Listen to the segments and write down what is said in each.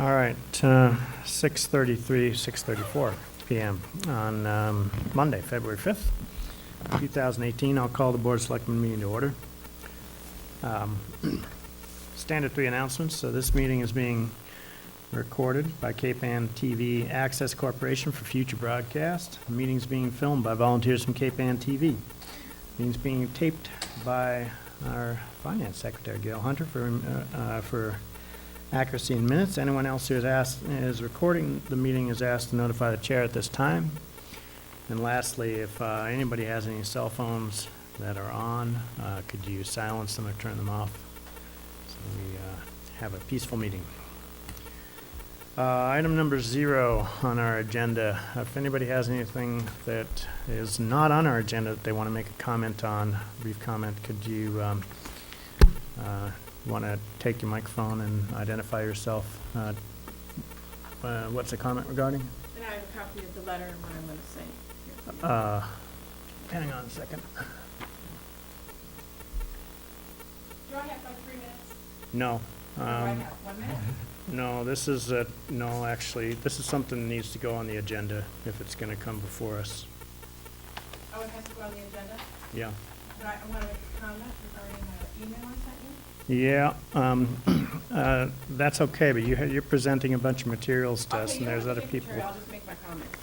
All right, 6:34 p.m. on Monday, February 5th, 2018. I'll call the Board of Selectmen meeting to order. Standard 3 announcements. So this meeting is being recorded by Cape Ann TV Access Corporation for future broadcast. The meeting is being filmed by volunteers from Cape Ann TV. The meeting is being taped by our Finance Secretary, Gail Hunter, for accuracy in minutes. Anyone else who is recording the meeting is asked to notify the chair at this time. And lastly, if anybody has any cell phones that are on, could you silence them or turn them off so we have a peaceful meeting. Item number 0 on our agenda. If anybody has anything that is not on our agenda that they want to make a comment on, brief comment, could you want to take your microphone and identify yourself? What's the comment regarding? And I have a copy of the letter and what I'm going to say. Hang on a second. Do I have like 3 minutes? No. Do I have 1 minute? No, this is no, actually, this is something that needs to go on the agenda if it's going to come before us. Oh, it has to go on the agenda? Yeah. But I want to make a comment regarding the email I sent you. Yeah, that's okay, but you're presenting a bunch of materials to us, and there's other people. I'll just make my comments.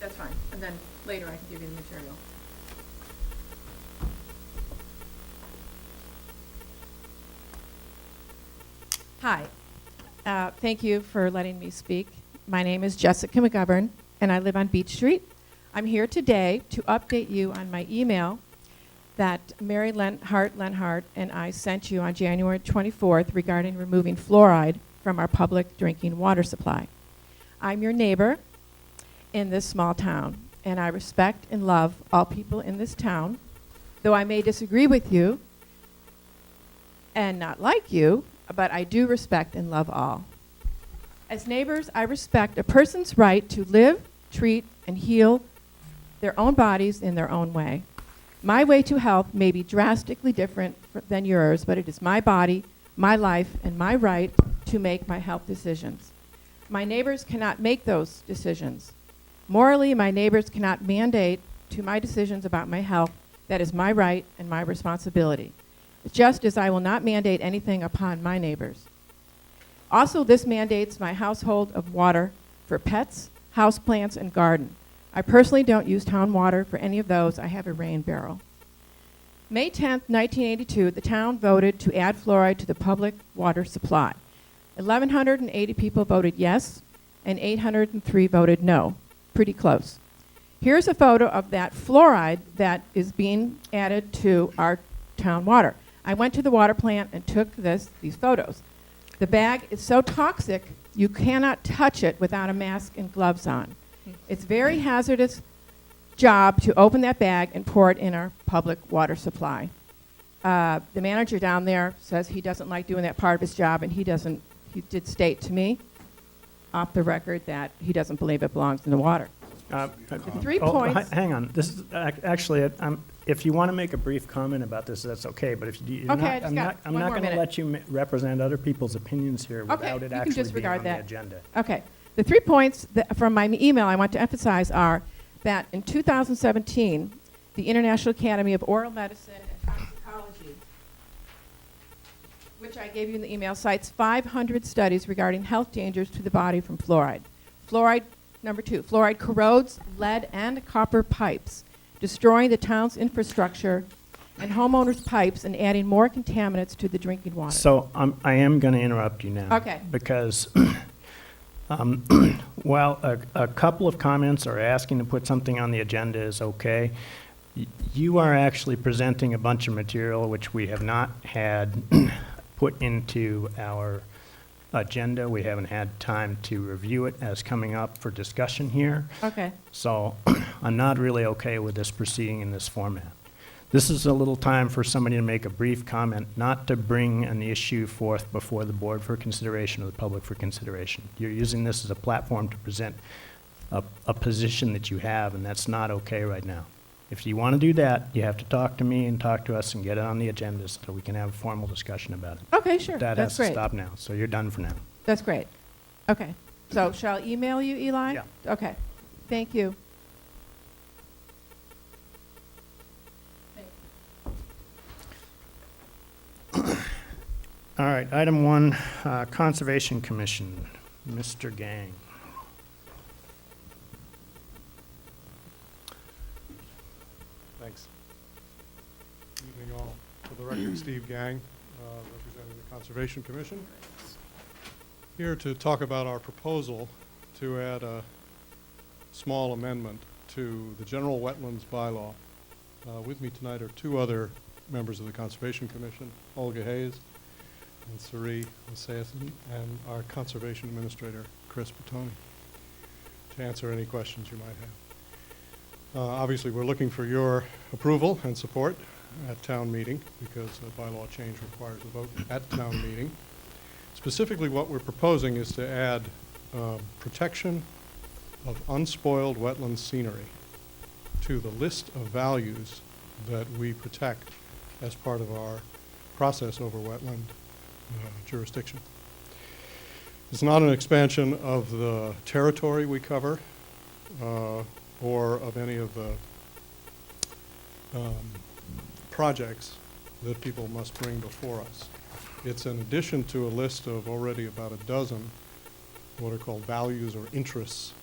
That's fine. And then later I can give you the material. Hi. Thank you for letting me speak. My name is Jessica McGovern, and I live on Beach Street. I'm here today to update you on my email that Mary Lenhart and I sent you on January 24th regarding removing fluoride from our public drinking water supply. I'm your neighbor in this small town, and I respect and love all people in this town. Though I may disagree with you and not like you, but I do respect and love all. As neighbors, I respect a person's right to live, treat, and heal their own bodies in their own way. My way to health may be drastically different than yours, but it is my body, my life, and my right to make my health decisions. My neighbors cannot make those decisions. Morally, my neighbors cannot mandate to my decisions about my health. That is my right and my responsibility. Just as I will not mandate anything upon my neighbors. Also, this mandates my household of water for pets, houseplants, and garden. I personally don't use town water for any of those. I have a rain barrel. May 10th, 1982, the town voted to add fluoride to the public water supply. 1,180 people voted yes, and 803 voted no. Pretty close. Here's a photo of that fluoride that is being added to our town water. I went to the water plant and took these photos. The bag is so toxic, you cannot touch it without a mask and gloves on. It's very hazardous job to open that bag and pour it in our public water supply. The manager down there says he doesn't like doing that part of his job, and he did state to me off the record that he doesn't believe it belongs in the water. The 3 points. Hang on. This is actually, if you want to make a brief comment about this, that's okay. But if you're Okay, I'm not going to let you represent other people's opinions here without it actually being on the agenda. Okay. The 3 points from my email I want to emphasize are that in 2017, the International Academy of Oral Medicine and Toxicology, which I gave you in the email, cites 500 studies regarding health dangers to the body from fluoride. Number 2, fluoride corrodes lead and copper pipes, destroying the town's infrastructure and homeowners' pipes and adding more contaminants to the drinking water. So I am going to interrupt you now. Okay. Because while a couple of comments or asking to put something on the agenda is okay, you are actually presenting a bunch of material which we have not had put into our agenda. We haven't had time to review it as coming up for discussion here. Okay. So I'm not really okay with this proceeding in this format. This is a little time for somebody to make a brief comment, not to bring an issue forth before the board for consideration or the public for consideration. You're using this as a platform to present a position that you have, and that's not okay right now. If you want to do that, you have to talk to me and talk to us and get it on the agenda so we can have a formal discussion about it. Okay, sure. That That's has to great. stop now. So you're done for now. That's great. Okay. So shall I email you, Eli? Yeah. Okay. Thank you. All right, item 1, Conservation Commission, Mr. Gang. Thanks. Evening all. For the record, Steve Gang, representing the Conservation Commission. Here to talk about our proposal to add a small amendment to the general wetlands bylaw. With me tonight are 2 other members of the Conservation Commission, Olga Hayes and Sari Masayasin, and our Conservation Administrator, Chris Bertoni, to answer any questions you might have. Obviously, we're looking for your approval and support at town meeting because the bylaw change requires a vote at town meeting. Specifically, what we're proposing is to add protection of unspoiled wetland scenery to the list of values that we protect as part of our process over wetland jurisdiction. It's not an expansion of the territory we cover or of any of the projects that people must bring before us. It's in addition to a list of already about a dozen what are called values or interests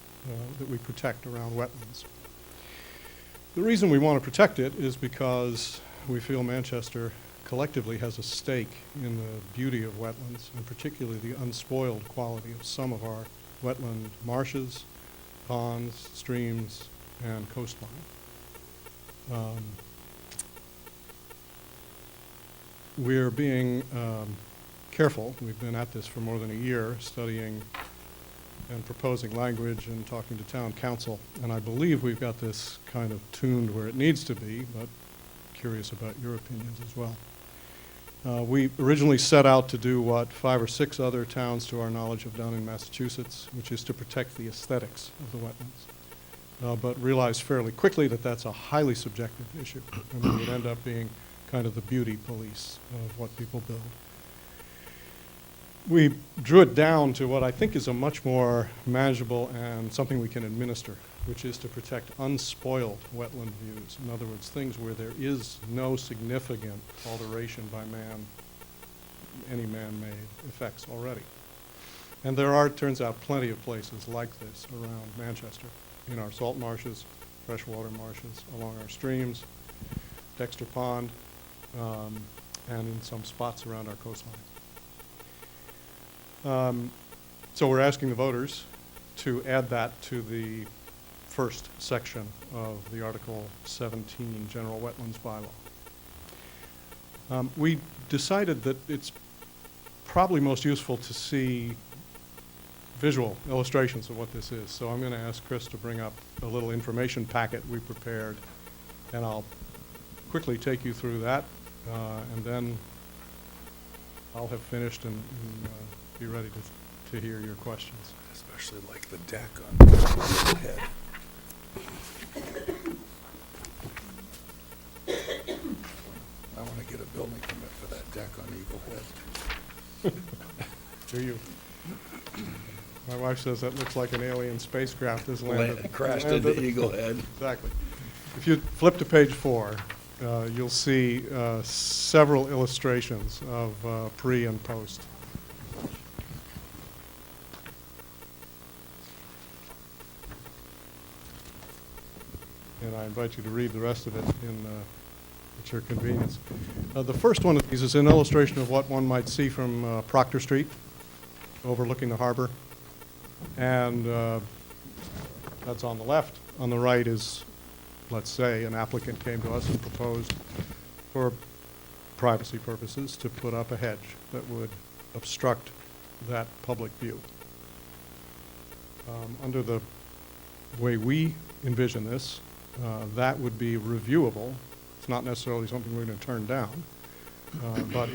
that we protect around wetlands. The reason we want to protect it is because we feel Manchester collectively has a stake in the beauty of wetlands, and particularly the unspoiled quality of some of our wetland marshes, ponds, streams, and coastline. We're being careful. We've been at this for more than a year, studying and proposing language and talking to town council, and I believe we've got this kind of tuned where it needs to be, but curious about your opinions as well. We originally set out to do what 5 or 6 other towns to our knowledge have done in Massachusetts, which is to protect the aesthetics of the wetlands, but realized fairly quickly that that's a highly subjective issue, and we would end up being kind of the beauty police of what people build. We drew it down to what I think is a much more manageable and something we can administer, which is to protect unspoiled wetland views. In other words, things where there is no significant alteration by man, any man-made effects already. And there are, it turns out, plenty of places like this around Manchester, in our salt marshes, freshwater marshes, along our streams, Dexter Pond, and in some spots around our coastline. So we're asking the voters to add that to the first section of the Article 17 General Wetlands Bylaw. We decided that it's probably most useful to see visual illustrations of what this is. So I'm going to ask Chris to bring up a little information packet we prepared, and I'll quickly take you through that, and then I'll have finished and be ready to hear your questions. Especially like the deck on the head. I want to get a building permit for that deck on Eagle Head. Do you? My wife says that looks like an alien spacecraft has landed. Crashed into Eagle Head. Exactly. If you flip to page 4, you'll see several illustrations of pre and post. And I invite you to read the rest of it at your convenience. The first one of these is an illustration of what one might see from Proctor Street, overlooking the harbor. And that's on the left. On the right is, let's say, an applicant came to us and proposed, for privacy purposes, to put up a hedge that would obstruct that public view. Under the way we envision this, that would be reviewable. It's not necessarily something we're going to turn down, but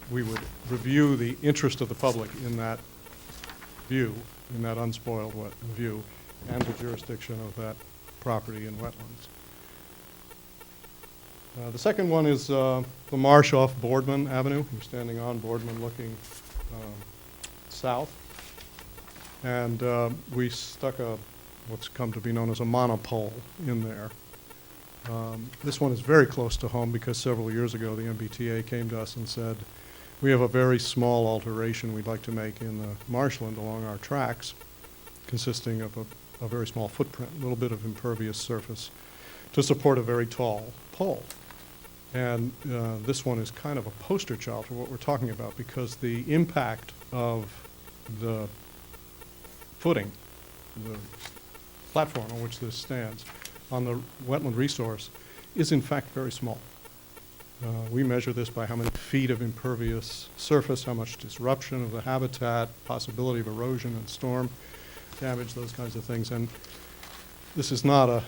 we would review the interest of the public in that view, in that unspoiled view, and the jurisdiction of that property and wetlands. The second one is the marsh off Boardman Avenue. You're standing on Boardman looking south. And we stuck what's come to be known as a monopole in there. This one is very close to home because several years ago the MBTA came to us and said, we have a very small alteration we'd like to make in the marshland along our tracks, consisting of a very small footprint, a little bit of impervious surface, to support a very tall pole. And this one is kind of a poster child for what we're talking about, because the impact of the footing, the platform on which this stands, on the wetland resource is in fact very small. We measure this by how many feet of impervious surface, how much disruption of the habitat, possibility of erosion and storm damage, those kinds of things. And this is not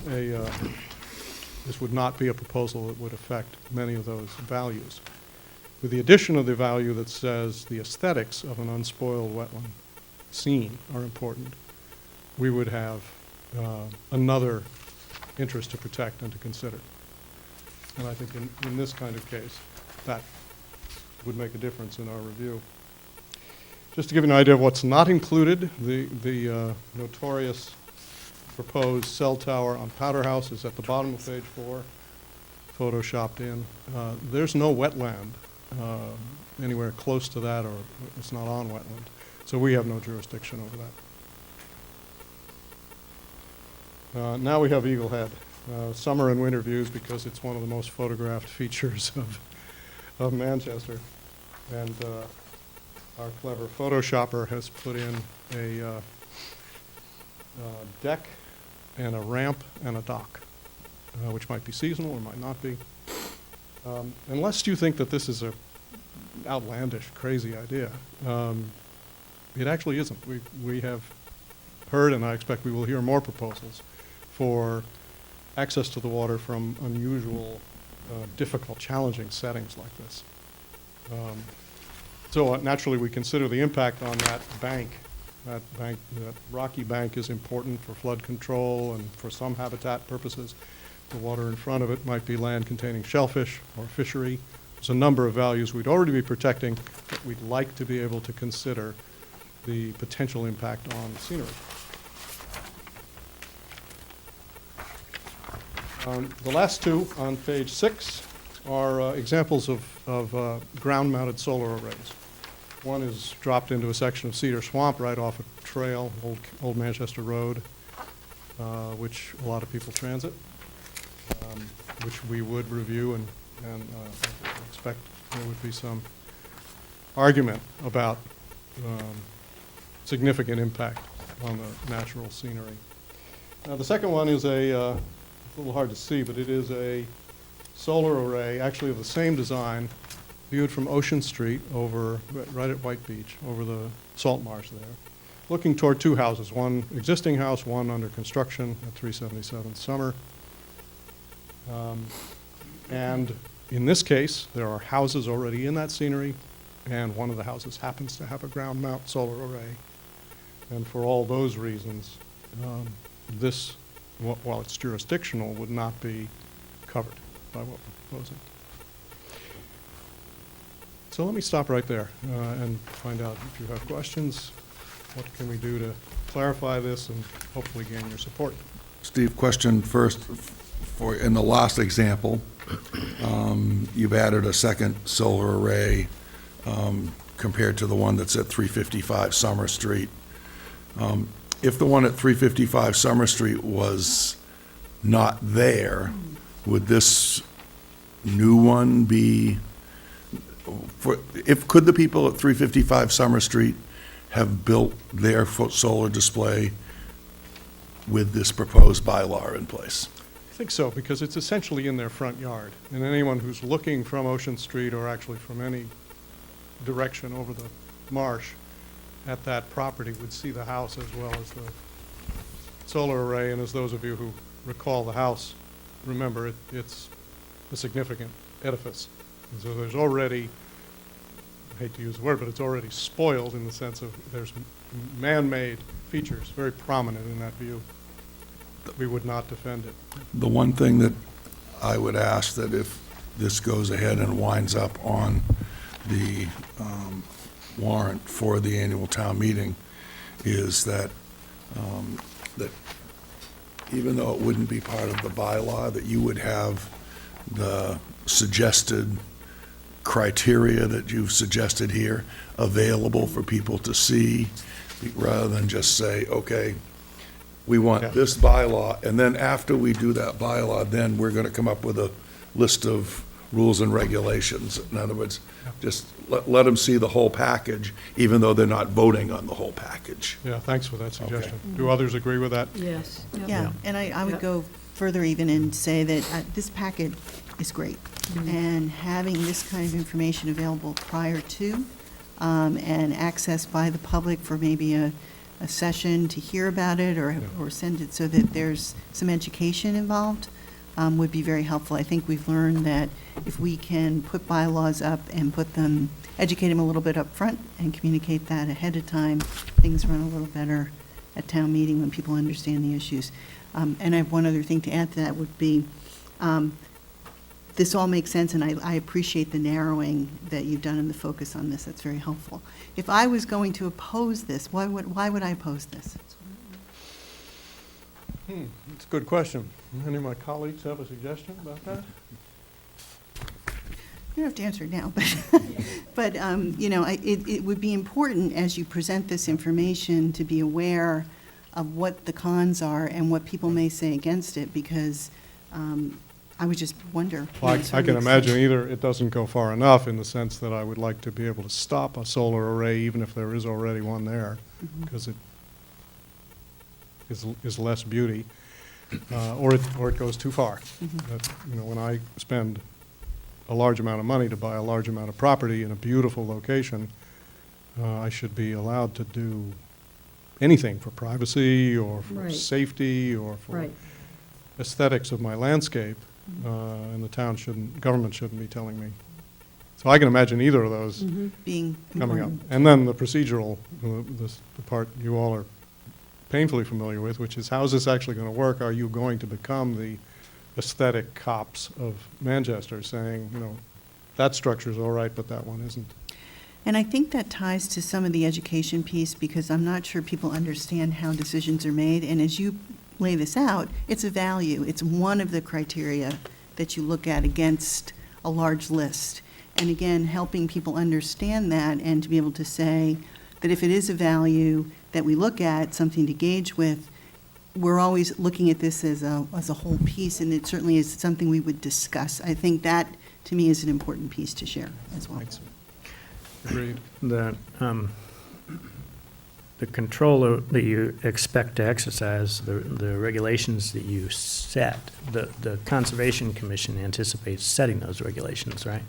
this would not be a proposal that would affect many of those values. With the addition of the value that says the aesthetics of an unspoiled wetland scene are important, we would have another interest to protect and to consider. And I think in this kind of case, that would make a difference in our review. Just to give you an idea of what's not included, the notorious proposed cell tower on Powder House is at the bottom of page 4, photoshopped in. There's no wetland anywhere close to that, or it's not on wetland. So we have no jurisdiction over that. Now we have Eagle Head. Summer and winter views, because it's one of the most photographed features of Manchester. And our clever photoshopper has put in a deck and a ramp and a dock, which might be seasonal or might not be. Unless you think that this is a outlandish, crazy idea, it actually isn't. We have heard, and I expect we will hear more proposals for access to the water from unusual, difficult, challenging settings like this. So naturally we consider the impact on that bank. That rocky bank is important for flood control and for some habitat purposes. The water in front of it might be land containing shellfish or fishery. There's a number of values we'd already be protecting, but we'd like to be able to consider the potential impact on scenery. The last two on page 6 are examples of ground-mounted solar arrays. One is dropped into a section of Cedar Swamp right off a trail, Old Manchester Road, which a lot of people transit, which we would review and expect there would be some argument about significant impact on the natural scenery. The second one is it's a little hard to see, but it is a solar array, actually of the same design, viewed from Ocean Street over, right at White Beach, over the salt marsh there, looking toward two houses, one existing house, one under construction at 377 Summer. And in this case, there are houses already in that scenery, and one of the houses happens to have a ground mount solar array. And for all those reasons, this, while it's jurisdictional, would not be covered by what we're proposing. So let me stop right there and find out if you have questions. What can we do to clarify this and hopefully gain your support? Steve, question first. In the last example, you've added a second solar array compared to the one that's at 355 Summer Street. If the one at 355 Summer Street was not there, would this new one be, could the people at 355 Summer Street have built their solar display with this proposed bylaw in place? I think so, because it's essentially in their front yard. And anyone who's looking from Ocean Street, or actually from any direction over the marsh at that property, would see the house as well as the solar array. And as those of you who recall the house remember, it's a significant edifice. And so there's already, I hate to use the word, but it's already spoiled in the sense of there's man-made features very prominent in that view. We would not defend it. The one thing that I would ask, that if this goes ahead and winds up on the warrant for the annual town meeting is that, that even though it wouldn't be part of the bylaw, that you would have the suggested criteria that you've suggested here available for people to see, rather than just say, okay, we want Yeah. this bylaw, and then after we do that bylaw, then we're gonna come up with a list of rules and regulations. In other words, just let them see the whole package, even though they're not voting on the whole package. Yeah, thanks for that suggestion. Do others agree with that? Yes. Yeah, and I would Yep. go further even and say that this packet is great. And having this kind of information available prior to, and accessed by the public for maybe a session to hear about it or send it so that there's some education involved, would be very helpful. I think we've learned that if we can put bylaws up and educate them a little bit up front and communicate that ahead of time, things run a little better at town meeting when people understand the issues. And I have one other thing to add to that would be, this all makes sense, and I appreciate the narrowing that you've done and the focus on this. That's very helpful. If I was going to oppose this, why would I oppose this? It's a good question. Any of my colleagues have a suggestion about that? You don't have to answer it now, but it would be important as you present this information to be aware of what the cons are and what people may say against it, because I would just wonder. Well, I can imagine either it doesn't go far enough in the sense that I would like to be able to stop a solar array even if there is already one there, because it is less beauty, or it goes too far. That, when I spend a large amount of money to buy a large amount of property in a beautiful location, I should be allowed to do anything for privacy or for Right. safety or for Right. aesthetics of my landscape, and government shouldn't be telling me. So I can imagine either of those Being coming up. important. And then the procedural, the part you all are painfully familiar with, which is how is this actually going to work? Are you going to become the aesthetic cops of Manchester saying, that structure's all right, but that one isn't? And I think that ties to some of the education piece, because I'm not sure people understand how decisions are made. And as you lay this out, it's a value. It's one of the criteria that you look at against a large list. And again, helping people understand that and to be able to say that if it is a value that we look at, something to gauge with, we're always looking at this as a whole piece, and it certainly is something we would discuss. I think that, to me, is an important piece to share as well. Thanks. Agreed. The control that you expect to exercise, the regulations that you set, the Conservation Commission anticipates setting those regulations, right?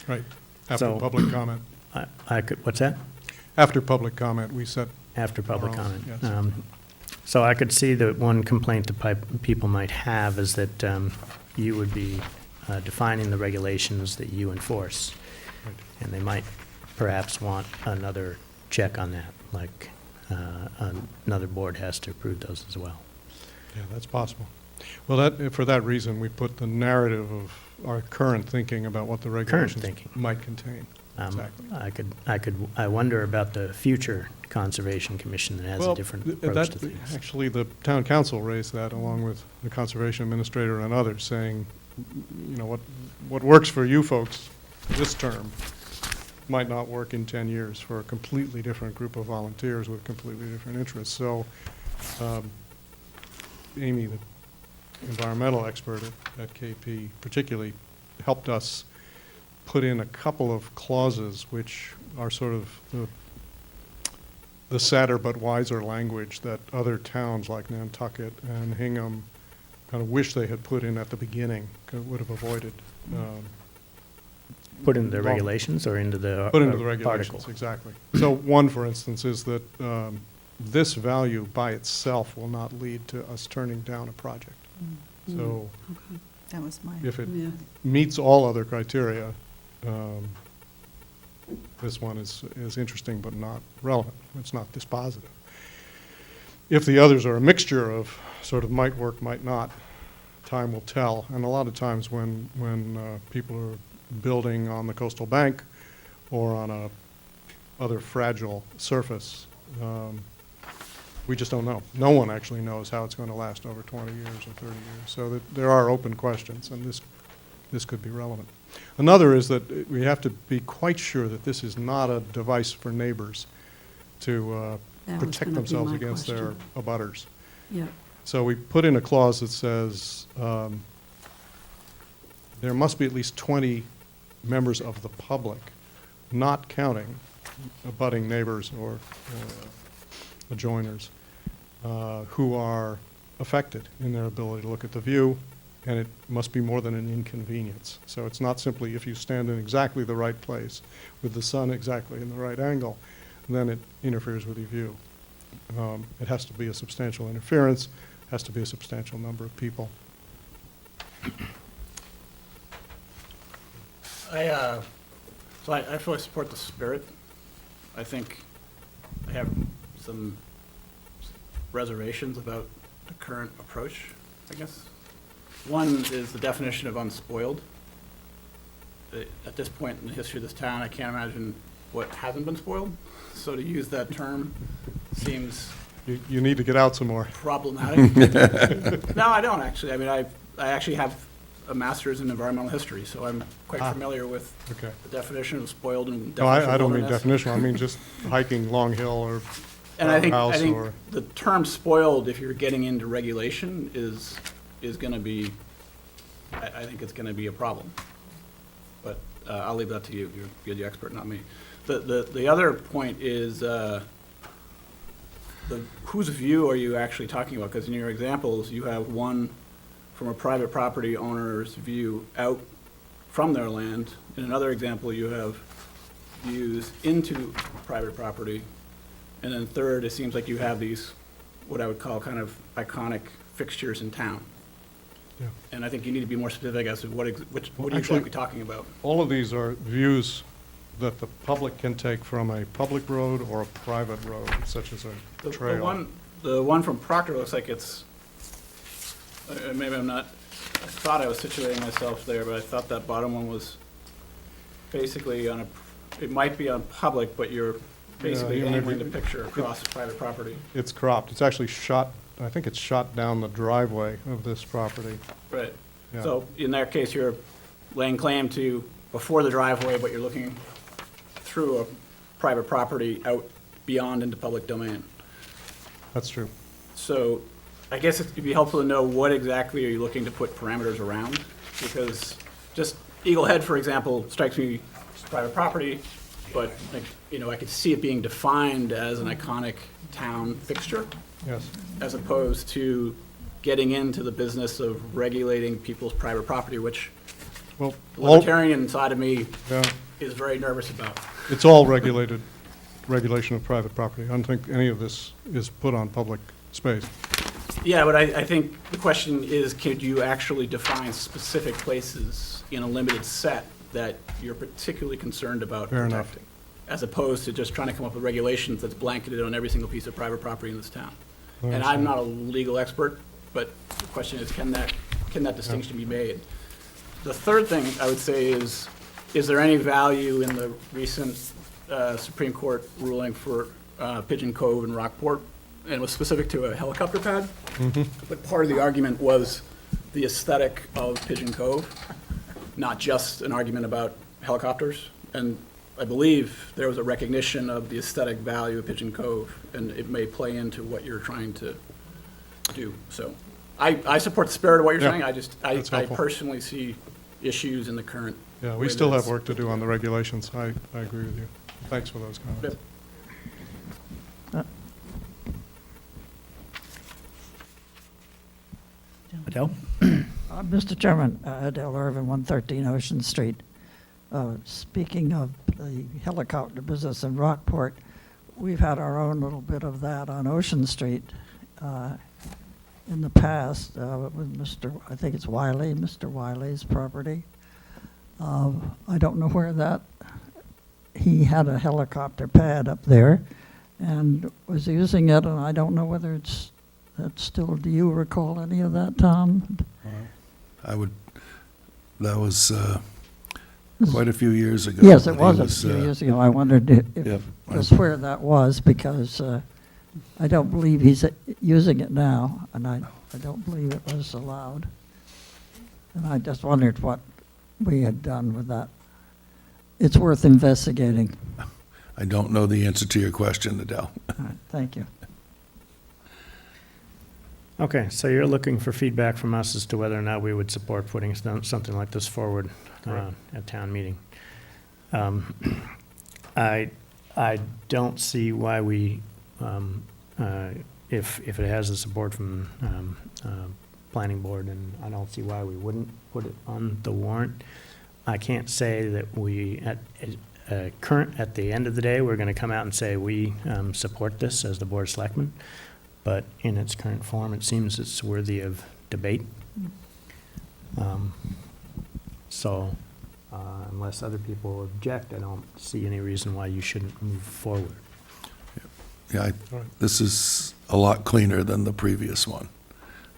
Right. After So- public comment. What's that? After public comment, we set, After public Our own, comment. yes. So I could see that one complaint that people might have is that you would be defining the regulations that you enforce. Right. And they might perhaps want another check on that, like another board has to approve those as well. yeah, that's possible. Well, for that reason, we put the narrative of our current thinking about what the regulations thinking. might contain. Exactly. I wonder about the future Conservation Commission that has a different approach to things. Actually, the town council raised that along with the conservation administrator and others, saying, what works for you folks this term might not work in 10 years for a completely different group of volunteers with completely different interests. So, Amy, the environmental expert at KP, particularly helped us put in a couple of clauses which are sort of the sadder but wiser language that other towns like Nantucket and Hingham kind of wish they had put in at the beginning, 'cause it would have avoided. Put into the long- regulations or into the Put into the article? regulations, exactly. So one, for instance, is that this value by itself will not lead to us turning down a project. So That was my. if it Yeah. meets all other criteria, this one is interesting but not relevant. It's not dispositive. If the others are a mixture of sort of might work, might not, time will tell. And a lot of times when people are building on the coastal bank or on a other fragile surface. We just don't know. No one actually knows how it's going to last over 20 years or 30 years. So that there are open questions, and this could be relevant. Another is that we have to be quite sure that this is not a device for neighbors to That was protect gonna be themselves my against their question. abutters. Yeah, So we put in a clause that says there must be at least 20 members of the public, not counting abutting neighbors or adjoiners, who are affected in their ability to look at the view, and it must be more than an inconvenience. So it's not simply if you stand in exactly the right place with the sun exactly in the right angle, then it interferes with your view. It has to be a substantial interference, has to be a substantial number of people. I fully support the spirit. I think I have some reservations about the current approach, I guess. One is the definition of unspoiled. At this point in the history of this town, I can't imagine what hasn't been spoiled. So to use that term seems You need to get out some more. problematic. No, I don't actually. I mean, I actually have a master's in environmental history, so I'm quite familiar with Okay. the definition of spoiled and No, definition I of don't mean wilderness. definition, I mean just hiking Long Hill or And I think House or, the term spoiled, if you're getting into regulation, is going to be, I think it's going to be a problem. But I'll leave that to you. You're the expert, not me. The other point is, whose view are you actually talking about? Because in your examples, you have one from a private property owner's view out from their land. In another example, you have views into private property. And then third, it seems like you have these, what I would call kind of iconic fixtures in town. Yeah. And I think you need to be more specific as to what are you Actually- exactly talking about? all of these are views that the public can take from a public road or a private road, such as a The trail. one from Proctor looks like it's, maybe I'm not, I thought I was situating myself there, but I thought that bottom one was basically on it might be on public, but you're basically Yeah, angling the maybe- picture across private property. It's cropped, it's actually shot, I think it's shot down the driveway of this property. Right. Yeah. So in that case, you're laying claim to before the driveway, but you're looking through a private property out beyond into public domain. That's true. So I guess it'd be helpful to know what exactly are you looking to put parameters around? Because just Eagle Head, for example, strikes me as private property, but like, I could see it being defined as an iconic town fixture, Yes. as opposed to getting into the business of regulating people's private property, which Well, the all, libertarian side of me yeah, is very nervous about. it's all regulation of private property. I don't think any of this is put on public space. Yeah, but I think the question is, could you actually define specific places in a limited set that you're particularly concerned about Fair enough. protecting? As opposed to just trying to come up with regulations that's blanketed on every single piece of private property in this town. I And I'm understand. not a legal expert, but the question is, can that distinction be made? The third thing I would say is there any value in the recent Supreme Court ruling for Pigeon Cove and Rockport? And it was specific to a helicopter pad. But part of the argument was the aesthetic of Pigeon Cove, not just an argument about helicopters. And I believe there was a recognition of the aesthetic value of Pigeon Cove, and it may play into what you're trying to do. So I support the spirit of what you're Yeah, saying. I that's I helpful. personally see issues in the current. Yeah, way we that still have it's work to do put on the together. regulations. I agree with you. Thanks for those comments. Yep. Adele? Mr. Chairman, Adele Irvin, 113 Ocean Street. Speaking of the helicopter business in Rockport, we've had our own little bit of that on Ocean Street in the past with I think it's Mr. Wiley's property. I don't know where he had a helicopter pad up there and was using it, and I don't know whether that's still, do you recall any of that, Tom? That was quite a few years ago. Yes, it when he was a few years ago. I wondered if Yep. just where that was, because I don't believe he's using it now, and I don't believe it was allowed. And I just wondered what we had done with that. It's worth investigating. I don't know the answer to your question, Adele. All right, thank you. Okay, so you're looking for feedback from us as to whether or not we would support putting something like this forward at town meeting. I don't see why we, if it has the support from planning board, and I don't see why we wouldn't put it on the warrant. I can't say that we, at the end of the day, we're going to come out and say we support this as the Board of Selectmen, but in its current form, it seems it's worthy of debate. So unless other people object, I don't see any reason why you shouldn't move forward. Yeah, All right. this is a lot cleaner than the previous one.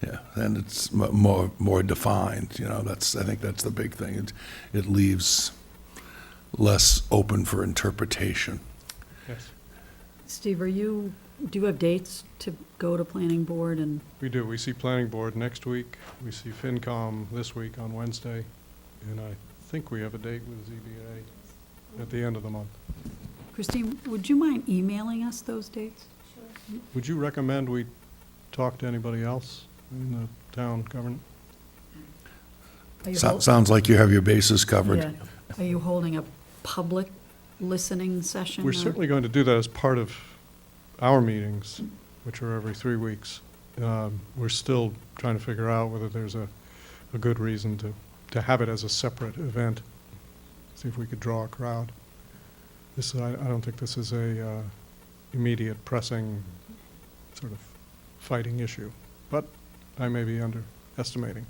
Yeah, and it's more defined, you know, I think that's the big thing. It leaves less open for interpretation. Yes, Steve, do you have dates to go to planning board and? we do. We see planning board next week. We see FinCom this week on Wednesday. And I think we have a date with ZBA at the end of the month. Christine, would you mind emailing us those dates? Would you recommend we talk to anybody else in the town government? Are you Sounds like you have your bases covered. Yeah. Are you holding a public listening session? We're or- certainly going to do that as part of our meetings, which are every 3 weeks. We're still trying to figure out whether there's a good reason to have it as a separate event. See if we could draw a crowd. I don't think this is a immediate pressing sort of fighting issue, but I may be underestimating.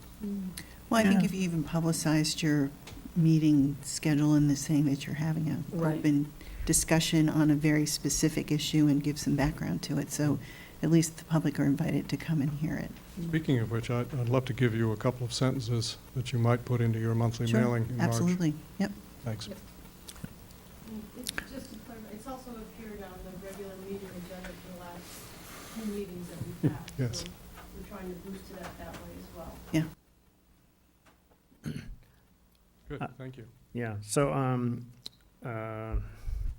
Well, I think Yeah. if you even publicized your meeting schedule and saying that you're having an Right. open discussion on a very specific issue and give some background to it, so at least the public are invited to come and hear it. Speaking of which, I'd love to give you a couple of sentences that you might put into your monthly Sure, mailing in March. absolutely, yep. Thanks. Just to clarify, it's also appeared on the regular meeting agenda for the last two meetings that we've had. Yes. So we're trying to boost it up that way as well. Yeah. Good, thank you. Yeah, so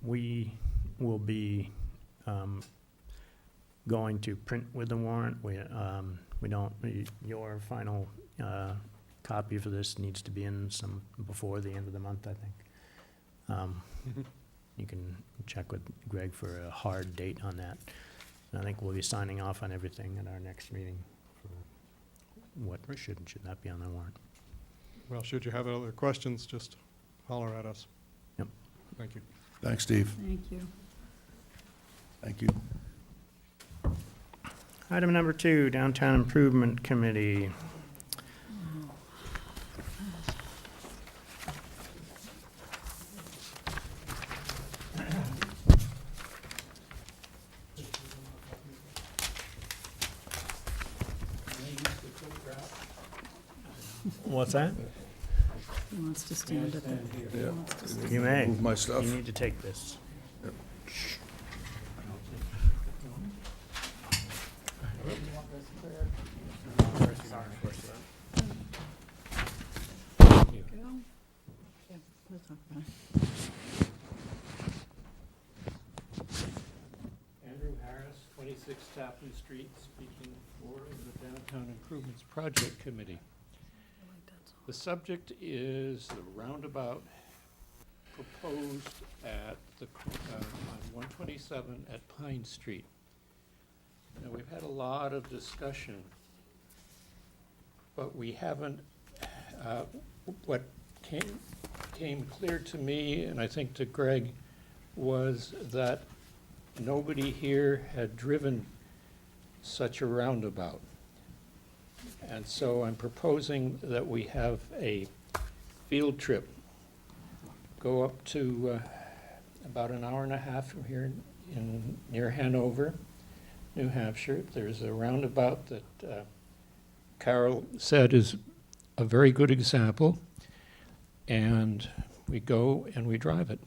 we will be going to print with the warrant. We don't, your final copy for this needs to be in before the end of the month, I think. You can check with Greg for a hard date on that. And I think we'll be signing off on everything at our next meeting for what should and should not be on the warrant. Well, should you have other questions, just holler at us. Yep. Thank you. Thanks, Steve. Thank you. Thank you. Item number 2, Downtown Improvement Committee. What's that? He wants to stand at the, he Yeah. wants to stand. You may. Move my stuff. You need to take this. Yeah, we'll talk about it. Andrew Harris, 26 Tapley Street, speaking for the Downtown Improvements Project Committee. The subject is the roundabout proposed at on 127 at Pine Street. Now, we've had a lot of discussion, but we haven't, what came clear to me, and I think to Greg, was that nobody here had driven such a roundabout. And so I'm proposing that we have a field trip, go up to about an hour and a half from here near Hanover, New Hampshire. There's a roundabout that Carol said is a very good example, and we go and we drive it.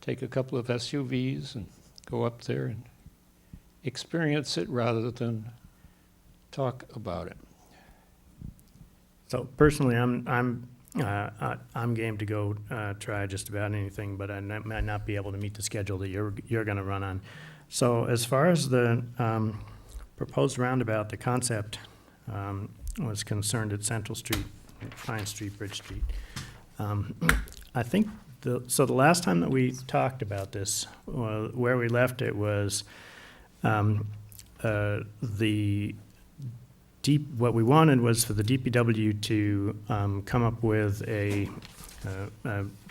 Take a couple of SUVs and go up there and experience it rather than talk about it. So personally, I'm game to go try just about anything, but might not be able to meet the schedule that you're going to run on. So as far as the proposed roundabout, the concept was concerned at Central Street, Pine Street, Bridge Street. I think the last time that we talked about this, where we left it was what we wanted was for the DPW to come up with a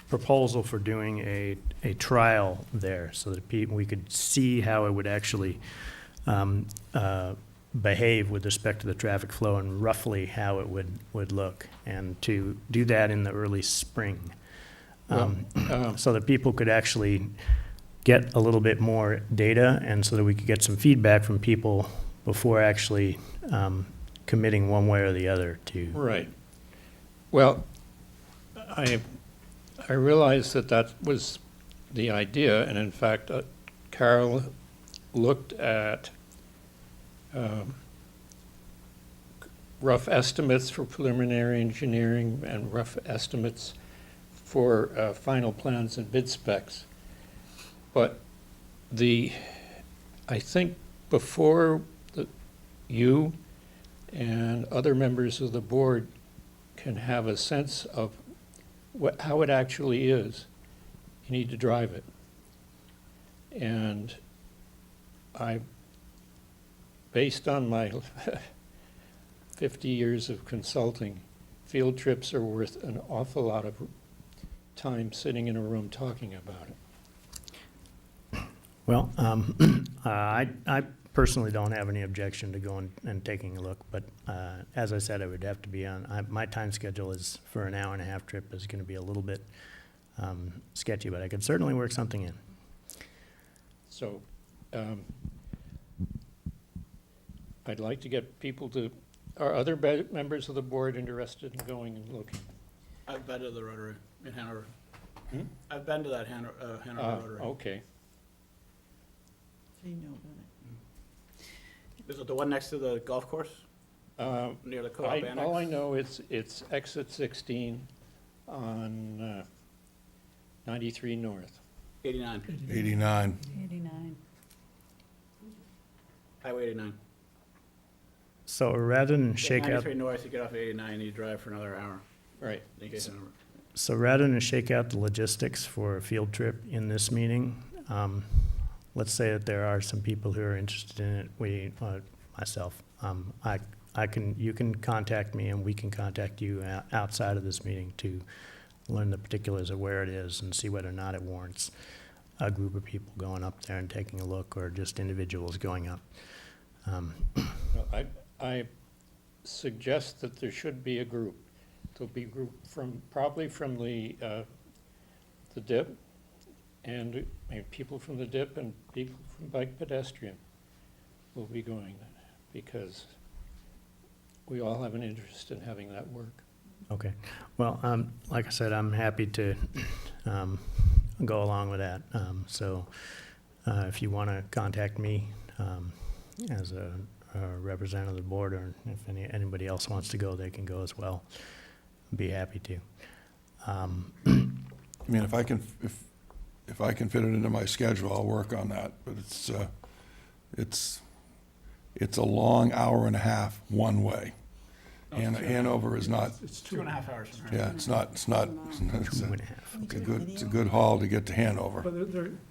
proposal for doing a trial there so that we could see how it would actually behave with respect to the traffic flow and roughly how it would look, and to do that in the early spring. So that people could actually get a little bit more data, and so that we could get some feedback from people before actually committing one way or the other to. Right. Well, I realized that was the idea, and in fact, Carol looked at rough estimates for preliminary engineering and rough estimates for final plans and bid specs. But I think before you and other members of the board can have a sense of how it actually is, you need to drive it. And based on my 50 years of consulting, field trips are worth an awful lot of time sitting in a room talking about it. Well, I personally don't have any objection to going and taking a look, but as I said, I would have to be on, my time schedule is for an hour and a half trip is going to be a little bit sketchy, but I could certainly work something in. So I'd like to get people are other members of the board interested in going and looking? I've been to the Rotary in Hanover. Hmm? I've been to that Hanover Rotary. Okay. So you know about it. Is it the one next to the golf course? Near the co-op annex? All I know it's exit 16 on 93 North. 89, 89. 89. Highway 89. So rather than shake out, 93 North, you get off 89, you drive for another hour. Right. Then you get to Hanover. so rather than shake out the logistics for a field trip in this meeting, let's say that there are some people who are interested in it. Myself, you can contact me and we can contact you outside of this meeting to learn the particulars of where it is and see whether or not it warrants a group of people going up there and taking a look, or just individuals going up. Well, I suggest that there should be a group. There'll be a group probably from the DIP, and people from the DIP and people from Bike Pedestrian will be going, because we all have an interest in having that work. Okay. Well, like I said, I'm happy to go along with that. So if you want to contact me as a representative of the board, or if anybody else wants to go, they can go as well. I'd be happy to. I mean, if I can fit it into my schedule, I'll work on that, but it's a long hour and a half one way. And Hanover is not, It's 2.5 hours from here. yeah, it's not, 2.5. it's a good haul to get to Hanover. But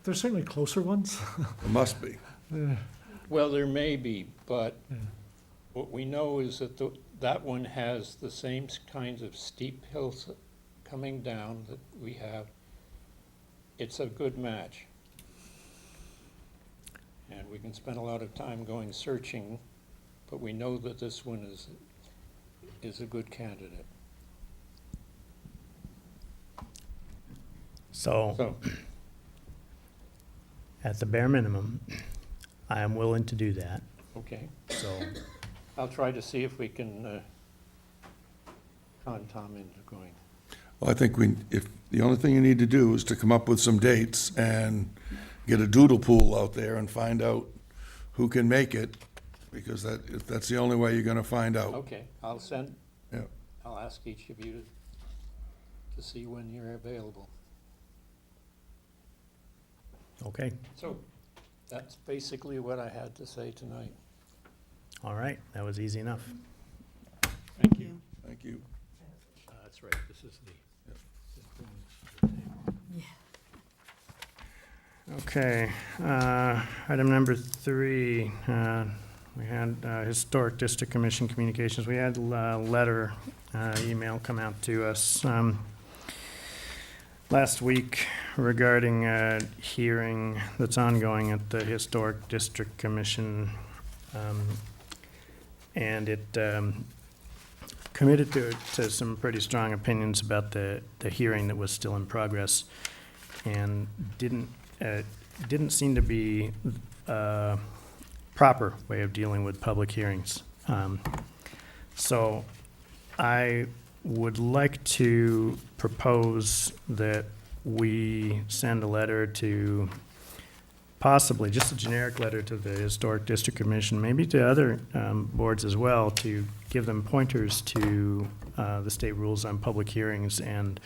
there's certainly closer ones. It must be. Well, there may be, but what we know is that that one has the same kinds of steep hills coming down that we have. It's a good match. And we can spend a lot of time going searching, but we know that this one is a good candidate. So at the bare minimum, I am willing to do that. Okay, So I'll try to see if we can con Tom into going. Well, I think the only thing you need to do is to come up with some dates and get a doodle pool out there and find out who can make it, because that's the only way you're gonna find out. Okay, I'll Yeah. I'll ask each of you to see when you're available. Okay, So that's basically what I had to say tonight. all right, that was easy enough. Thank you. Thank you. That's right, this is the. Okay, item number 3, we had Historic District Commission communications. We had a letter, email come out to us last week regarding a hearing that's ongoing at the Historic District Commission. And it committed to some pretty strong opinions about the hearing that was still in progress, and didn't seem to be a proper way of dealing with public hearings. So I would like to propose that we send a letter to, possibly just a generic letter to the Historic District Commission, maybe to other boards as well, to give them pointers to the state rules on public hearings, and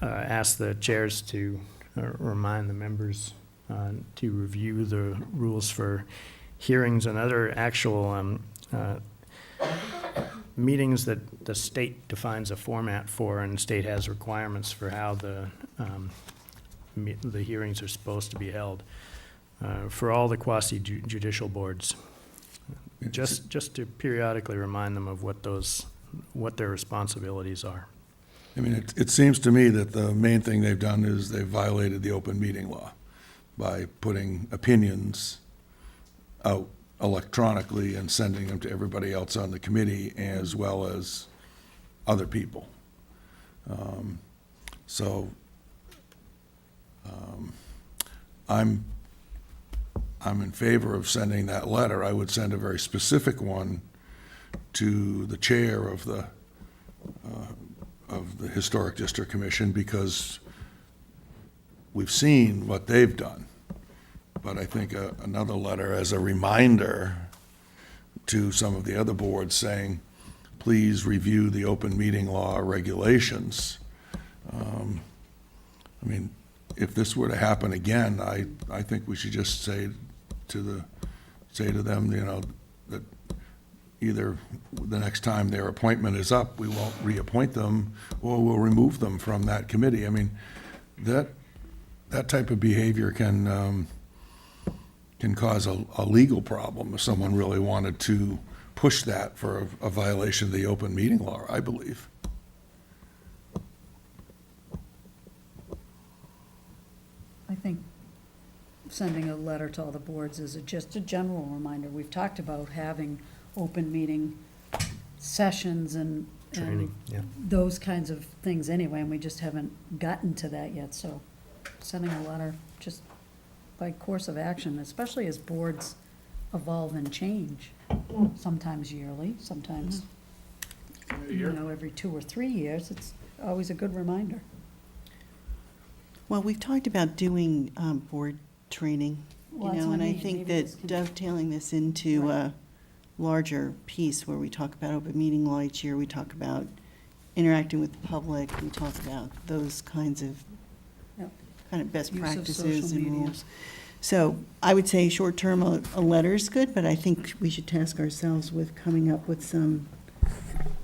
ask the chairs to remind the members to review the rules for hearings and other actual meetings that the state defines a format for, and the state has requirements for how the hearings are supposed to be held for all the quasi-judicial boards. Just to periodically remind them of what their responsibilities are. I mean, it seems to me that the main thing they've done is they've violated the open meeting law by putting opinions out electronically and sending them to everybody else on the committee as well as other people. I'm in favor of sending that letter. I would send a very specific one to the chair of the Historic District Commission, because we've seen what they've done. But I think another letter as a reminder to some of the other boards saying, please review the open meeting law regulations. I mean, if this were to happen again, I think we should just say to them, you know, that either the next time their appointment is up, we won't reappoint them, or we'll remove them from that committee. I mean, that type of behavior can cause a legal problem if someone really wanted to push that for a violation of the open meeting law, I believe. I think sending a letter to all the boards is just a general reminder. We've talked about having open meeting sessions and Training, yeah. those kinds of things anyway, and we just haven't gotten to that yet. So sending a letter just by course of action, especially as boards evolve and change, sometimes yearly, sometimes, every 2 or 3 years, it's always a good reminder. Well, we've talked about doing board training, Well, that's what and I I mean. think Maybe that this can- dovetailing this into Right. a larger piece where we talk about open meeting law each year, we talk about interacting with the public, we talk about those kinds of Yep. kind of best Use of practices social and media. rules. So I would say short-term, a letter's good, but I think we should task ourselves with coming up with some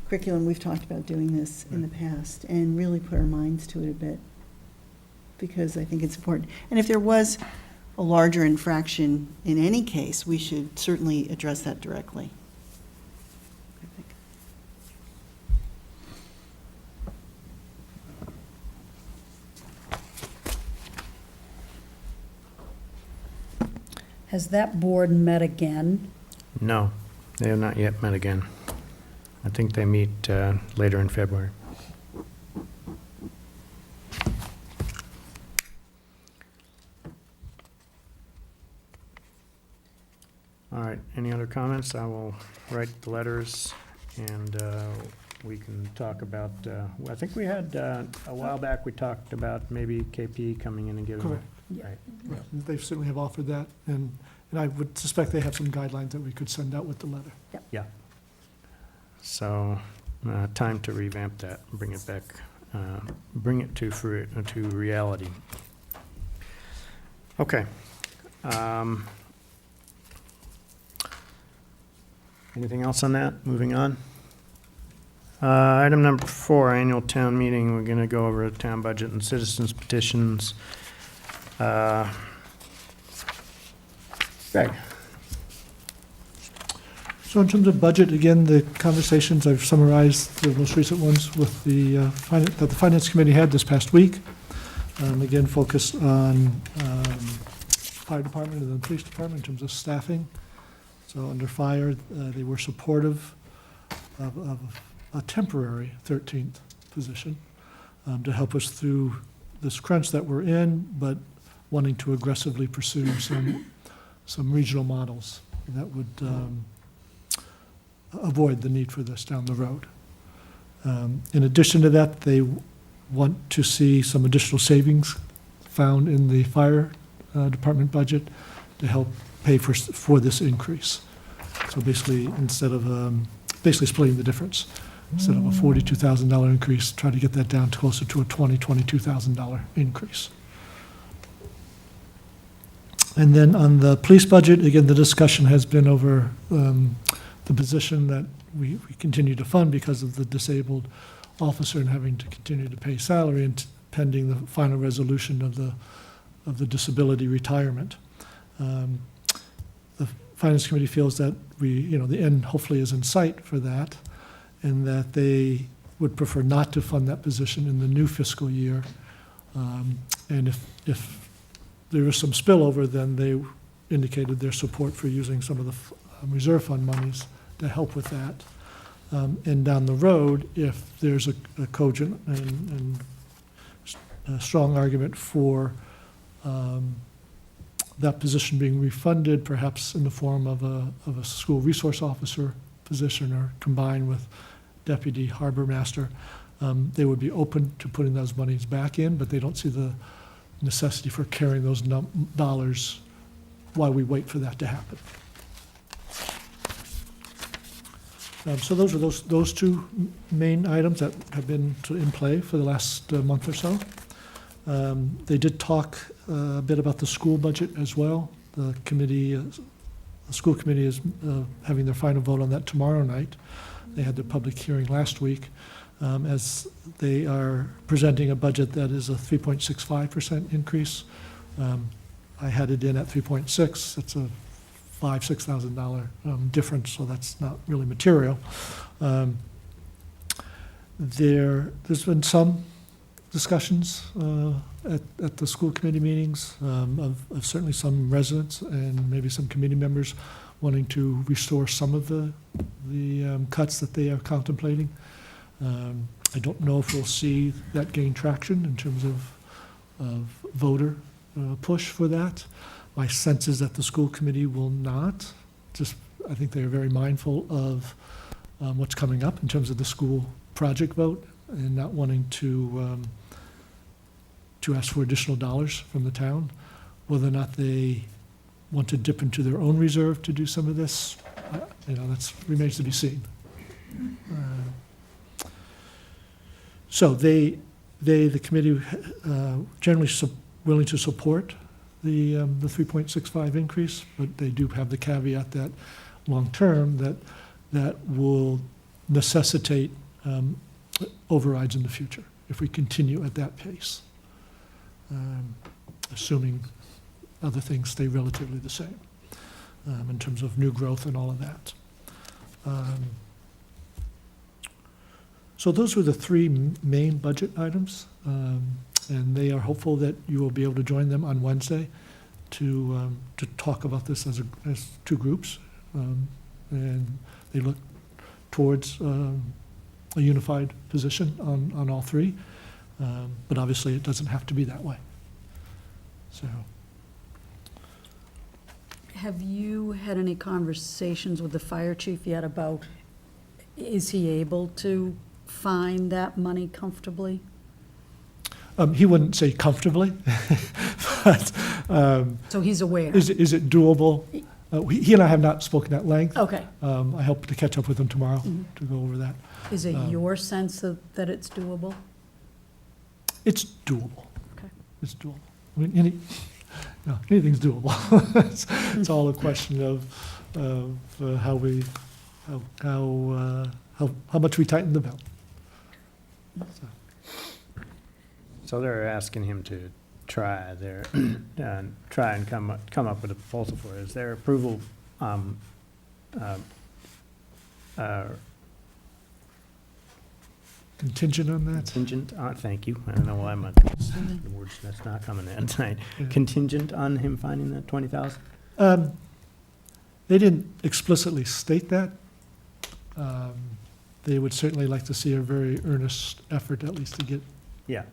curriculum. We've talked about doing this in the past, and really put our minds to it a bit, because I think it's important. And if there was a larger infraction in any case, we should certainly address that directly. I think. Has that board met again? No, they have not yet met again. I think they meet later in February. All right, any other comments? I will write the letters and we can talk about, I think we had, a while back, we talked about maybe KP coming in and giving. Correct. Right. Right. They certainly have offered that, and I would suspect they have some guidelines that we could send out with the letter. Yeah. So, time to revamp that, bring it back, bring it to reality. Okay. Anything else on that? Moving on. Item number 4, annual town meeting. We're gonna go over the town budget and citizens petitions. Greg? So in terms of budget, again, the conversations, I've summarized the most recent ones with that the Finance Committee had this past week. Again, focused on fire department and the police department in terms of staffing. So under fire, they were supportive of a temporary 13th position to help us through this crunch that we're in, but wanting to aggressively pursue some regional models that would avoid the need for this down the road. In addition to that, they want to see some additional savings found in the fire department budget to help pay for this increase. So basically, instead of, basically splitting the difference. Instead of a $42,000 increase, try to get that down to closer to a $22,000 increase. And then on the police budget, again, the discussion has been over the position that we continue to fund because of the disabled officer and having to continue to pay salary and pending the final resolution of the disability retirement. The Finance Committee feels that the end hopefully is in sight for that, and that they would prefer not to fund that position in the new fiscal year. And if there is some spillover, then they indicated their support for using some of the reserve fund monies to help with that. And down the road, if there's a cogent and a strong argument for that position being refunded, perhaps in the form of a school resource officer position or combined with deputy harbor master, they would be open to putting those monies back in, but they don't see the necessity for carrying those dollars while we wait for that to happen. So those are those two main items that have been in play for the last month or so. They did talk a bit about the school budget as well. The school committee is having their final vote on that tomorrow night. They had their public hearing last week, as they are presenting a budget that is a 3.65% increase. I had it in at 3.6. It's a $6,000 difference, so that's not really material. There's been some discussions at the school committee meetings of certainly some residents and maybe some committee members wanting to restore some of the cuts that they are contemplating. I don't know if we'll see that gain traction in terms of voter push for that. My sense is that the school committee will not. I think they're very mindful of what's coming up in terms of the school project vote and not wanting to ask for additional dollars from the town. Whether or not they want to dip into their own reserve to do some of this, that remains to be seen. So the committee generally willing to support the 3.65 increase, but they do have the caveat that long-term that will necessitate overrides in the future if we continue at that pace, assuming other things stay relatively the same in terms of new growth and all of that. So those were the three main budget items. And they are hopeful that you will be able to join them on Wednesday to talk about this as two groups. And they look towards a unified position on all three. But obviously, it doesn't have to be that way. So, Have you had any conversations with the fire chief yet about, is he able to find that money comfortably? He wouldn't say comfortably, but So he's aware? is it doable? He and I have not spoken at length. Okay. I hope to catch up with him tomorrow Mhm. to go over that. Is it your sense that it's doable? It's doable. Okay. It's doable. I mean, anything's doable. It's all a question of how much we tighten the belt. So, So they're asking him to try and come up with a proposal for it. Is their approval, Contingent on that? contingent on, thank you, I don't know why the words, that's not coming in tonight. Yeah. Contingent on him finding that 20,000? They didn't explicitly state that. They would certainly like to see a very earnest effort, at least to get Yeah,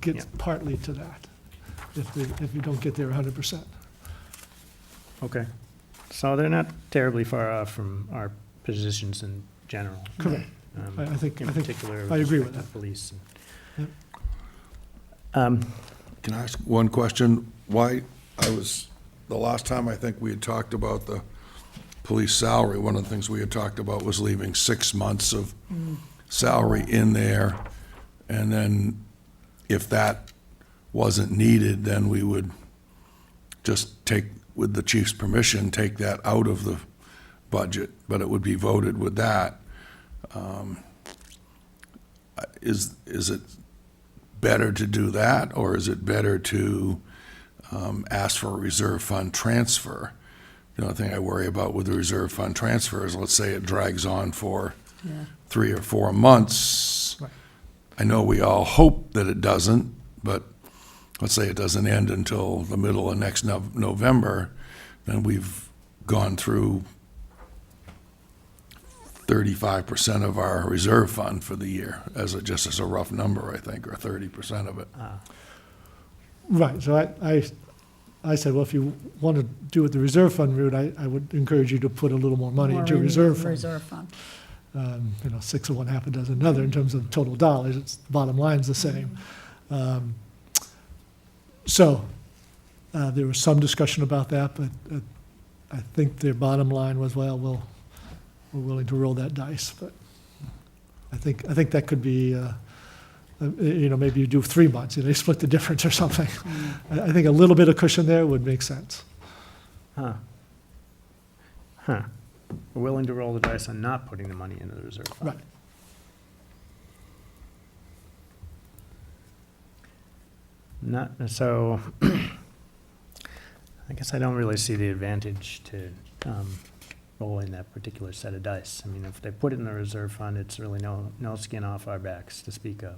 get Yeah. partly to that, if we don't get there 100%. okay. So they're not terribly far off from our positions in general. Correct. Um, I think, In particular. I agree with respect to Police. Yep. Can I ask one question? Why, the last time I think we had talked about the police salary, one of the things we had talked about was leaving 6 months of salary in there, and then if that wasn't needed, then we would just take, with the chief's permission, take that out of the budget, but it would be voted with that. Is it better to do that, or is it better to ask for a reserve fund transfer? The only thing I worry about with the reserve fund transfer is, let's say it drags on for Yeah. 3 or 4 months. Right. I know we all hope that it doesn't, but let's say it doesn't end until the middle of next November, then we've gone through 35% of our reserve fund for the year, just as a rough number, I think, or 30% of it. Right, so I said, well, if you want to do it the reserve fund route, I would encourage you to put a little more money More into in reserve fund. Reserve fund. 6 of one, half a dozen another in terms of total dollars, it's, the bottom line's the same. So, there was some discussion about that, but I think their bottom line was, well, we're willing to roll that dice, but I think that could be, maybe you do 3 months, they split the difference or something. I think a little bit of cushion there would make sense. Huh. We're willing to roll the dice on not putting the money into the reserve fund. Right. Not, so, I guess I don't really see the advantage to rolling that particular set of dice. I mean, if they put it in the reserve fund, it's really no skin off our backs to speak of.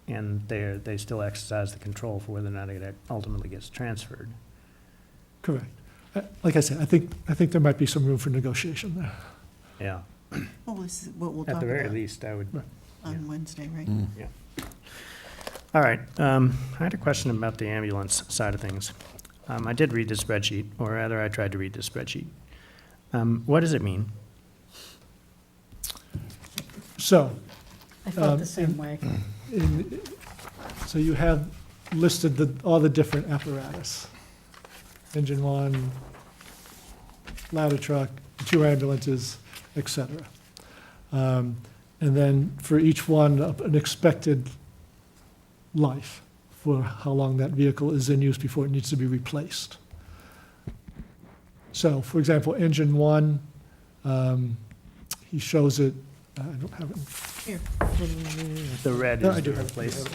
And they still exercise the control for whether or not it ultimately gets transferred. Correct. Like I said, I think there might be some room for negotiation there. Yeah, Well, this is what we'll at talk the very about least, I would. Right. on Wednesday, right? All right, I had a question about the ambulance side of things. I did read the spreadsheet, or rather, I tried to read the spreadsheet. What does it mean? So, I felt the same way. so you have listed all the different apparatus. Engine one, ladder truck, 2 ambulances, et cetera. And then for each one, an expected life for how long that vehicle is in use before it needs to be replaced. So, for example, engine one, he shows it, I don't have it. Here. The red No, I is do the have it. replace.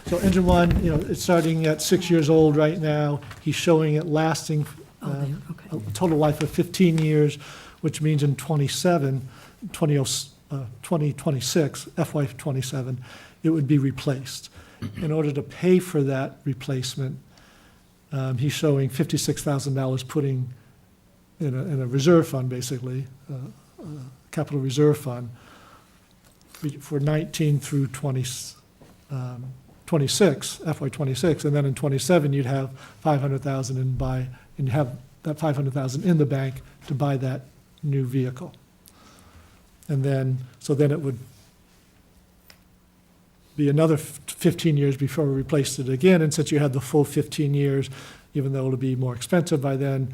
So engine one, it's starting at 6 years old right now. He's showing it lasting Oh, there, okay. a total life of 15 years, which means in 2026, FY '27, it would be replaced. In order to pay for that replacement, he's showing $56,000 putting in a reserve fund, basically, capital reserve fund, for 19 through 26, FY '26, and then in '27, you'd have 500,000 and you have that 500,000 in the bank to buy that new vehicle. And then, so then it would be another 15 years before we replaced it again, and since you had the full 15 years, even though it'll be more expensive by then,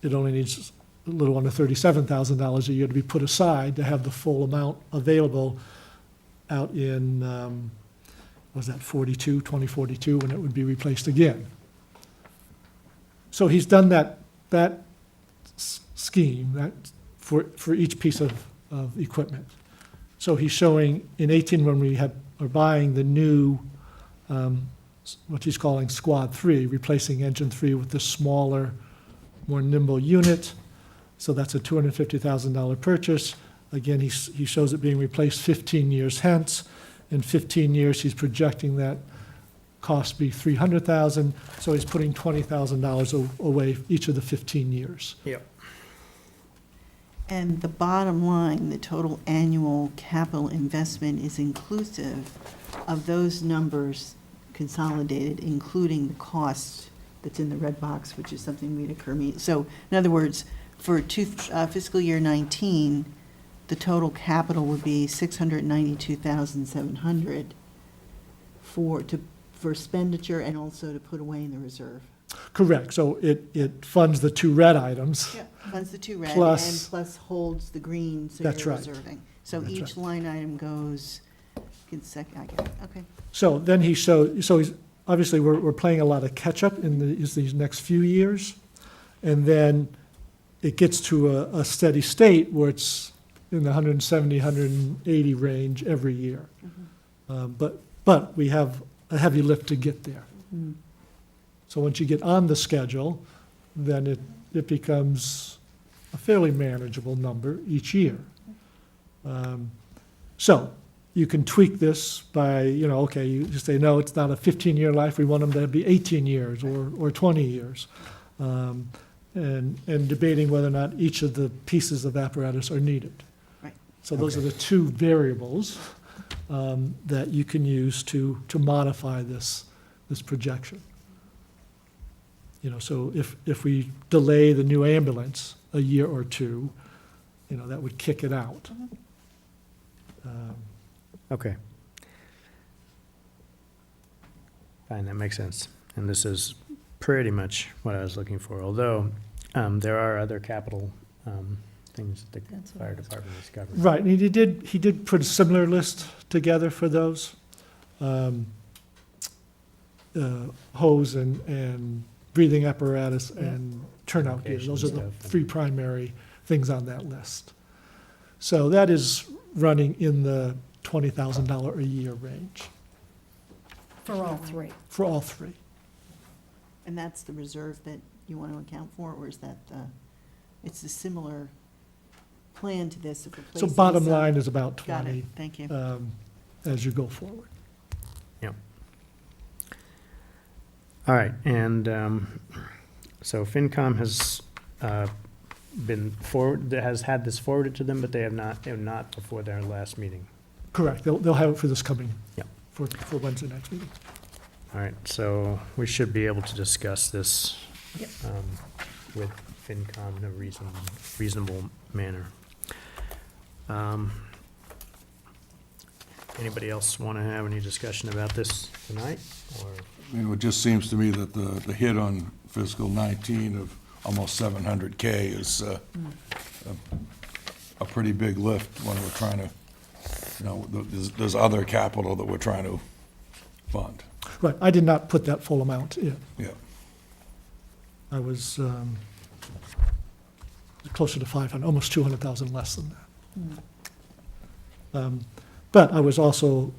it only needs a little under $37,000 a year to be put aside to have the full amount available out in, was that 2042, when it would be replaced again. So he's done that scheme, that, for each piece of equipment. So he's showing in 18, when we are buying the new, what he's calling Squad 3, replacing Engine 3 with the smaller, more nimble unit. So that's a $250,000 purchase. Again, he shows it being replaced 15 years hence. In 15 years, he's projecting that cost be $300,000, so he's putting $20,000 away each of the 15 years. Yep. And the bottom line, the total annual capital investment is inclusive of those numbers consolidated, including the cost that's in the red box, which is something we'd occur me. So, in other words, for fiscal year 19, the total capital would be $692,700 for expenditure and also to put away in the reserve. Correct, so it funds the two red items. Yeah, funds the two red and Plus- plus holds the green, so That's you're right. reserving. So That's each right. line item goes, I get it, okay. So then he showed, so he's, obviously, we're playing a lot of catch-up in these next few years, and then it gets to a steady state where it's in the 170, 180 range every year. But we have a heavy lift to get there. Mm. So once you get on the schedule, then it becomes a fairly manageable number each year. So you can tweak this by, okay, you just say, no, it's not a 15-year life, we want them to be 18 years or 20 years. And debating whether or not each of the pieces of apparatus are needed. Right. So those are the two variables that you can use to modify this projection. So if we delay the new ambulance a year or two, that would kick it out. Okay. Fine, that makes sense. And this is pretty much what I was looking for, although there are other capital things that the That's what fire I was- department is covering. Right, and he did put a similar list together for those. Hose and breathing apparatus and turnout gear. Those are the Application stuff. three primary things on that list. So that is running in the $20,000 a year range For all three. for all three. And that's the reserve that you want to account for, or is that, it's a similar plan to this of So replacing bottom some- line is about Got 20 it, thank you. as you go forward. Yep. All right, and so FinCom has has had this forwarded to them, but they have not before their last meeting. Correct, they'll have it for this coming, Yep. for Wednesday next meeting. All right, so we should be able to discuss this Yep. with FinCom in a reasonable manner. Anybody else want to have any discussion about this tonight, or? It just seems to me that the hit on fiscal 19 of almost 700K is a pretty big lift when we're trying to, there's other capital that we're trying to fund. Right, I did not put that full amount in. Yeah. I was closer to 500, almost 200,000 less than that. But I was also,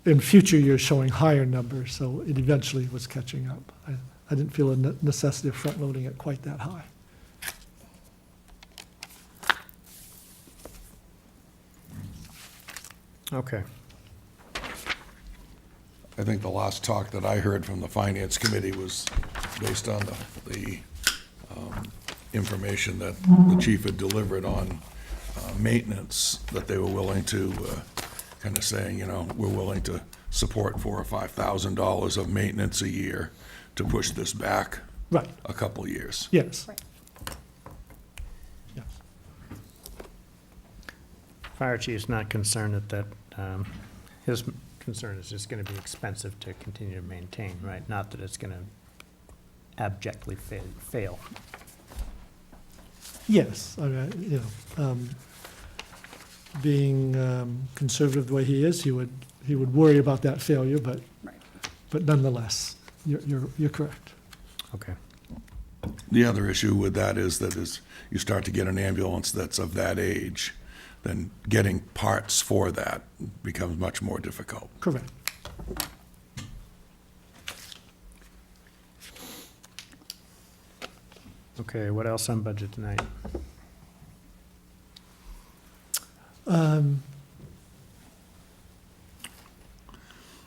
in future years, showing higher numbers, so it eventually was catching up. I didn't feel a necessity of front-loading it quite that high. Okay. I think the last talk that I heard from the Finance Committee was based on the information that the chief had delivered on maintenance, that they were willing to, kind of saying, we're willing to support $4,000 or $5,000 of maintenance a year to push this back Right, a couple years. yes. Right. Yes. fire chief's not concerned his concern is just gonna be expensive to continue to maintain, right? Not that it's gonna abjectly fail. Yes, I mean, being conservative the way he is, he would worry about that failure, but nonetheless, you're correct. Okay. The other issue with that is you start to get an ambulance that's of that age, then getting parts for that becomes much more difficult. Correct. Okay, what else on budget tonight?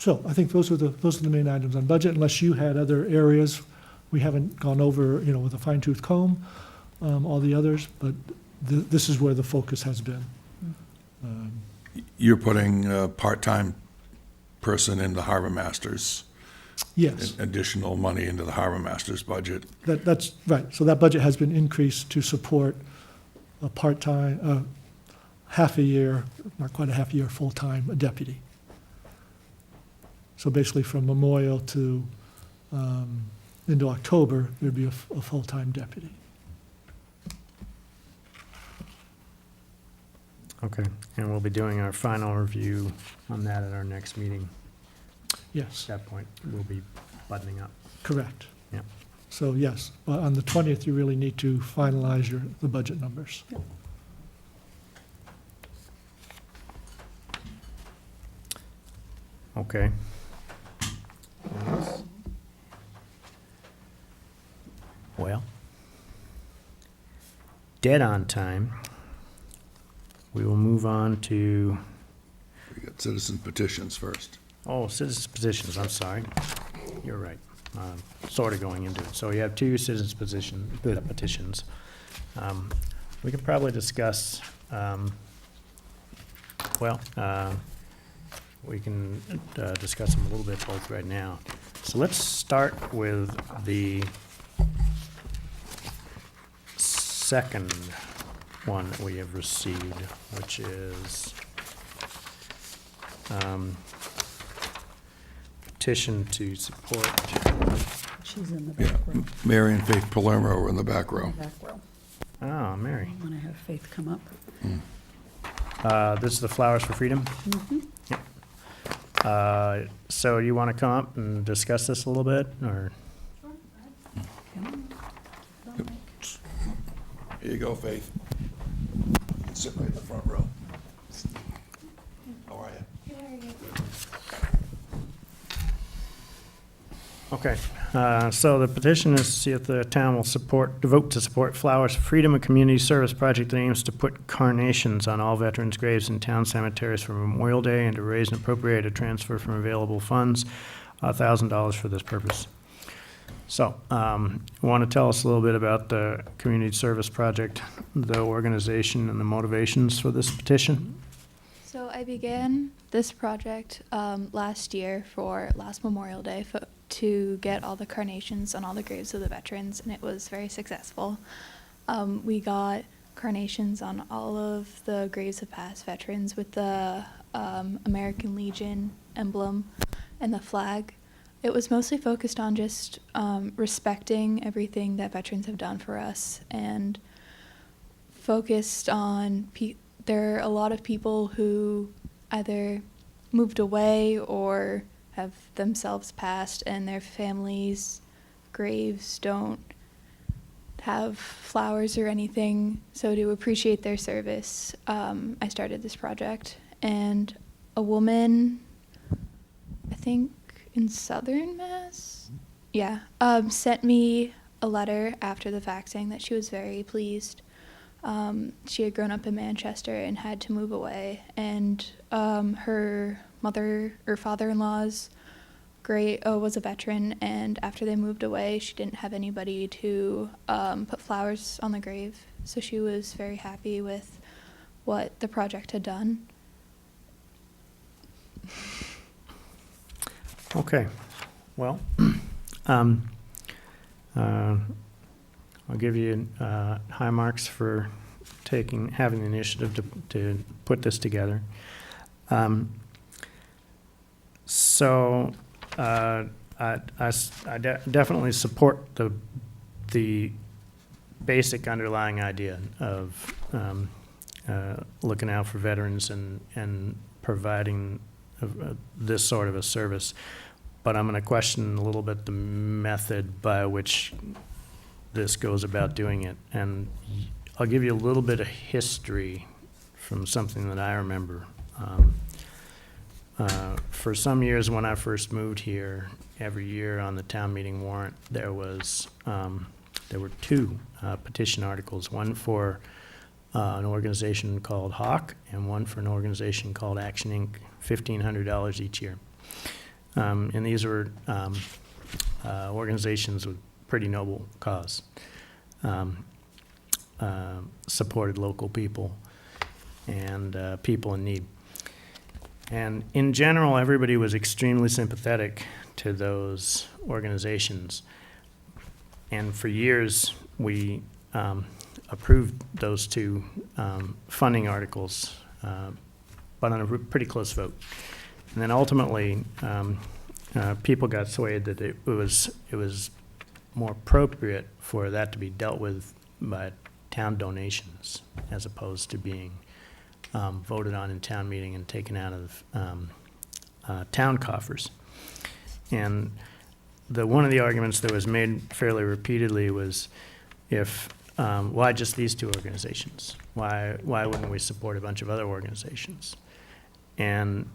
So I think those are the main items on budget, unless you had other areas. We haven't gone over, with a fine tooth comb, all the others, but this is where the focus has been. You're putting a part-time person in the harbor masters, Yes, additional money into the harbor masters budget. that's right. So that budget has been increased to support a part-time, half a year, not quite a half a year, full-time deputy. So basically from Memorial to, into October, there'd be a full-time deputy. Okay, and we'll be doing our final review on that at our next meeting. Yes, At that point, we'll be buttoning up. correct. Yep. So yes, but on the 20th, you really need to finalize the budget numbers. Okay. Well, dead on time. We will move on to, We got citizen petitions first. citizens petitions, I'm sorry. You're right. Sort of going into it. So we have two citizens petitions. We could probably discuss, we can discuss them a little bit both right now. So let's start with the second one that we have received, which is petition to support. She's in the Yeah, back row. Mary and Faith Palermo are in the back row. Back row. Oh, Mary. I'm gonna have Faith come up. This is the Flowers for Freedom? Yep. So you want to come up and discuss this a little bit, or? Come on. Here you go, Faith. You can sit right in the front row. How are you? Okay, so the petition is to see if the town will vote to support Flowers for Freedom, a community service project that aims to put carnations on all veterans' graves in town cemeteries for Memorial Day, and to raise and appropriate a transfer from available funds, $1,000 for this purpose. So, want to tell us a little bit about the community service project, the organization, and the motivations for this petition? So I began this project last year for last Memorial Day to get all the carnations on all the graves of the veterans, and it was very successful. We got carnations on all of the graves of past veterans with the American Legion emblem and the flag. It was mostly focused on just respecting everything that veterans have done for us, and focused on there are a lot of people who either moved away or have themselves passed, and their families' graves don't have flowers or anything. So to appreciate their service, I started this project. And a woman, I think in Southern Mass, sent me a letter after the fact saying that she was very pleased. She had grown up in Manchester and had to move away, and her mother or father-in-law's was a veteran, and after they moved away, she didn't have anybody to put flowers on the grave, so she was very happy with what the project had done. Okay, well, I'll give you high marks for having the initiative to put this together. So I definitely support the basic underlying idea of looking out for veterans and providing this sort of a service. But I'm going to question a little bit the method by which this goes about doing it. And I'll give you a little bit of history from something that I remember. For some years when I first moved here, every year on the town meeting warrant, there were two petition articles, one for an organization called Hawk and one for an organization called Action Inc., $1,500 each year. And these were organizations with pretty noble cause, supported local people and people in need. And in general, everybody was extremely sympathetic to those organizations. And for years, we approved those two funding articles, but on a pretty close vote. And then ultimately, people got swayed that it was more appropriate for that to be dealt with by town donations as opposed to being voted on in town meeting and taken out of town coffers. And one of the arguments that was made fairly repeatedly was, why just these two organizations? Why wouldn't we support a bunch of other organizations? And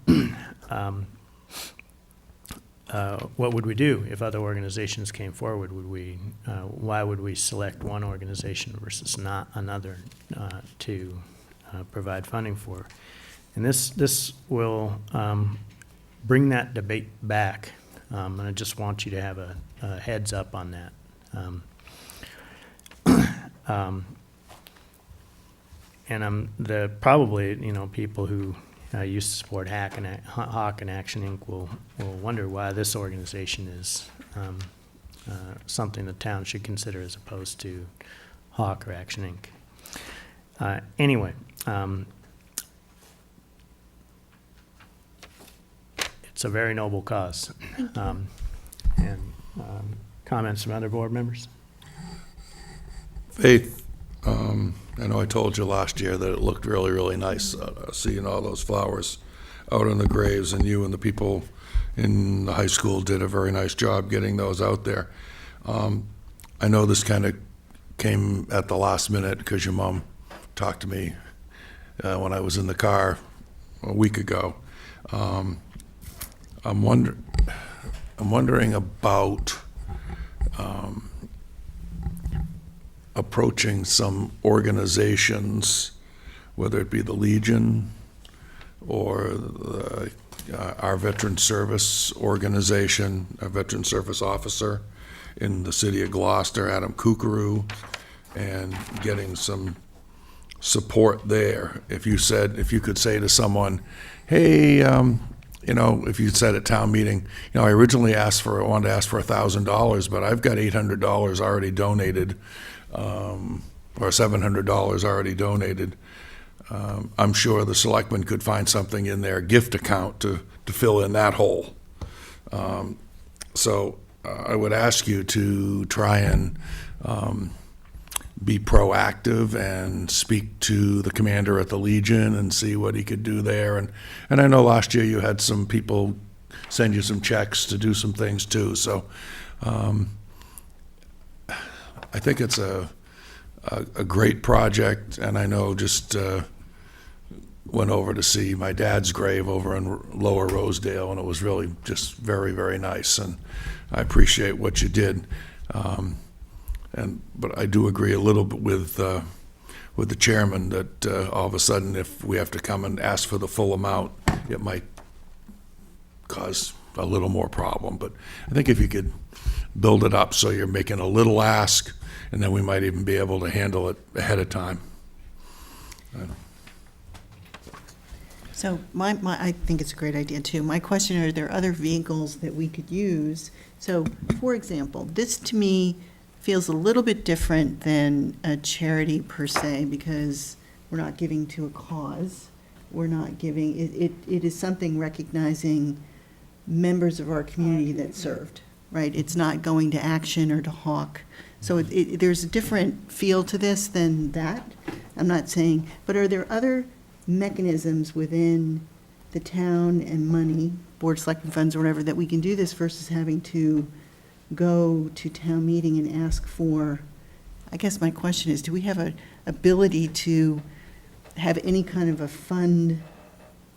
what would we do if other organizations came forward? Why would we select one organization versus not another to provide funding for? And this will bring that debate back, and I just want you to have a heads up on that. And probably people who used to support Hawk and Action Inc. will wonder why this organization is something the town should consider as opposed to Hawk or Action Inc. Anyway, it's a very noble cause. Comments from other board members? Faith, I know I told you last year that it looked really, really nice, seeing all those flowers out on the graves, and you and the people in the high school did a very nice job getting those out there. I know this kind of came at the last minute because your mom talked to me when I was in the car a week ago. I'm wondering about approaching some organizations, whether it be the Legion or our Veteran Service Organization, our Veteran Service Officer in the city of Gloucester, Adam Kukuru, and getting some support there. If you could say to someone, hey, if you said at town meeting, I originally wanted to ask for $1,000, but I've got $800 already donated, or $700 already donated. I'm sure the selectmen could find something in their gift account to fill in that hole. So I would ask you to try and be proactive and speak to the commander at the Legion and see what he could do there. And I know last year you had some people send you some checks to do some things too. So I think it's a great project, and I know just went over to see my dad's grave over in Lower Rosedale, and it was really just very, very nice, and I appreciate what you did. But I do agree a little bit with the chairman that all of a sudden, if we have to come and ask for the full amount, it might cause a little more problem. But I think if you could build it up so you're making a little ask, and then we might even be able to handle it ahead of time. So I think it's a great idea too. My question, are there other vehicles that we could use? So, for example, this to me feels a little bit different than a charity per se, because we're not giving to a cause. We're not giving, it is something recognizing members of our community that served, right? It's not going to Action or to Hawk. So there's a different feel to this than that. I'm not saying, but are there other mechanisms within the town and money, board selecting funds or whatever, that we can do this versus having to go to town meeting and ask for, I guess my question is, do we have a ability to have any kind of a fund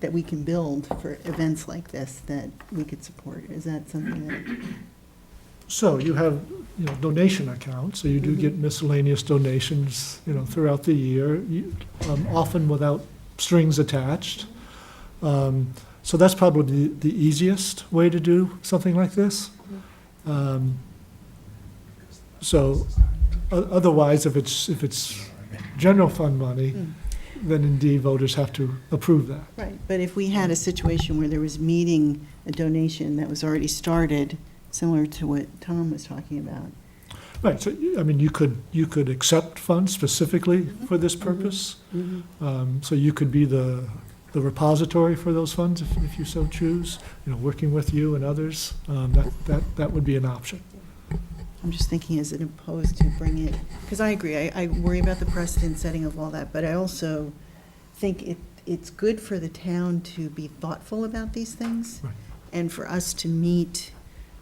that we can build for events like this that we could support? Is that something that? So you have, donation accounts, so you do get miscellaneous donations, throughout the year, often without strings attached. So that's probably the easiest way to do something like this. So otherwise, if it's general fund money, then indeed voters have to approve that. Right, but if we had a situation where there was meeting a donation that was already started, similar to what Tom was talking about. Right, so, you could accept funds specifically for this purpose. So you could be the repository for those funds if you so choose, working with you and others. That would be an option. I'm just thinking as opposed to bring it, because I agree, I worry about the precedent setting of all that, but I also think it's good for the town to be thoughtful about these things. Right. And for us to meet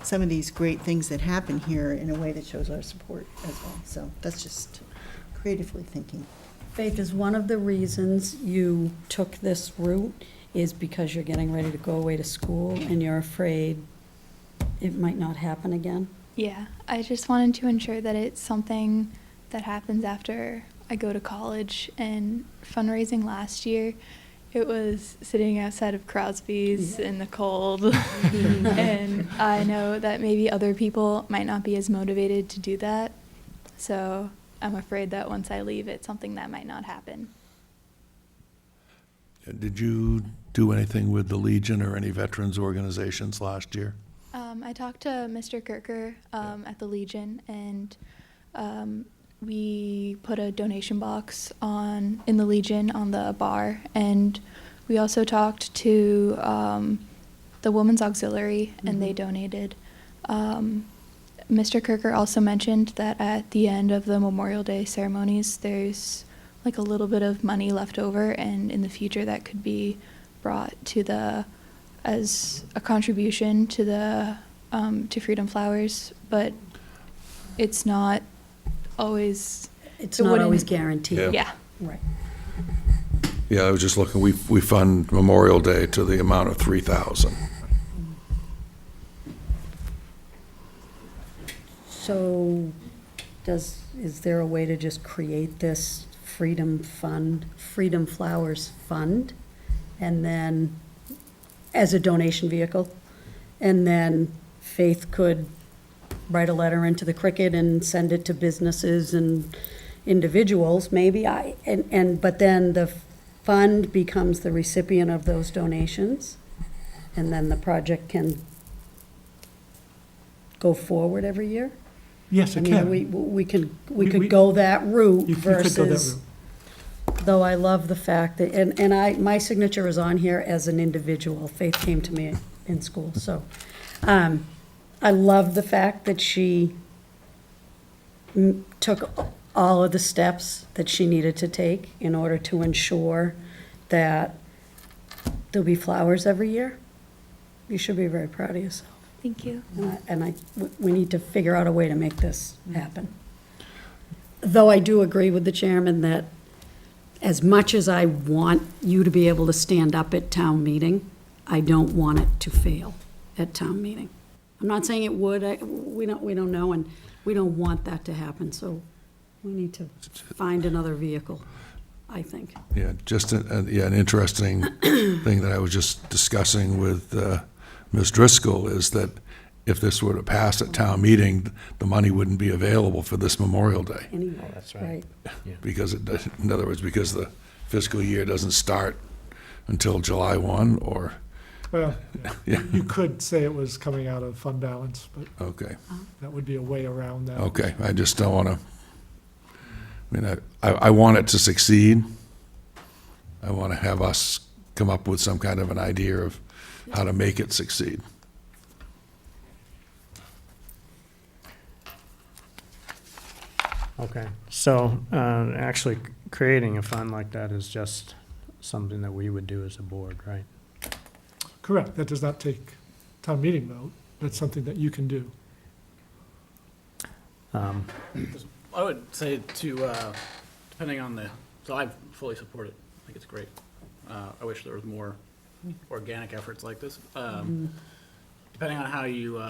some of these great things that happen here in a way that shows our support as well. So that's just creatively thinking. Faith, is one of the reasons you took this route is because you're getting ready to go away to school and you're afraid it might not happen again? Yeah, I just wanted to ensure that it's something that happens after I go to college. And fundraising last year, it was sitting outside of Crosby's in the cold. And I know that maybe other people might not be as motivated to do that. So I'm afraid that once I leave, it's something that might not happen. Did you do anything with the Legion or any veterans organizations last year? I talked to Mr. Kirker at the Legion, and we put a donation box in the Legion on the bar, and we also talked to the Women's Auxiliary, and they donated. Mr. Kirker also mentioned that at the end of the Memorial Day ceremonies, there's like a little bit of money left over, and in the future that could be brought to as a contribution to the to Freedom Flowers, but it's not always. It's not always guaranteed. Yeah. Yeah. Right. Yeah, I was just looking, we fund Memorial Day to the amount of $3,000. So is there a way to just create this Freedom Flowers Fund, and then as a donation vehicle, and then Faith could write a letter into the Cricket and send it to businesses and individuals, maybe, but then the fund becomes the recipient of those donations, and then the project can go forward every year? Yes, it can. We could go that route You could go that versus, route. though I love the fact that, and my signature is on here as an individual. Faith came to me in school, so. I love the fact that she took all of the steps that she needed to take in order to ensure that there'll be flowers every year. You should be very proud of yourself. Thank you. We need to figure out a way to make this happen. Though I do agree with the chairman that as much as I want you to be able to stand up at town meeting, I don't want it to fail at town meeting. I'm not saying it would, we don't know, and we don't want that to happen, so we need to find another vehicle, I think. Yeah, just an interesting thing that I was just discussing with Ms. Driscoll is that if this were to pass at town meeting, the money wouldn't be available for this Memorial Day. Anyway, That's right. Because in other words, because the fiscal year doesn't start until July 1, or Well, Yeah. you could say it was coming out of fund balance, but Okay, that would be a way around that. okay, I just don't want to, I mean, I want it to succeed. I want to have us come up with some kind of an idea of how to make it succeed. Okay, so actually creating a fund like that is just something that we would do as a board, right? Correct, that does not take town meeting vote, that's something that you can do. I would say to, depending on the, so I fully support it. I think it's great. I wish there was more organic efforts like this. Depending on how you,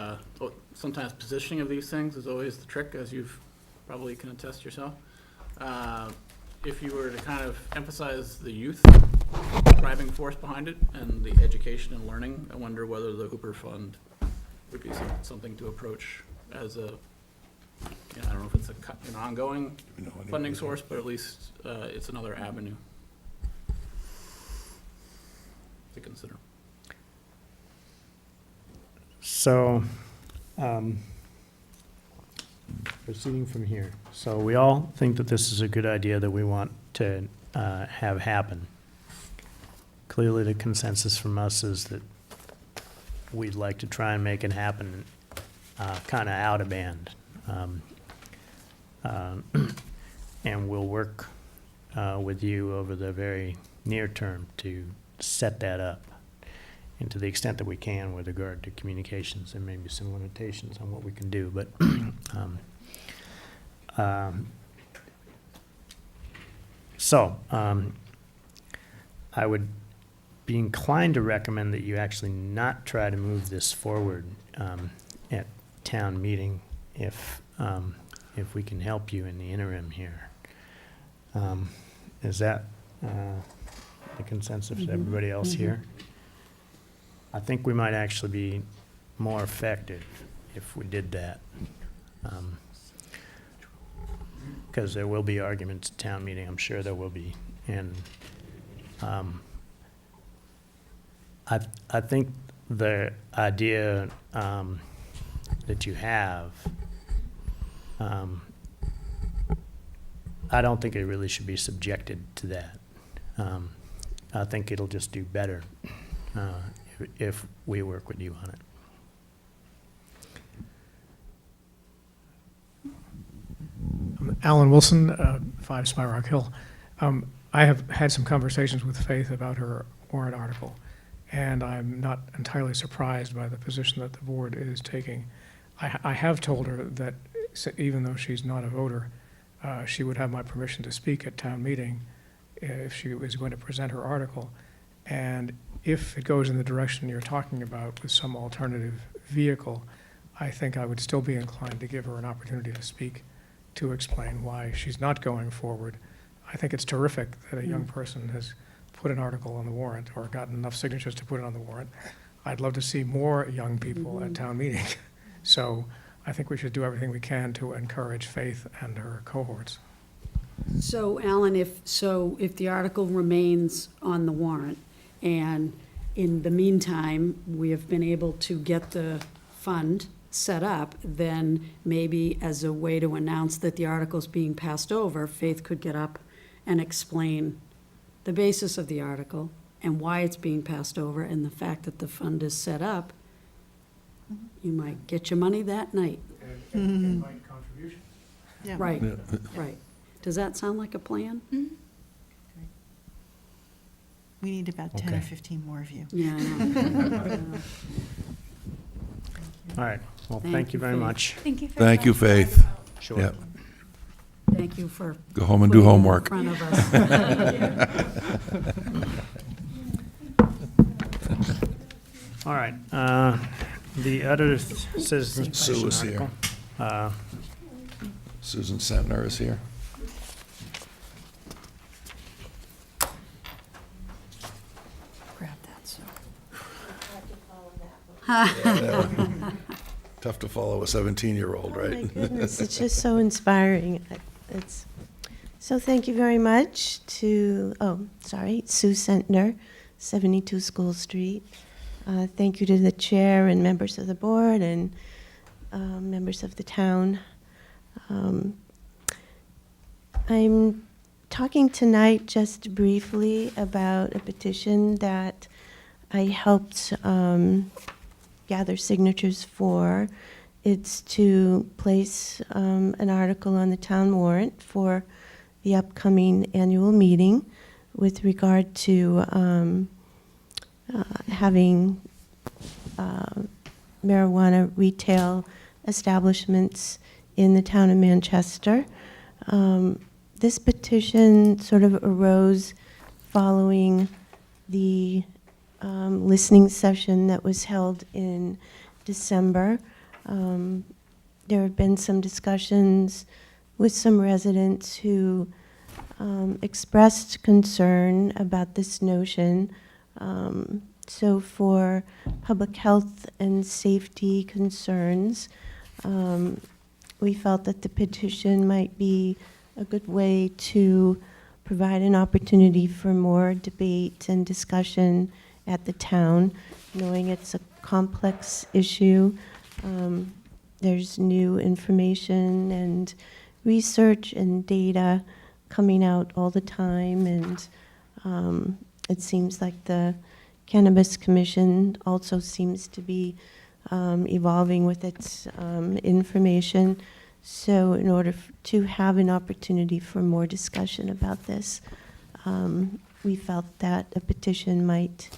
sometimes positioning of these things is always the trick, as you've probably can attest yourself. If you were to kind of emphasize the youth driving force behind it and the education and learning, I wonder whether the Hooper Fund would be something to approach as a, you know, I don't know if it's an ongoing funding source, but at least it's another avenue to consider. So, proceeding from here. So we all think that this is a good idea that we want to have happen. Clearly, the consensus from us is that we'd like to try and make it happen kind of out of band. And we'll work with you over the very near term to set that up. And to the extent that we can with regard to communications, there may be some limitations on what we can do, but I would be inclined to recommend that you actually not try to move this forward at town meeting if we can help you in the interim here. Is that the consensus of everybody else here? I think we might actually be more effective if we did that. Because there will be arguments at town meeting, I'm sure there will be. And I think the idea that you have, I don't think it really should be subjected to that. I think it'll just do better if we work with you on it. Alan Wilson, 5 Spyrock Hill. I have had some conversations with Faith about her warrant article, and I'm not entirely surprised by the position that the board is taking. I have told her that even though she's not a voter, she would have my permission to speak at town meeting if she was going to present her article. And if it goes in the direction you're talking about with some alternative vehicle, I think I would still be inclined to give her an opportunity to speak, to explain why she's not going forward. I think it's terrific that a young person has put an article on the warrant or gotten enough signatures to put it on the warrant. I'd love to see more young people at town meeting. So I think we should do everything we can to encourage Faith and her cohorts. So, Alan, if the article remains on the warrant, and in the meantime, we have been able to get the fund set up, then maybe as a way to announce that the article's being passed over, Faith could get up and explain the basis of the article and why it's being passed over, and the fact that the fund is set up. You might get your money that night. And invite contributions. Yeah. Right, right. Does that sound like a plan? We need about 10 or Okay. 15 more of you. Yeah, I know. All right, well, Thank thank you you, very Faith. much. Thank you for Thank you, Faith. Sure. Yeah, Thank you for go home and do putting it in homework. front of us. All right, the other citizens Sue petition is here. article. Susan Sentner is here. Grab that, so. Tough to follow a 17-year-old, Oh, my right? goodness, it's just so inspiring. So thank you very much to, Sue Sentner, 72 School Street. Thank you to the chair and members of the board and members of the town. I'm talking tonight just briefly about a petition that I helped gather signatures for. It's to place an article on the town warrant for the upcoming annual meeting with regard to having marijuana retail establishments in the town of Manchester. This petition sort of arose following the listening session that was held in December. There have been some discussions with some residents who expressed concern about this notion. So for public health and safety concerns, we felt that the petition might be a good way to provide an opportunity for more debate and discussion at the town, knowing it's a complex issue. There's new information and research and data coming out all the time, and it seems like the Cannabis Commission also seems to be evolving with its information. So in order to have an opportunity for more discussion about this, we felt that a petition might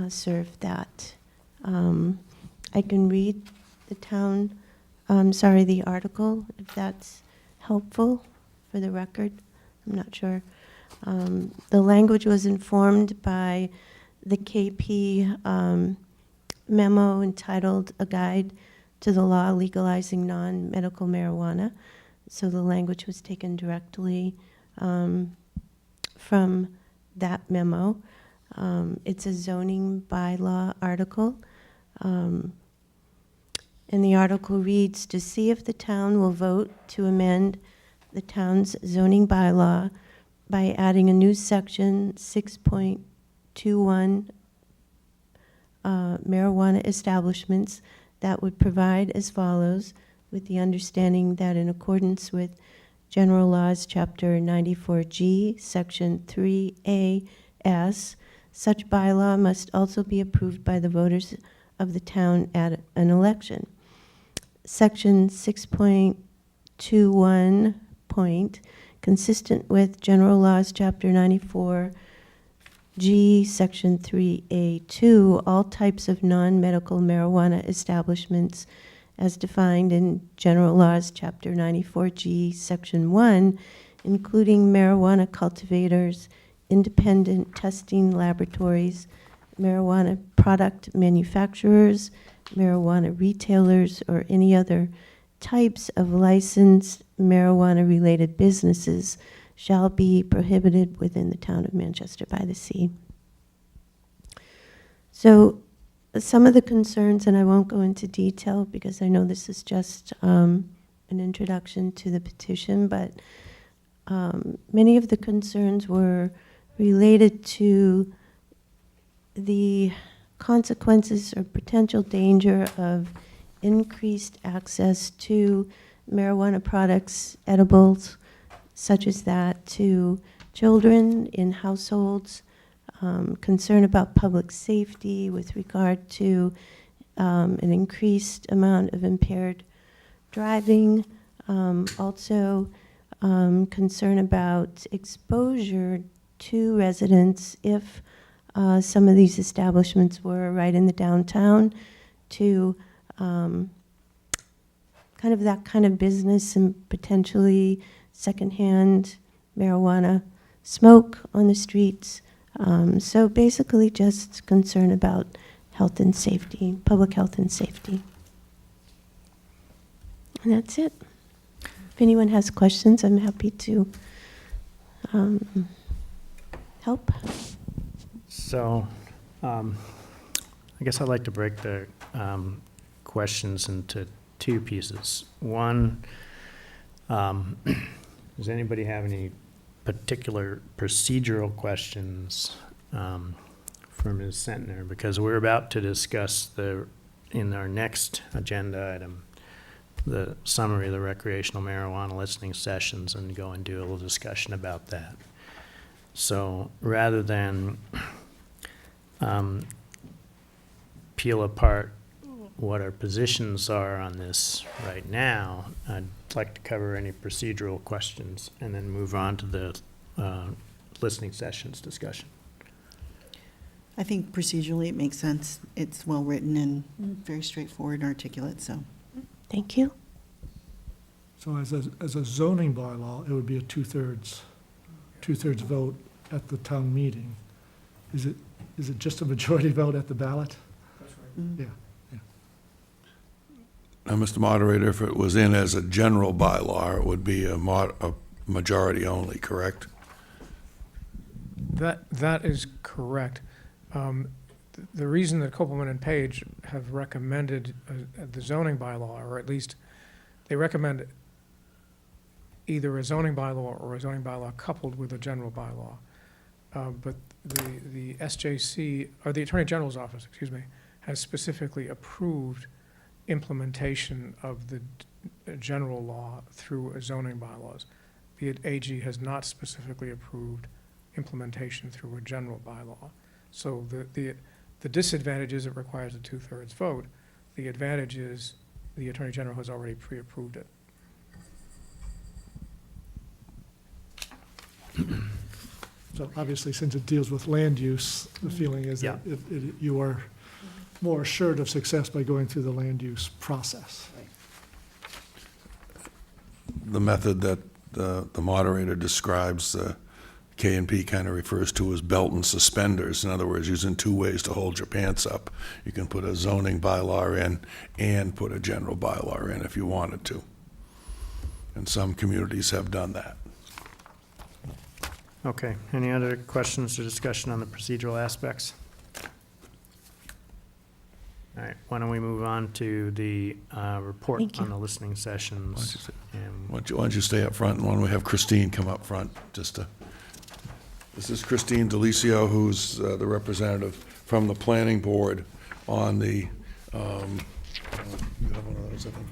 serve that. I can read the article, if that's helpful for the record. I'm not sure. The language was informed by the KP memo entitled A Guide to the Law Legalizing Non-Medical Marijuana. So the language was taken directly from that memo. It's a zoning bylaw article. And the article reads, to see if the town will vote to amend the town's zoning bylaw by adding a new section 6.21 marijuana establishments that would provide as follows, with the understanding that in accordance with General Laws, Chapter 94G, Section 3A(s), such bylaw must also be approved by the voters of the town at an election. Section 6.21 consistent with General Laws, Chapter 94G, Section 3A2, all types of non-medical marijuana establishments as defined in General Laws, Chapter 94G, Section 1, including marijuana cultivators, independent testing laboratories, marijuana product manufacturers, marijuana retailers, or any other types of licensed marijuana-related businesses shall be prohibited within the town of Manchester by the Sea. So some of the concerns, and I won't go into detail because I know this is just an introduction to the petition, but many of the concerns were related to the consequences or potential danger of increased access to marijuana products, edibles, such as that, to children in households, concern about public safety with regard to an increased amount of impaired driving, also concern about exposure to residents if some of these establishments were right in the downtown to kind of that kind of business and potentially secondhand marijuana smoke on the streets. So basically just concern about health and safety, public health and safety. And that's it. If anyone has questions, I'm happy to help. So I guess I'd like to break the questions into two pieces. One, does anybody have any particular procedural questions for Ms. Sentner, because we're about to discuss in our next agenda item, the summary of the recreational marijuana listening sessions and go and do a little discussion about that. So rather than peel apart what our positions are on this right now, I'd like to cover any procedural questions and then move on to the listening sessions discussion. I think procedurally it makes sense. It's well-written and very straightforward and articulate, so. Thank you. So as a zoning bylaw, it would be a two-thirds vote at the town meeting. Is it just a majority vote at the ballot? Mm. Yeah. Now, Mr. Moderator, if it was in as a general bylaw, it would be a majority only, correct? That is correct. The reason that Kopelman and Page have recommended the zoning bylaw, or at least they recommend either a zoning bylaw or a zoning bylaw coupled with a general bylaw. But the SJC, or the Attorney General's office, excuse me, has specifically approved implementation of the general law through zoning bylaws. The AG has not specifically approved implementation through a general bylaw. So the disadvantage is it requires a two-thirds vote. The advantage is the Attorney General has already pre-approved it. So obviously, since it deals with land use, the feeling is that you are more assured of success by going through the land use process. The method that the moderator describes, K&P kind of refers to as belt and suspenders. In other words, using two ways to hold your pants up. You can put a zoning bylaw in and put a general bylaw in if you wanted to. And some communities have done that. Okay, any other questions or discussion on the procedural aspects? All right, why don't we move on to the report Thank you. on the listening sessions? And Why don't you stay up front, and why don't we have Christine come up front, just to... This is Christine Delicio, who's the representative from the planning board on the, you have one of those, I think,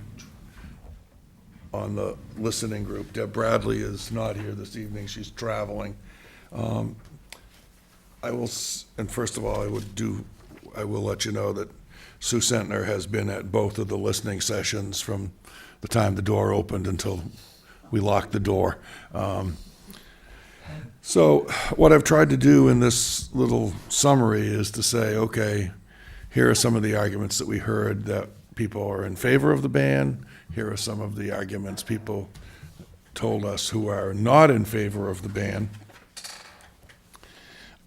on the listening group. Deb Bradley is not here this evening, she's traveling. And first of all, I will let you know that Sue Sentner has been at both of the listening sessions from the time the door opened until we locked the door. So what I've tried to do in this little summary is to say, okay, here are some of the arguments that we heard that people are in favor of the ban. Here are some of the arguments people told us who are not in favor of the ban.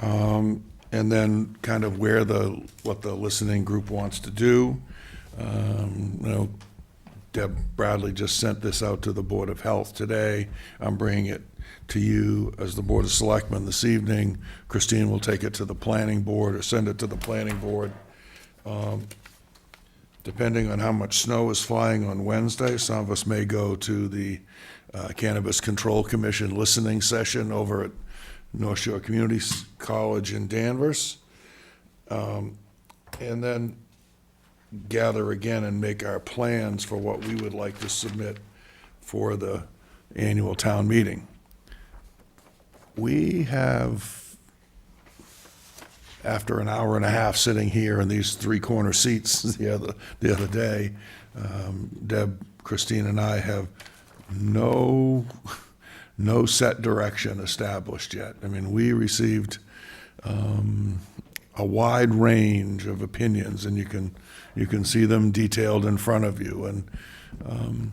And then kind of what the listening group wants to do. Deb Bradley just sent this out to the Board of Health today. I'm bringing it to you as the Board of Selectmen this evening. Christine will take it to the planning board or send it to the planning board. Depending on how much snow is flying on Wednesday, some of us may go to the Cannabis Control Commission listening session over at North Shore Community College in Danvers. And then gather again and make our plans for what we would like to submit for the annual town meeting. We have, after an hour and a half sitting here in these three-corner seats the other day, Deb, Christine, and I have no set direction established yet. I mean, we received a wide range of opinions, and you can see them detailed in front of you. And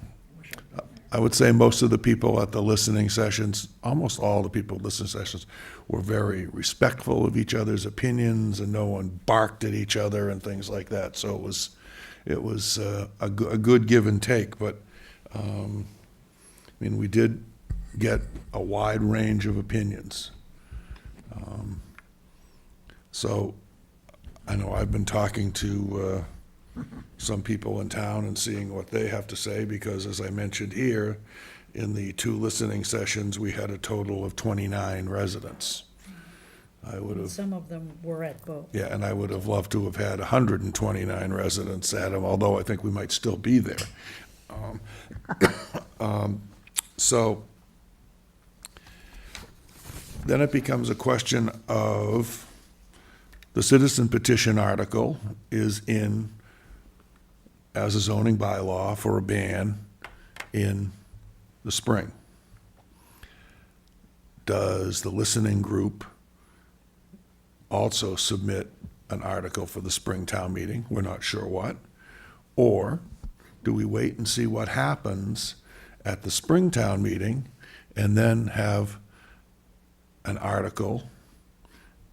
I would say most of the people at the listening sessions, almost all the people at listening sessions, were very respectful of each other's opinions, and no one barked at each other and things like that. So it was a good give and take. But I mean, we did get a wide range of opinions. So I know I've been talking to some people in town and seeing what they have to say, because as I mentioned here, in the two listening sessions, we had a total of 29 residents. I would And have, some of them were at both. yeah, and I would have loved to have had 129 residents at them, although I think we might still be there. So then it becomes a question of, the citizen petition article is in as a zoning bylaw for a ban in the spring. Does the listening group also submit an article for the spring town meeting? We're not sure what. Or do we wait and see what happens at the spring town meeting and then have an article,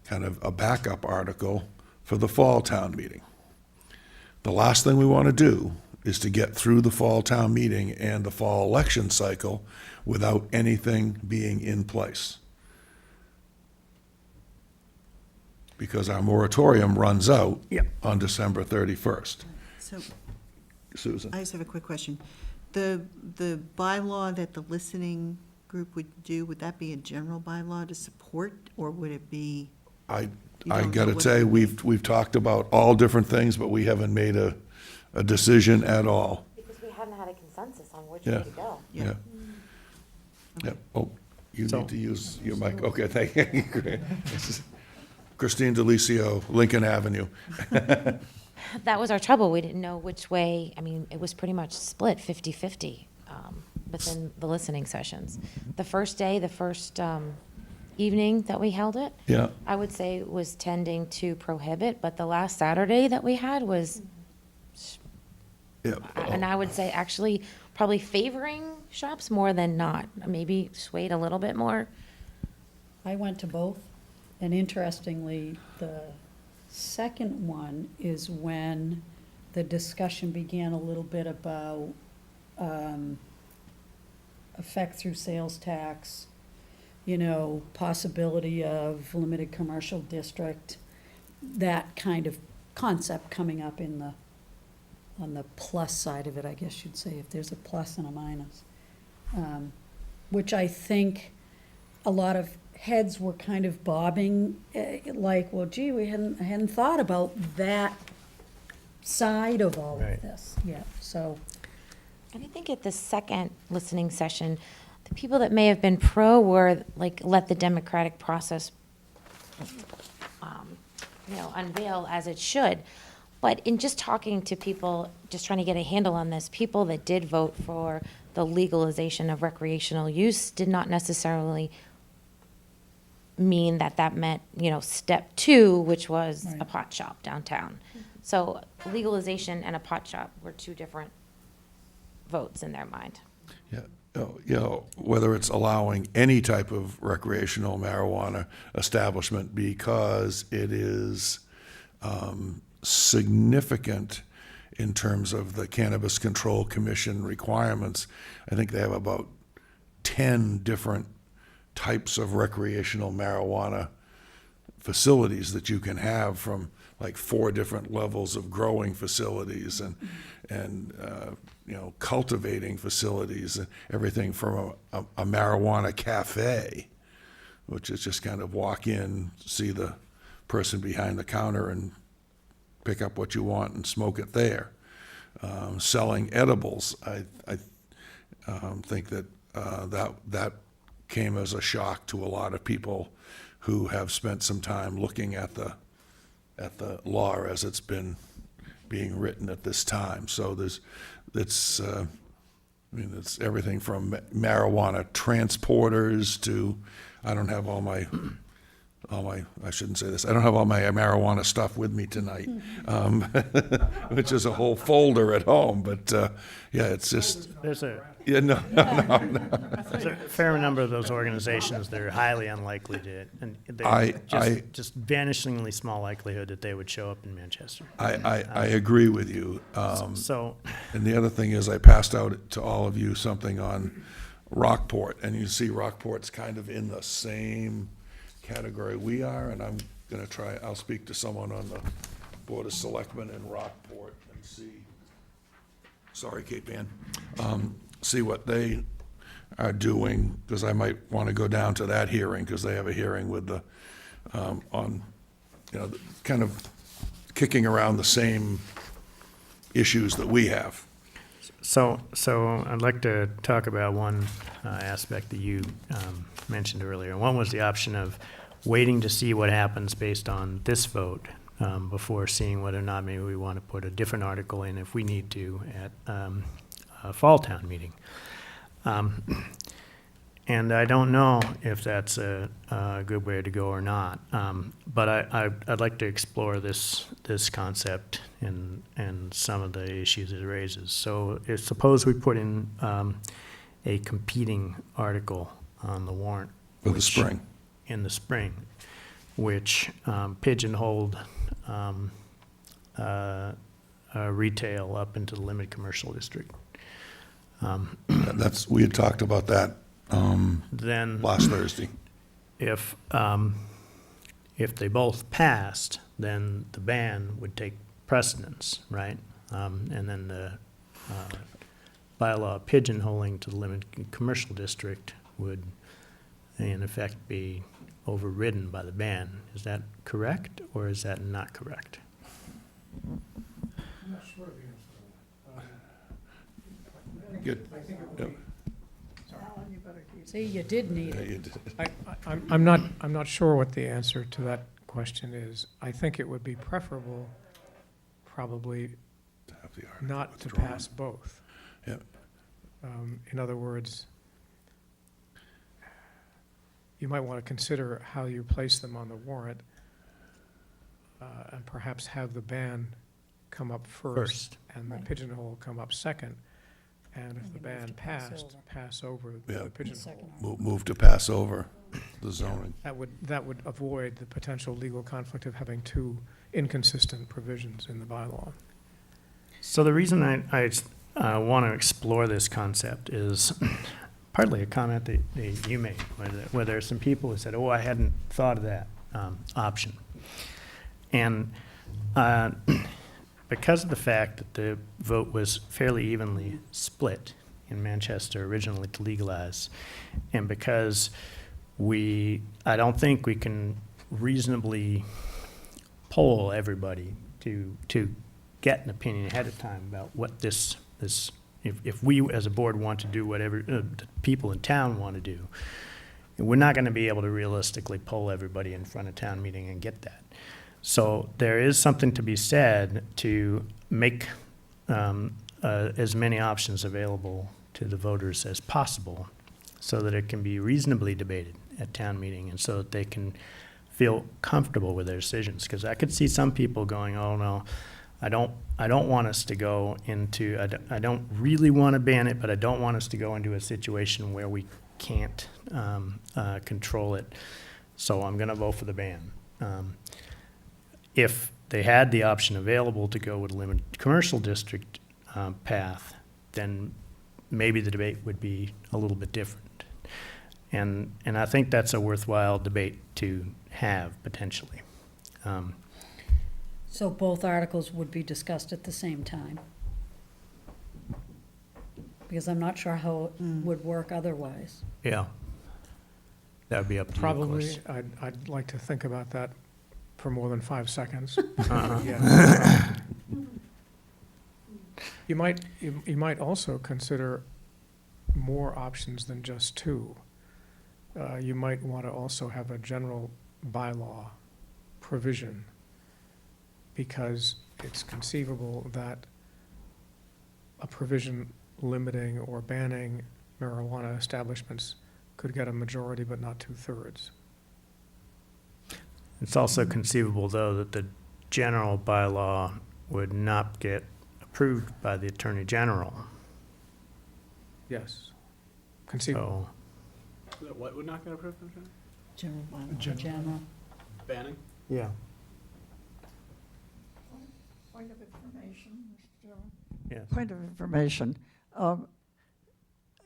kind of a backup article for the fall town meeting? The last thing we want to do is to get through the fall town meeting and the fall election cycle without anything being in place. Because our moratorium runs out Yep. on December 31st. So Susan? I just have a quick question. The bylaw that the listening group would do, would that be a general bylaw to support, or would it be? I You I don't know gotta what say, it would be. we've talked about all different things, but we haven't made a decision at all. Because we hadn't had a consensus on which Yeah. way to go. Yeah. Yeah, oh, you So- need to use your mic, okay, thank you. Christine Delicio, Lincoln Avenue. That was our trouble. We didn't know which way, I mean, it was pretty much split 50-50 within the listening sessions. The first day, the first evening that we held it, Yeah, I would say was tending to prohibit, but the last Saturday that we had was, yeah. and I would say actually probably favoring shops more than not. Maybe swayed a little bit more. I went to both, and interestingly, the second one is when the discussion began a little bit about effect through sales tax, you know, possibility of limited commercial district, that kind of concept coming up in the, on the plus side of it, I guess you'd say, if there's a plus and a minus. Which I think a lot of heads were kind of bobbing, like, well, gee, I hadn't thought about that side of all Right. of this. Yeah, so, And I think at the second listening session, the people that may have been pro were like, let the democratic process, unveil as it should. But in just talking to people, just trying to get a handle on this, people that did vote for the legalization of recreational use did not necessarily mean that that meant, step two, which was a Right. pot shop downtown. So legalization and a pot shop were two different votes in their mind. Yeah, whether it's allowing any type of recreational marijuana establishment because it is significant in terms of the Cannabis Control Commission requirements. I think they have about 10 different types of recreational marijuana facilities that you can have, from like 4 different levels of growing facilities and cultivating facilities, and everything from a marijuana cafe, which is just kind of walk in, see the person behind the counter and pick up what you want and smoke it there. Selling edibles, I think that that came as a shock to a lot of people who have spent some time looking at the law as it's been being written at this time. So it's everything from marijuana transporters to, I don't have all my, I shouldn't say this, I don't have all my marijuana stuff with me tonight, which is a whole folder at home, but, yeah, it's just, There's a yeah, no. There's a fair number of those organizations that are highly unlikely to, and just vanishingly small likelihood that they would show up in Manchester. I agree with you. So, And the other thing is, I passed out to all of you something on Rockport, and you see Rockport's kind of in the same category we are, and I'm gonna try, I'll speak to someone on the Board of Selectmen in Rockport and see, sorry, Cape Ann, see what they are doing, because I might want to go down to that hearing, because they have a hearing with the on, kind of kicking around the same issues that we have. So I'd like to talk about one aspect that you mentioned earlier. One was the option of waiting to see what happens based on this vote before seeing whether or not maybe we want to put a different article in if we need to at a fall town meeting. And I don't know if that's a good way to go or not. But I'd like to explore this concept and some of the issues it raises. So suppose we put in a competing article on the warrant. For the spring. In the spring, which pigeonholed retail up into the limited commercial district. We had talked about that Then last Thursday. if they both passed, then the ban would take precedence, right? And then the bylaw pigeonholing to the limited commercial district would, in effect, be overridden by the ban. Is that correct, or is that not correct? I'm not sure of the answer to that. Good. I think it would Yep. be, See, you did need Yeah, it. you did. I'm not sure what the answer to that question is. I think it would be preferable, probably, To have the article not to withdrawn. pass both. Yeah. In other words, you might want to consider how you place them on the warrant, and perhaps have the ban come up first, and the Right. pigeonhole come up second. And if And the you move ban to pass passed, over. pass over Yeah. the pigeonhole. Move to pass over the zoning. That would avoid the potential legal conflict of having two inconsistent provisions in the bylaw. So the reason I want to explore this concept is partly a comment that you made, where there are some people who said, oh, I hadn't thought of that option. And because of the fact that the vote was fairly evenly split in Manchester originally to legalize, and because I don't think we can reasonably poll everybody to get an opinion ahead of time about what this if we as a board want to do whatever the people in town want to do, we're not going to be able to realistically poll everybody in front of town meeting and get that. So there is something to be said to make as many options available to the voters as possible so that it can be reasonably debated at town meeting and so that they can feel comfortable with their decisions. Because I could see some people going, oh, no, I don't want us to go into, I don't really want to ban it, but I don't want us to go into a situation where we can't control it. So I'm going to vote for the ban. If they had the option available to go with a limited commercial district path, then maybe the debate would be a little bit different. And I think that's a worthwhile debate to have potentially. So both articles would be discussed at the same time? Because I'm not sure how it would work otherwise. Yeah. That would be up to you, of Probably, course. I'd like to think about that for more than 5 seconds. Uh-huh. Yeah. You might also consider more options than just two. You might want to also have a general bylaw provision, because it's conceivable that a provision limiting or banning marijuana establishments could get a majority but not 2/3. It's also conceivable, though, that the general bylaw would not get approved by the Attorney General. Yes, conceivable. So, What would not get approved, I'm sorry? General bylaw, General. general. Banning? yeah. Point of information, Mr. Chairman. Yes. Point of information.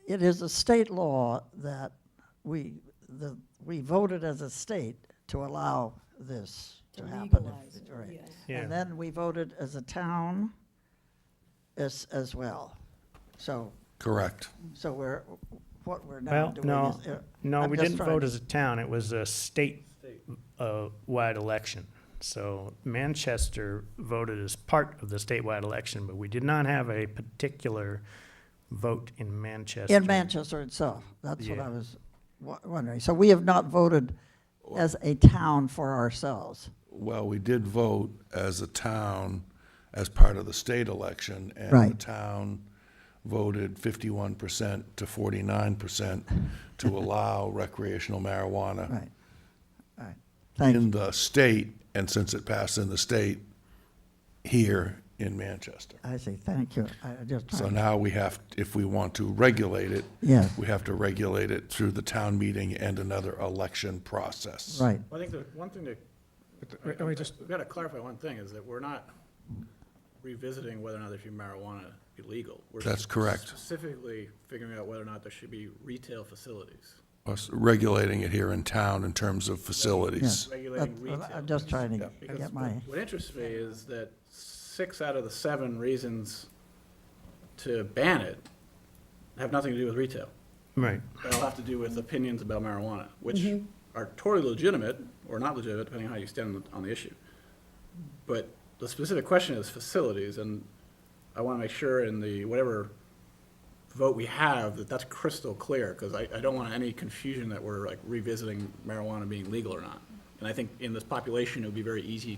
It is a state law that we voted as a state to allow this to happen. Legalize it, Right. yes. Yeah. And then we voted as a town as well. So Correct. what we're now Well, doing no, is. no, I'm we just didn't trying vote to- as a town. It was a state a wide election. So Manchester voted as part of the statewide election, but we did not have a particular vote in Manchester. In Manchester itself, that's what Yeah. I was wondering. So we have not voted as a town for ourselves. Well, we did vote as a town as part of the state election, and the Right. town voted 51% to 49% to allow recreational marijuana Right. All right. Thank you. in the state, and since it passed in the state, here in Manchester. I see. Thank you. I just So now we have, if we want to regulate it, Yes. we have to regulate it through the town meeting and another election process. Right. I think the one thing to, Let me just, we've got to clarify one thing, is that we're not revisiting whether or not there should be marijuana illegal. We're That's correct. specifically figuring out whether or not there should be retail facilities. Us regulating it here in town in terms of facilities. Regulating That's- retail. I'm just trying to Because get my, what interests me is that 6 out of the 7 reasons to ban it have nothing to do with retail. Right. They all have to do with opinions about marijuana, which are totally legitimate or not legitimate, depending on how you stand on the issue. But the specific question is facilities, and I want to make sure in the, whatever vote we have, that that's crystal clear, because I don't want any confusion that we're like revisiting marijuana being legal or not. And I think in this population, it would be very easy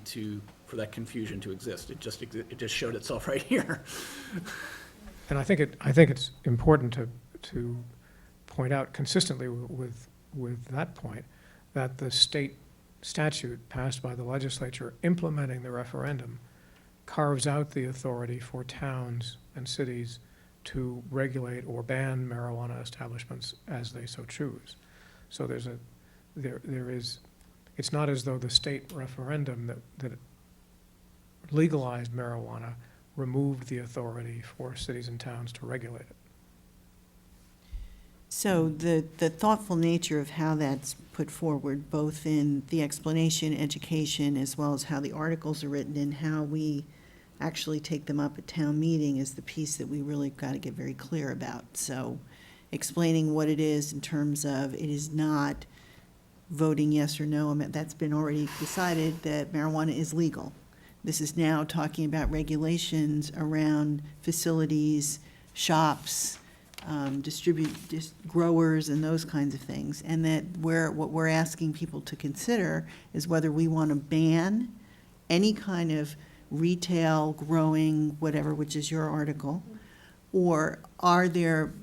for that confusion to exist. It just showed itself right here. and I think it's important to point out consistently with that point, that the state statute passed by the legislature implementing the referendum carves out the authority for towns and cities to regulate or ban marijuana establishments as they so choose. So there is, it's not as though the state referendum that legalized marijuana removed the authority for cities and towns to regulate it. So the thoughtful nature of how that's put forward, both in the explanation, education, as well as how the articles are written and how we actually take them up at town meeting, is the piece that we really got to get very clear about. So explaining what it is in terms of it is not voting yes or no. I mean, that's been already decided that marijuana is legal. This is now talking about regulations around facilities, shops, growers and those kinds of things. And that what we're asking people to consider is whether we want to ban any kind of retail, growing, whatever, which is your article, or are there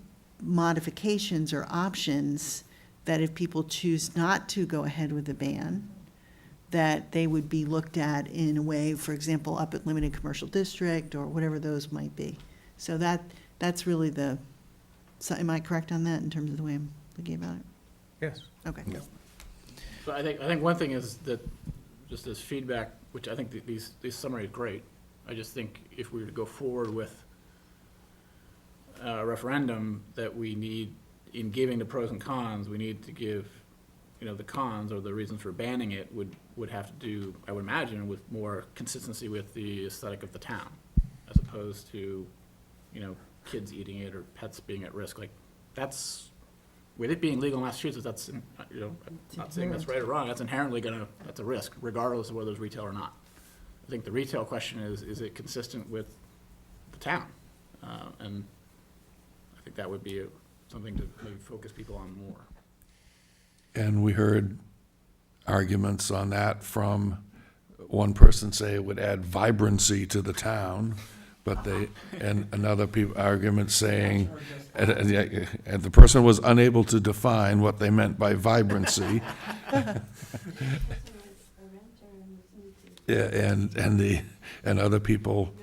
modifications or options that if people choose not to go ahead with the ban, that they would be looked at in a way, for example, up at limited commercial district or whatever those might be. So that's really so am I correct on that in terms of the way I'm thinking about it? Yes. Okay. Yeah. So I think one thing is that, just as feedback, which I think these summary is great, I just think if we were to go forward with a referendum, that we need, in giving the pros and cons, we need to give, the cons or the reasons for banning it would have to do, I would imagine, with more consistency with the aesthetic of the town, as opposed to, kids eating it or pets being at risk. Like, that's, with it being legal in Massachusetts, that's, I'm not saying that's right or wrong, that's inherently that's a risk, regardless of whether it's retail or not. I think the retail question is it consistent with the town? And I think that would be something to maybe focus people on more. And we heard arguments on that from one person say it would add vibrancy to the town, but and another argument saying, and the person was unable to define what they meant by vibrancy. Yeah, and other people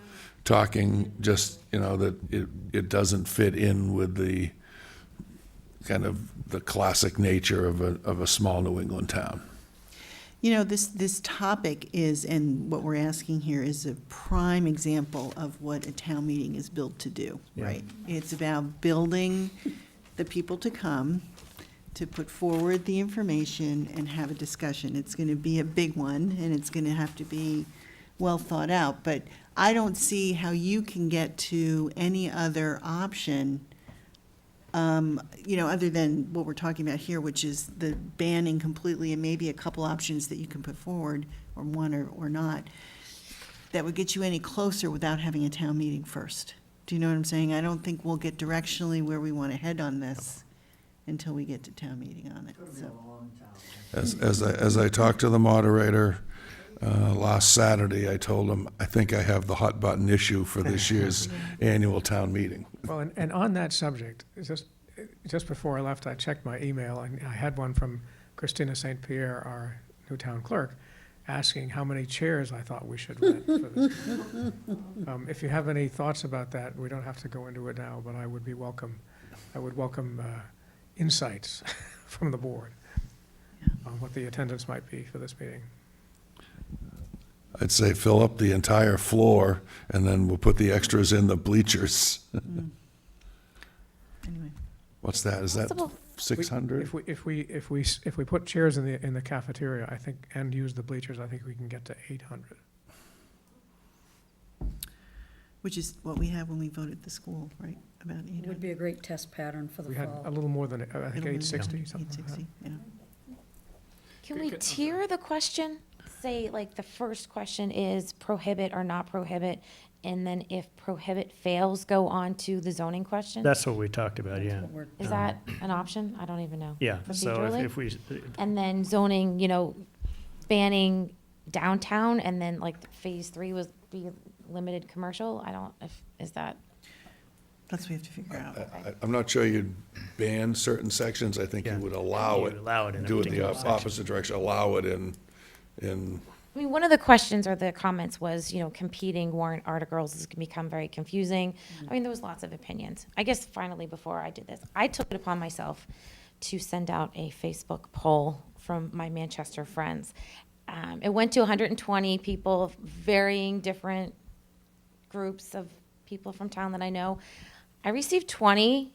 talking just, that it doesn't fit in with the kind of the classic nature of a small New England town. This topic is, and what we're asking here is a prime example of what a town meeting is built to do, right? It's about building the people to come, to put forward the information and have a discussion. It's going to be a big one, and it's going to have to be well thought out. But I don't see how you can get to any other option other than what we're talking about here, which is the banning completely and maybe a couple options that you can put forward, or one or not, that would get you any closer without having a town meeting first. Do you know what I'm saying? I don't think we'll get directionally where we want to head on this until we get to town meeting on it, so. As I talked to the moderator last Saturday, I told him, I think I have the hot button issue for this year's annual town meeting. Well, and on that subject, just before I left, I checked my email, and I had one from Christina St. Pierre, our new town clerk, asking how many chairs I thought we should rent for this. If you have any thoughts about that, we don't have to go into it now, but I would welcome insights from the board on what the attendance might be for this meeting. I'd say fill up the entire floor, and then we'll put the extras in the bleachers. Anyway. What's that? Is that Possible. 600? If we put chairs in the cafeteria, I think, and use the bleachers, I think we can get to 800. Which is what we had when we voted the school, right? About It 800. would be a great test pattern for the We had fall. a little more than, I think, 860, something like that. 860, yeah. Can we tier the question? Say, like, the first question is prohibit or not prohibit, and then if prohibit fails, go on to the zoning question? That's what we talked about, yeah. What we're- Is that an option? I don't even know. Yeah, so Procedurally? if we, And then zoning, banning downtown, and then like phase 3 was be limited commercial? I don't, is that? That's what we have to figure out. I'm not sure you'd ban certain sections. I think you Yeah. would allow You it. would allow it in a Do it the particular section. opposite direction, allow it in, I mean, one of the questions or the comments was, competing warrant articles is going to become very confusing. I mean, there was lots of opinions. I guess finally, before I did this, I took it upon myself to send out a Facebook poll from my Manchester friends. It went to 120 people, varying different groups of people from town that I know. I received 20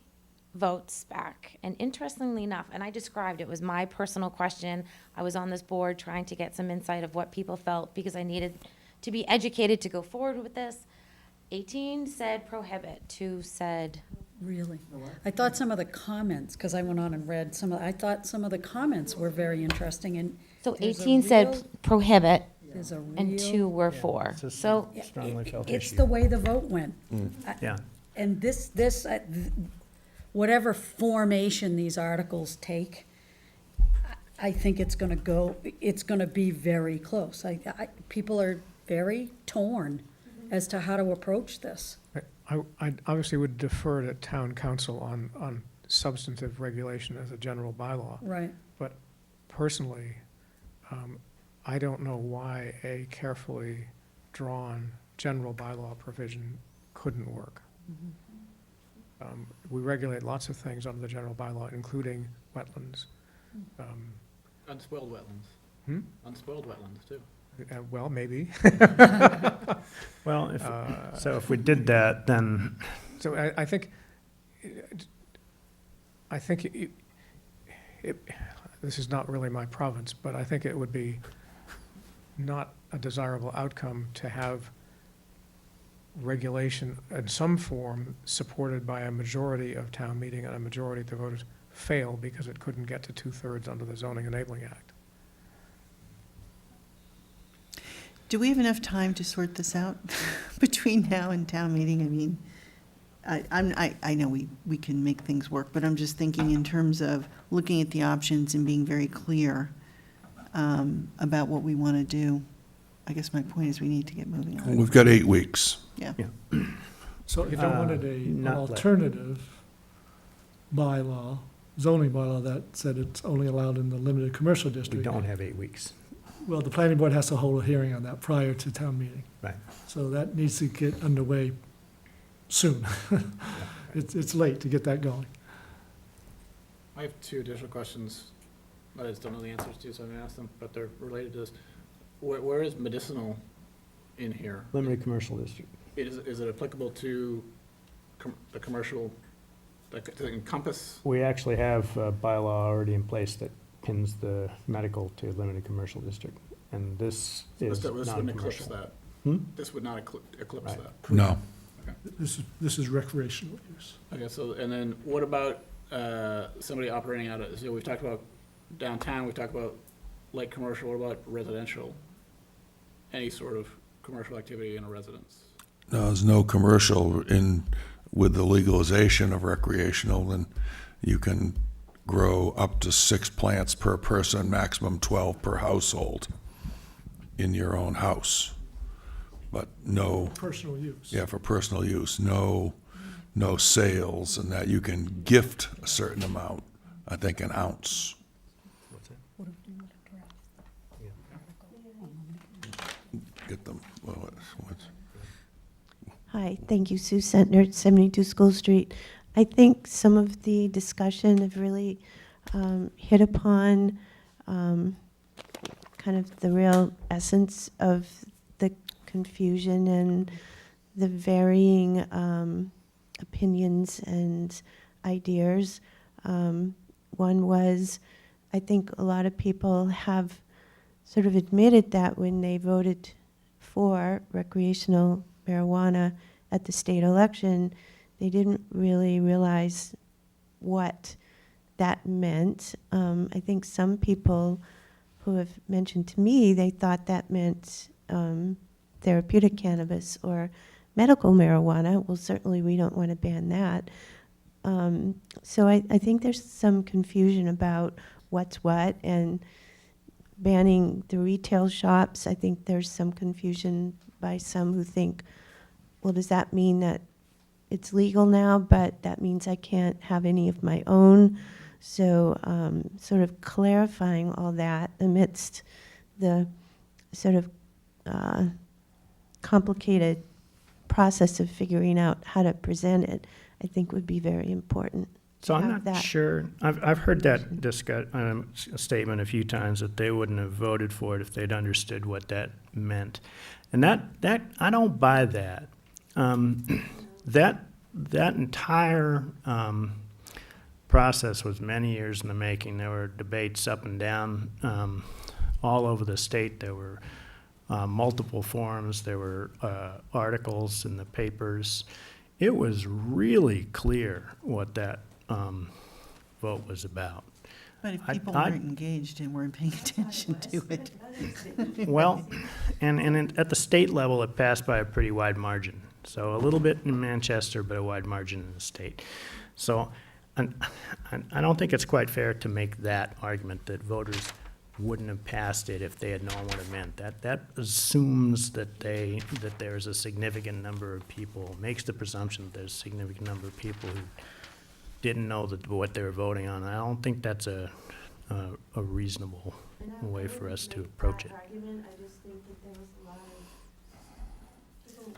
votes back. And interestingly enough, and I described, it was my personal question. I was on this board trying to get some insight of what people felt because I needed to be educated to go forward with this. 18 said prohibit, 2 said, Really? I thought some of the comments, because I went on and read I thought some of the comments were very interesting, and so there's a 18 said real- prohibit there's a and real- 2 were for. it's a So strongly felt It's issue. the way the vote went. Yeah. And whatever formation these articles take, I think it's gonna be very close. People are very torn as to how to approach this. I obviously would defer to town council on substantive regulation as a general bylaw. Right. But personally, I don't know why a carefully drawn general bylaw provision couldn't work. We regulate lots of things under the general bylaw, including wetlands. Unspoiled wetlands. Hmm? Unspoiled wetlands, too. Well, maybe. Well, if we did that, then, So I think this is not really my province, but I think it would be not a desirable outcome to have regulation in some form supported by a majority of town meeting and a majority of the voters fail because it couldn't get to 2/3 under the Zoning Enabling Act. Do we have enough time to sort this out between now and town meeting? I mean, I know we can make things work, but I'm just thinking in terms of looking at the options and being very clear about what we want to do. I guess my point is we need to get moving on. we've got 8 weeks. Yeah. So if you wanted an not let- alternative bylaw, zoning bylaw that said it's only allowed in the limited commercial we district. don't have 8 weeks. Well, the planning board has to hold a hearing on that prior to town meeting. Right. So that needs to get underway soon. It's late to get that going. I have 2 additional questions that I just don't know the answers to, so I'm gonna ask them, but they're related to this. Where is medicinal in here? Limited commercial district. Is it applicable to the commercial, like, to encompass? We actually have a bylaw already in place that pins the medical to limited commercial district, and this is This wouldn't eclipse non-commercial. that. Hmm? This would not eclipse Right. that. No. Okay. This is recreational use. Okay, so, and then what about somebody operating out of, so we've talked about downtown, we've talked about light commercial, what about residential? Any sort of commercial activity in a residence? No, there's no commercial with the legalization of recreational, then you can grow up to 6 plants per person, maximum 12 per household in your own house. But no, Personal use. yeah, for personal use, no sales, and that you can gift a certain amount, I think an ounce. Get them, what's Hi, thank you, Sue Sentner, 72 School Street. I think some of the discussion have really hit upon kind of the real essence of the confusion and the varying opinions and ideas. One was, I think a lot of people have sort of admitted that when they voted for recreational marijuana at the state election, they didn't really realize what that meant. I think some people who have mentioned to me, they thought that meant therapeutic cannabis or medical marijuana. Well, certainly we don't want to ban that. So I think there's some confusion about what's what, and banning the retail shops, I think there's some confusion by some who think, well, does that mean that it's legal now, but that means I can't have any of my own? So sort of clarifying all that amidst the sort of complicated process of figuring out how to present it, I think would be very important. So I'm have not that. sure, I've heard that statement a few times, that they wouldn't have voted for it if they'd understood what that meant. And that I don't buy that. That entire process was many years in the making. There were debates up and down all over the state. There were multiple forums. There were articles in the papers. It was really clear what that vote was about. But if people weren't engaged and weren't paying attention to it. Well, at the state level, it passed by a pretty wide margin. So a little bit in Manchester, but a wide margin in the state. So I don't think it's quite fair to make that argument that voters wouldn't have passed it if they had known what it meant. That assumes that there's a significant number of people, makes the presumption that there's a significant number of people who didn't know what they were voting on. I don't think that's a reasonable way for us to approach it. I just think that there was a lot of people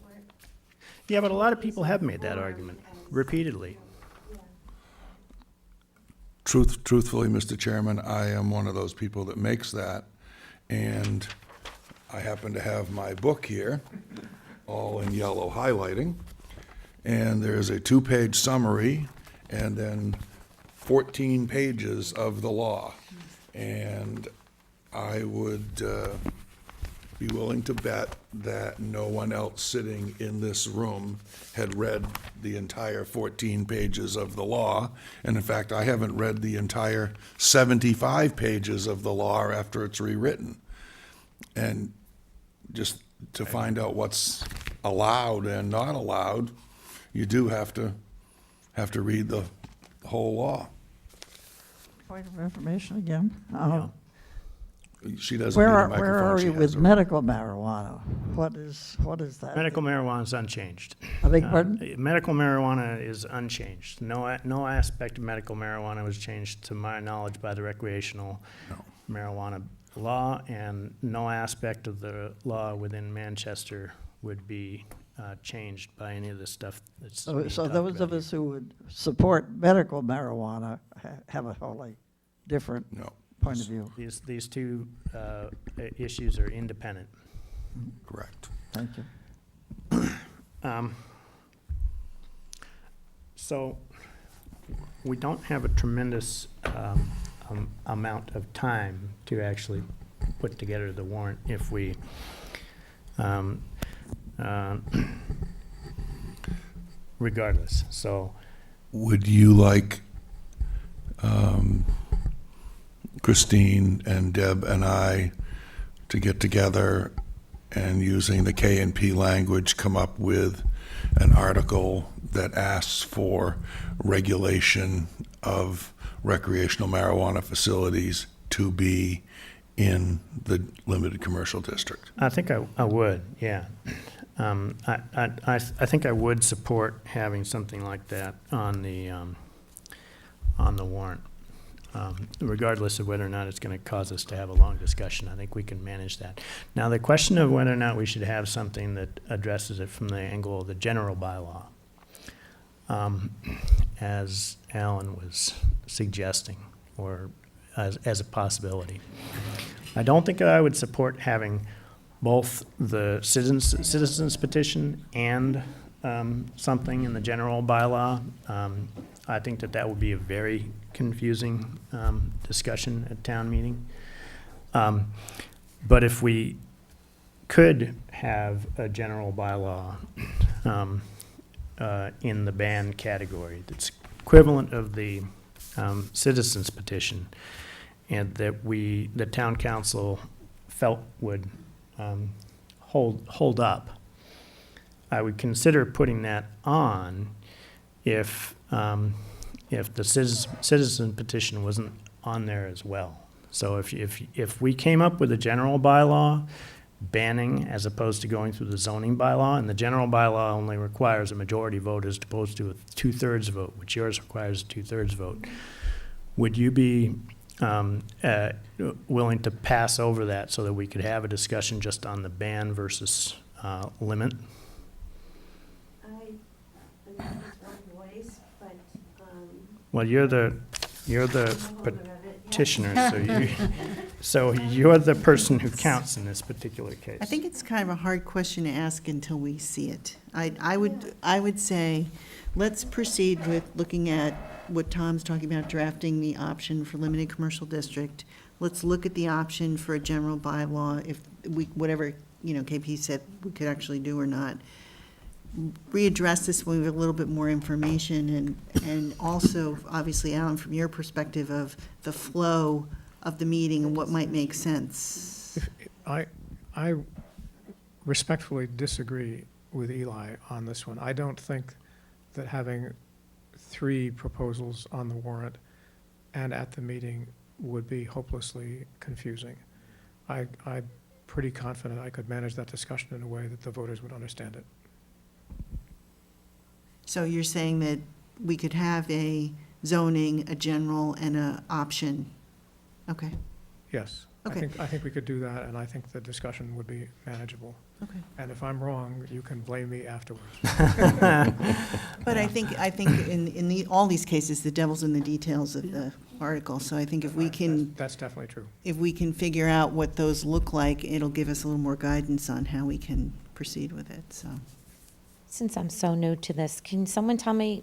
weren't. Yeah, but a lot of people have made that argument repeatedly. Truthfully, Mr. Chairman, I am one of those people that makes that, and I happen to have my book here, all in yellow highlighting, and there's a 2-page summary, and then 14 pages of the law. And I would be willing to bet that no one else sitting in this room had read the entire 14 pages of the law. And in fact, I haven't read the entire 75 pages of the law after it's rewritten. And just to find out what's allowed and not allowed, you do have to read the whole law. Point of information again. She doesn't Where need a are microphone. She we has with a- medical marijuana? What is that? Medical marijuana is unchanged. I beg your pardon? Medical marijuana is unchanged. No aspect of medical marijuana was changed, to my knowledge, by the recreational marijuana law, and no aspect of the law within Manchester would be changed by any of the stuff that's being So talked those about of us who would support medical marijuana have a wholly different point of view. These two issues are independent. Correct. Thank you. So we don't have a tremendous amount of time to actually put together the warrant if we regardless, so. Would you like Christine and Deb and I to get together and, using the K and P language, come up with an article that asks for regulation of recreational marijuana facilities to be in the limited commercial district? I think I would, yeah. I think I would support having something like that on the warrant. Regardless of whether or not it's going to cause us to have a long discussion, I think we can manage that. Now, the question of whether or not we should have something that addresses it from the angle of the general bylaw, as Alan was suggesting, or as a possibility. I don't think I would support having both the citizens petition and something in the general bylaw. I think that would be a very confusing discussion at town meeting. But if we could have a general bylaw in the ban category that's equivalent of the citizens petition, and that the town council felt would hold up, I would consider putting that on if the citizen petition wasn't on there as well. So if we came up with a general bylaw banning as opposed to going through the zoning bylaw, and the general bylaw only requires a majority vote as opposed to a 2/3 vote, which yours requires a 2/3 vote, would you be willing to pass over that so that we could have a discussion just on the ban versus limit? It's one voice, but, Well, you're the petitioner, so you're the person who counts in this particular case. I think it's kind of a hard question to ask until we see it. I would say, let's proceed with looking at what Tom's talking about, drafting the option for limited commercial district. Let's look at the option for a general bylaw, if we, whatever, KP said we could actually do or not. Readdress this when we have a little bit more information, and also, obviously, Alan, from your perspective of the flow of the meeting and what might make sense. I respectfully disagree with Eli on this one. I don't think that having 3 proposals on the warrant and at the meeting would be hopelessly confusing. I'm pretty confident I could manage that discussion in a way that the voters would understand it. So you're saying that we could have a zoning, a general, and a option? Okay, Yes. Okay. I think we could do that, and I think the discussion would be manageable. okay. And if I'm wrong, you can blame me afterwards. But I think in all these cases, the devil's in the details of the article. So I think if we can, That's definitely true. if we can figure out what those look like, it'll give us a little more guidance on how we can proceed with it, so. Since I'm so new to this, can someone tell me,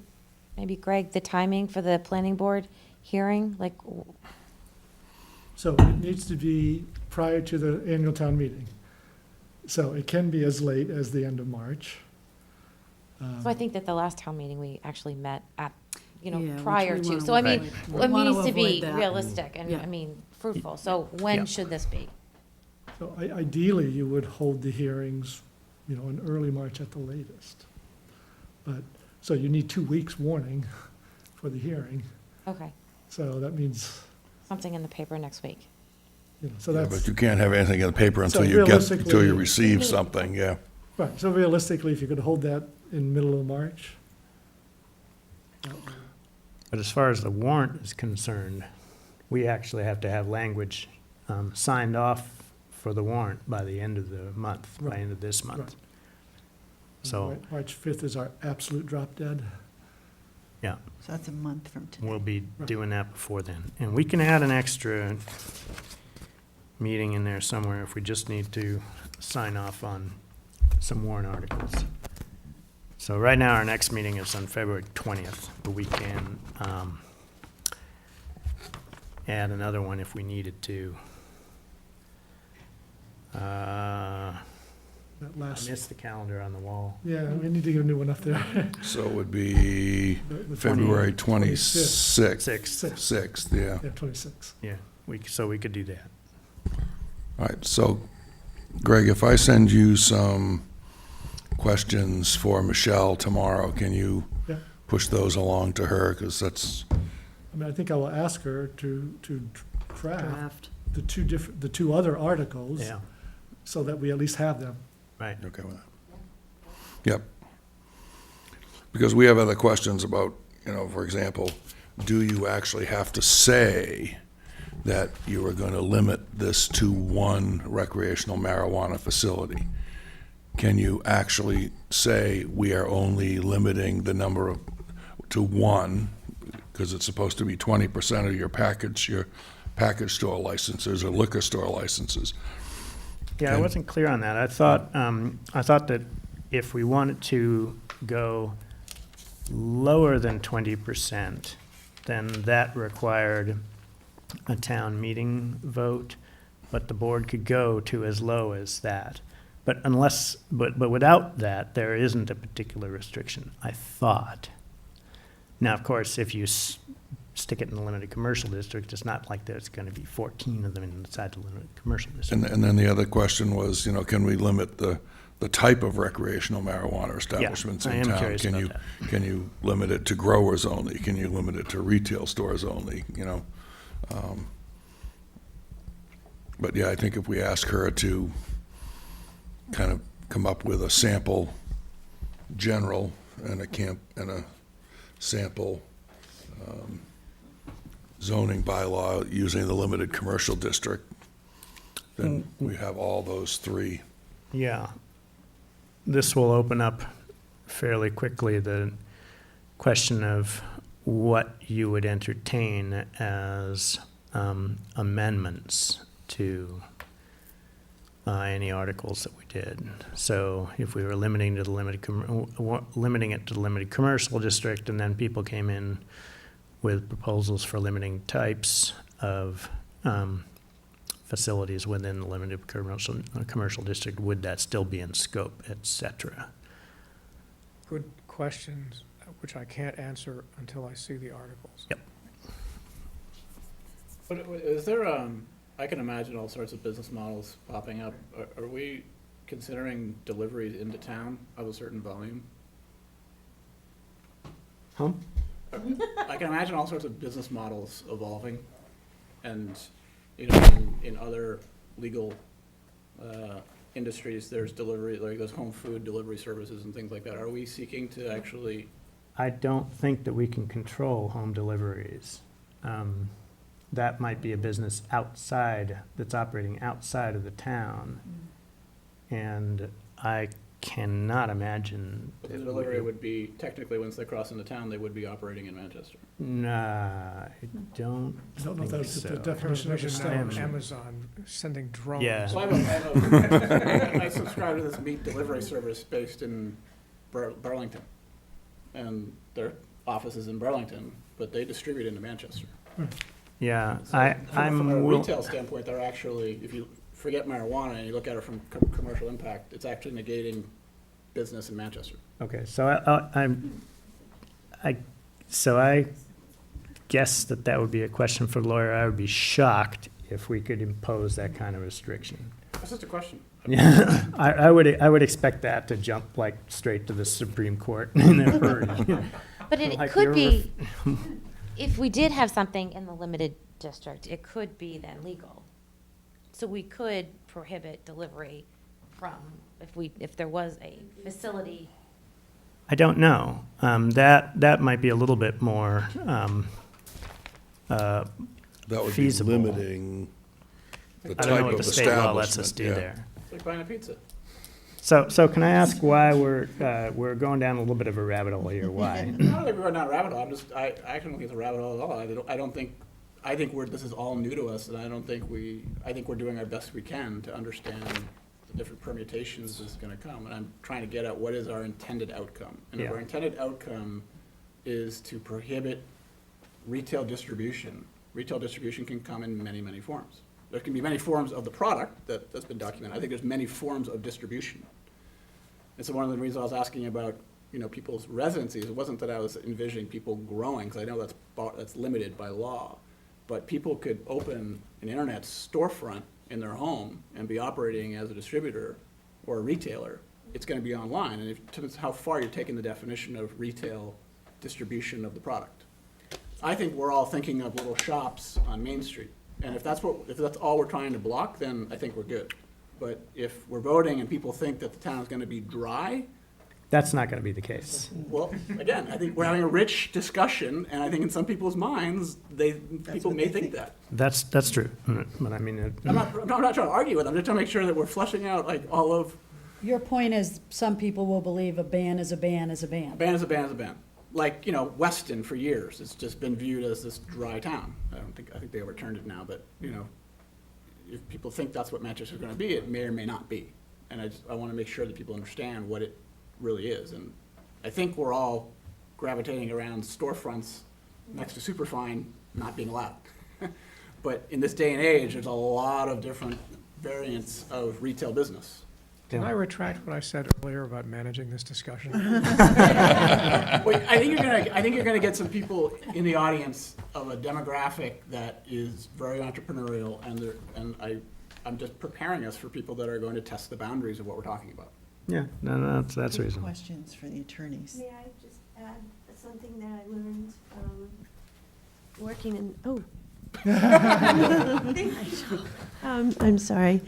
maybe Greg, the timing for the planning board hearing? Like, So it needs to be prior to the annual town meeting. So it can be as late as the end of March. so I think that the last town meeting, we actually met at, Yeah, which prior we to. wanna So I mean, avoid. it We wanna needs to be avoid that. realistic and, Yeah. I mean, fruitful. So when Yeah. should this be? So ideally, you would hold the hearings, in early March at the latest. But, so you need 2 weeks warning for the hearing. Okay, So that means, something in the paper next week. so Yeah, that's, but you can't have anything in the paper So until you realistically- receive something, yeah. right, so realistically, if you could hold that in middle of March. But as far as the warrant is concerned, we actually have to have language signed off for the warrant by the end of the month, by Right. end of this month. Right. So, March 5th is our absolute drop dead. yeah, So that's a month from today. we'll be Right. doing that before then. And we can add an extra meeting in there somewhere if we just need to sign off on some warrant articles. So right now, our next meeting is on February 20th, but we can add another one if we needed to. that I last, missed the calendar on the wall. yeah, we need to get a new one up there. So it would be The February 26th. 26th. Sixth. 6th, yeah. Yeah, 26. Yeah, so we could do that. All right, so Greg, if I send you some questions for Michelle tomorrow, can you Yeah. push those along to her? Because that's, I mean, I think I will ask her to draft Draft. the two other articles. Yeah, So that we at least have them. right. okay with that? Yep. Because we have other questions about, for example, do you actually have to say that you are going to limit this to one recreational marijuana facility? Can you actually say we are only limiting the number to one, because it's supposed to be 20% of your package store licenses or liquor store licenses? Yeah, I And- wasn't clear on that. I thought that if we wanted to go lower than 20%, then that required a town meeting vote, but the board could go to as low as that. But without that, there isn't a particular restriction, I thought. Now, of course, if you stick it in the limited commercial district, it's not like there's going to be 14 of them inside the limited commercial district. And then the other question was, can we limit the type of recreational marijuana establishments I in am town? curious Can about you that. Can you limit it to growers only? Can you limit it to retail stores only, But yeah, I think if we ask her to kind of come up with a sample general and a sample zoning bylaw using the limited commercial district, then we have all those three. Yeah. This will open up fairly quickly the question of what you would entertain as amendments to any articles that we did. So if we were limiting it to the limited commercial district, and then people came in with proposals for limiting types of facilities within the limited commercial district, would that still be in scope, et cetera? Good questions, which I can't answer until I see the articles. Yep. But is there, I can imagine all sorts of business models popping up. Are we considering deliveries into town of a certain volume? Huh? I can imagine all sorts of business models evolving, and, in other legal industries, there's delivery, like there's home food delivery services and things like that. Are we seeking to actually? I don't think that we can control home deliveries. That might be a business that's operating outside of the town. And I cannot imagine. The delivery would be, technically, once they cross into town, they would be operating in Manchester. Nah, I don't I don't know if think that's the so. definition of There's now establishment. Amazon sending drones. Yeah. So I subscribe to this meat delivery service based in Burlington. And their office is in Burlington, but they distribute into Manchester. Yeah, So I'm from a will- retail standpoint, they're actually, if you forget marijuana and you look at it from commercial impact, it's actually negating business in Manchester. Okay, so I guess that would be a question for the lawyer. I would be shocked if we could impose that kind of restriction. That's just a question. Yeah, I would expect that to jump like straight to the Supreme Court in a hurry. But it Like could you're be, if we did have something in the limited district, it could be then legal. So we could prohibit delivery from, if there was a facility. I don't know. That might be a little bit more That would be feasible. limiting the I don't know type what of the state law lets us establishment, do yeah. there. It's like buying a pizza. So can I ask why we're going down a little bit of a rabbit hole here? Why? I don't think we're going down a rabbit hole. I actually don't think it's a rabbit hole at all. I think this is all new to us, and I think we're doing our best we can to understand the different permutations that's gonna come. And I'm trying to get at what is our intended outcome. And if Yeah. our intended outcome is to prohibit retail distribution can come in many, many forms. There can be many forms of the product that's been documented. I think there's many forms of distribution. And so one of the reasons I was asking about, people's residencies, it wasn't that I was envisioning people growing, because I know that's limited by law. But people could open an internet storefront in their home and be operating as a distributor or a retailer. It's gonna be online, and it depends how far you're taking the definition of retail distribution of the product. I think we're all thinking of little shops on Main Street. And if that's all we're trying to block, then I think we're good. But if we're voting and people think that the town is gonna be dry, That's not going to be the case. well, again, I think we're having a rich discussion, and I think in some people's minds, people may think that. That's true, but I mean, I'm not trying to argue with them, I'm just trying to make sure that we're fleshing out like all of, Your point is, some people will believe a ban is a ban is a ban. a ban is a ban is a ban. Like, Weston for years, it's just been viewed as this dry town. I think they overturned it now, but, if people think that's what Manchester's gonna be, it may or may not be. And I wanna make sure that people understand what it really is. And I think we're all gravitating around storefronts next to Superfine not being allowed. But in this day and age, there's a lot of different variants of retail business. Can I retract what I said earlier about managing this discussion? Wait, I think you're gonna get some people in the audience of a demographic that is very entrepreneurial, and I'm just preparing us for people that are going to test the boundaries of what we're talking about. yeah, no, that's Good reasonable. questions for the attorneys. May I just add something that I learned working in, I'm sorry.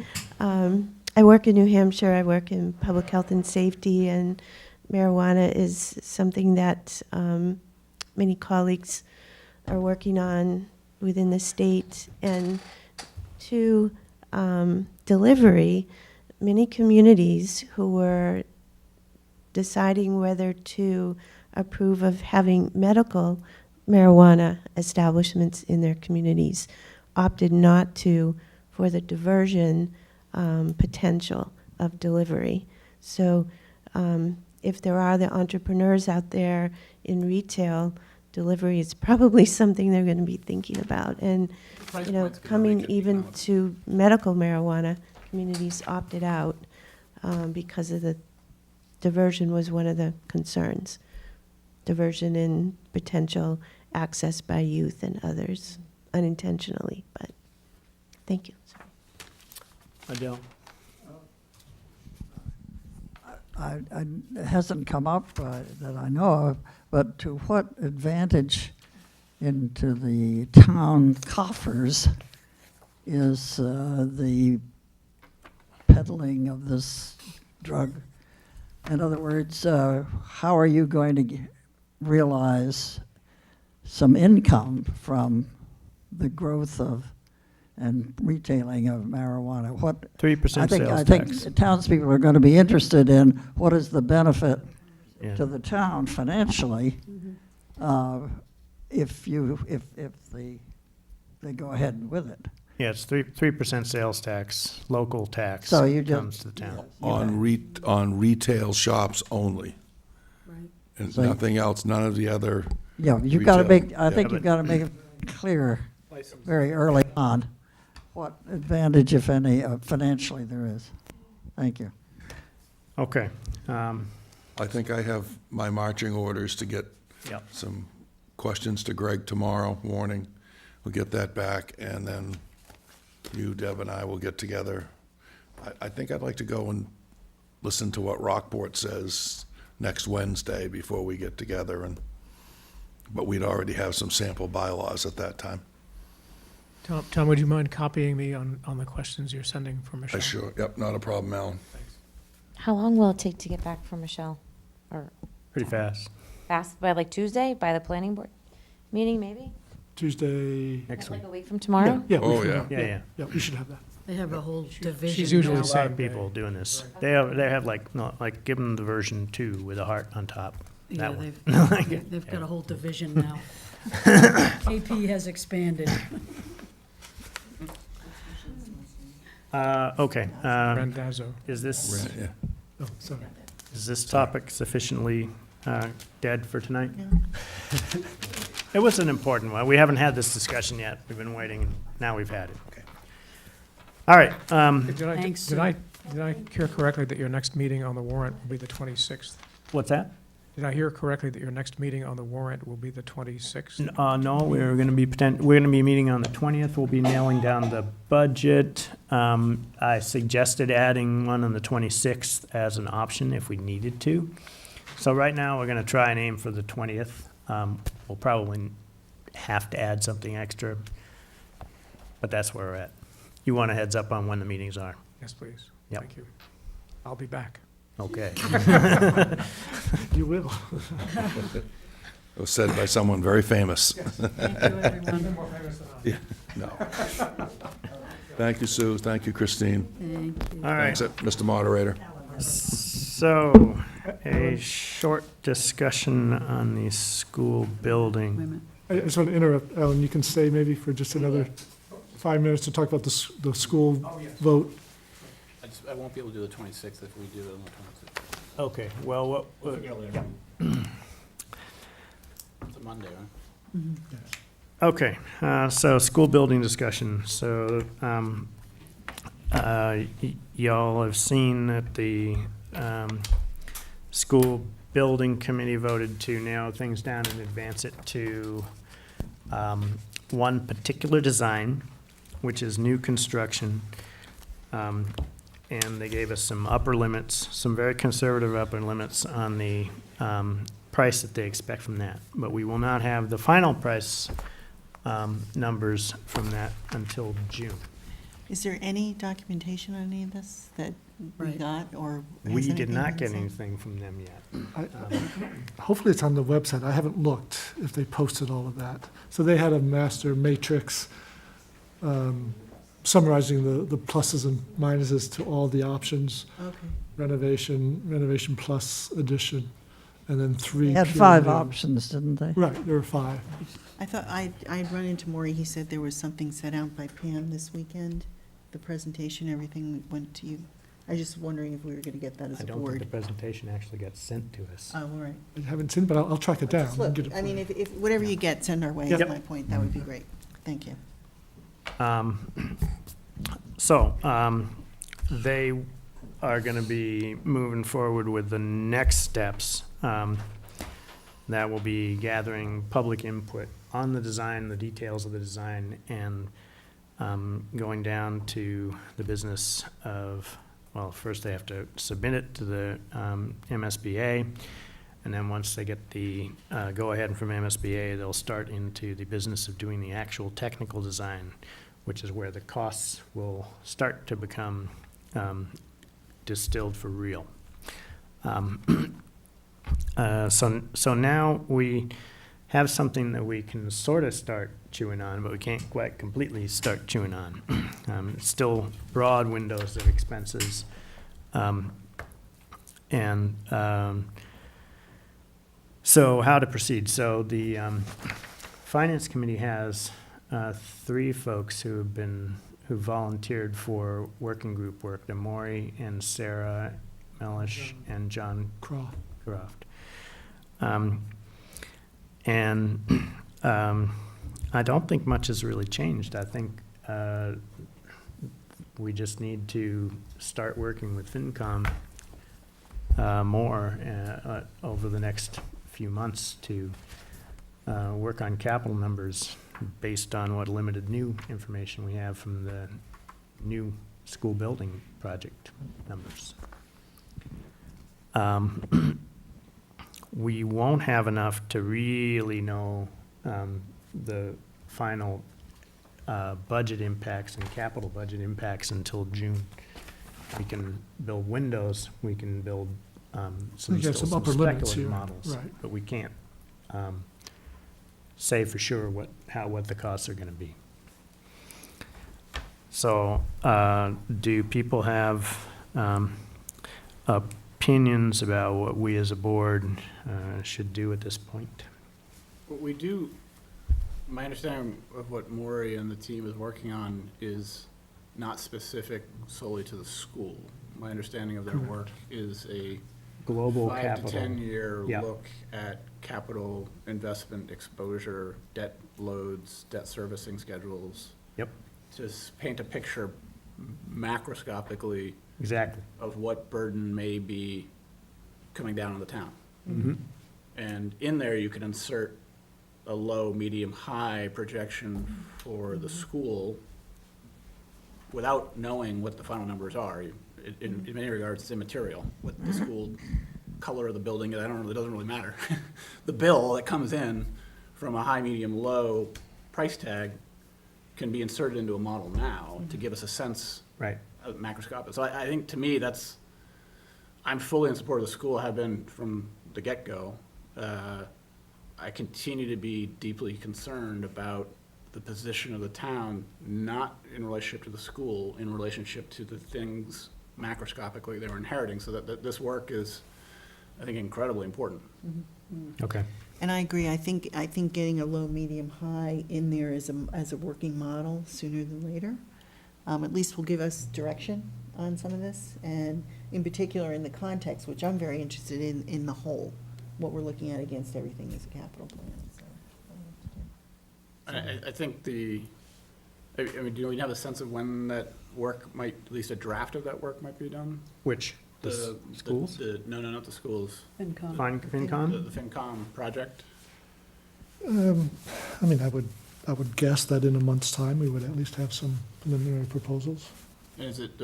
I work in New Hampshire, I work in public health and safety, and marijuana is something that many colleagues are working on within the state. And to delivery, many communities who were deciding whether to approve of having medical marijuana establishments in their communities opted not to for the diversion potential of delivery. So if there are the entrepreneurs out there in retail, delivery is probably something they're going to be thinking about. And, Price you know, point's gonna coming make it even economic. to medical marijuana, communities opted out because of the diversion was one of the concerns. Diversion in potential access by youth and others unintentionally, but thank you. Sorry. Adele? It hasn't come up that I know of, but to what advantage into the town coffers is the peddling of this drug? In other words, how are you going to realize some income from the growth of and retailing of marijuana? 3% sales I tax. think townspeople are going to be interested in what is the benefit Yeah. to the town financially if they go ahead with it. Yeah, it's 3% sales tax, local tax So you just- comes to the town. On retail shops only. Right. And So- nothing else, none of the other, Yeah, you've got to Retail, make, I think yeah. you've got to make it clear very early on what advantage, if any, financially there is. Thank you. Okay. I think I have my marching orders to get Yep. some questions to Greg tomorrow morning. We'll get that back, and then you, Deb, and I will get together. I think I'd like to go and listen to what Rockport says next Wednesday before we get together, but we'd already have some sample bylaws at that time. Tom, would you mind copying me on the questions you're sending for Michelle? Sure, yep, not a problem, Alan. How long will it take to get back from Michelle? Or Pretty fast. fast, by like Tuesday, by the planning board meeting, maybe? Tuesday. Next Like week. a week from tomorrow? Yeah. Oh, we should yeah. have- Yeah, yeah. Yeah, we should have that. They have a whole division. She's usually now. There's a lot of same day. people doing this. They have like, no, like, give them the version 2 with a heart on top. Yeah, That one. they've got a whole division now. KP has expanded. Okay. Randazzo. Is this, Yeah. Oh, sorry. is this topic sufficiently dead for tonight? It was an important one. We haven't had this discussion yet. We've been waiting, and now we've had it. Okay. All right. Did I, Thanks, did I Did I hear correctly that your next meeting on the warrant will be the 26th? What's that? Did I hear correctly that your next meeting on the warrant will be the 26th? No, we're gonna be we're gonna be meeting on the 20th. We'll be nailing down the budget. I suggested adding one on the 26th as an option if we needed to. So right now, we're gonna try and aim for the 20th. We'll probably have to add something extra, but that's where we're at. You want a heads up on when the meetings are? Yes, please. Yep. Thank you. I'll be back. Okay. You will. It was said by someone very famous. Thank you, everyone. More famous than I. Yeah, no. Thank you, Sue. Thank you, Christine. Thank you. All right. Thanks, Mr. Moderator. So, a short discussion on the school Wait a building. minute. I just want to interrupt, Ellen, you can stay maybe for just another 5 minutes to talk about the school vote. I won't be able to do the 26th if we do it on the 26th. Okay, well, what, It's a Monday, huh? okay, so school building discussion. So, y'all have seen that the, school building committee voted to narrow things down and advance it to, one particular design, which is new construction. And they gave us some upper limits, some very conservative upper limits on the, price that they expect from that. But we will not have the final price, numbers from that until June. Is there any documentation on any of this that we Right. got, or? has We did anything not been get sent? anything from them yet. Hopefully it's on the website. I haven't looked if they posted all of that. So they had a master matrix summarizing the pluses and minuses to all the options, Okay. renovation plus addition, and then 3. They had pure 5 new. options, didn't they? Right, there were 5. I thought I'd run into Maury, he said there was something set out by Pam this weekend, the presentation, everything went to you. I was just wondering if we were gonna get that as I a don't think the board. presentation actually got sent to us. Oh, all right. I haven't seen it, but I'll track it down. Just and look, get it I for mean, you. if whatever you get, send our way, is Yep. my point, that would be great. Thank you. They are gonna be moving forward with the next steps. That will be gathering public input on the design, the details of the design, and going down to the business of, well, first they have to submit it to the MSBA, and then once they get the go-ahead from MSBA, they'll start into the business of doing the actual technical design, which is where the costs will start to become distilled for real. So now we have something that we can sort of start chewing on, but we can't quite completely start chewing on. It's still broad windows of expenses. So how to proceed? So the Finance Committee has 3 folks who volunteered for working group work, Maury and Sarah Mellish and John Croft. I don't think much has really changed. I think we just need to start working with FinCom more over the next few months to work on capital numbers based on what limited new information we have from the new school building project numbers. We won't have enough to really know the final budget impacts and capital budget impacts until June. We can build windows, we can build We get some upper limits speculative here, models, right. but we can't say for sure what the costs are gonna be. So, do people have opinions about what we as a board should do at this point? What we do, my understanding of what Maury and the team is working on is not specific solely to the school. My understanding of their Correct. work is a Global 5 capital. to 10-year Yeah. look at capital investment exposure, debt loads, debt servicing schedules. Yep. Just paint a picture macroscopically Exactly. of what burden may be coming down on the town. Mm-hmm. And in there, you can insert a low, medium, high projection for the school without knowing what the final numbers are. In many regards, it's immaterial, what the school color of the building is. I don't know, it doesn't really matter. The bill that comes in from a high, medium, low price tag can be inserted into a model now to give us a sense Right. of macroscopic. So I think, to me, I'm fully in support of the school, have been from the get-go. I continue to be deeply concerned about the position of the town, not in relationship to the school, in relationship to the things macroscopically they were inheriting, so that this work is, I think, incredibly important. Okay. And I agree, I think getting a low, medium, high in there as a working model sooner than later, at least will give us direction on some of this, and in particular in the context, which I'm very interested in the whole, what we're looking at against everything as a capital plan, so. I think I mean, do we have a sense of when that work might, at least a draft of that work might be done? Which? The schools? No, not the schools. FinCom. FinCom? The FinCom project. I mean, I would guess that in a month's time, we would at least have some preliminary proposals. And is it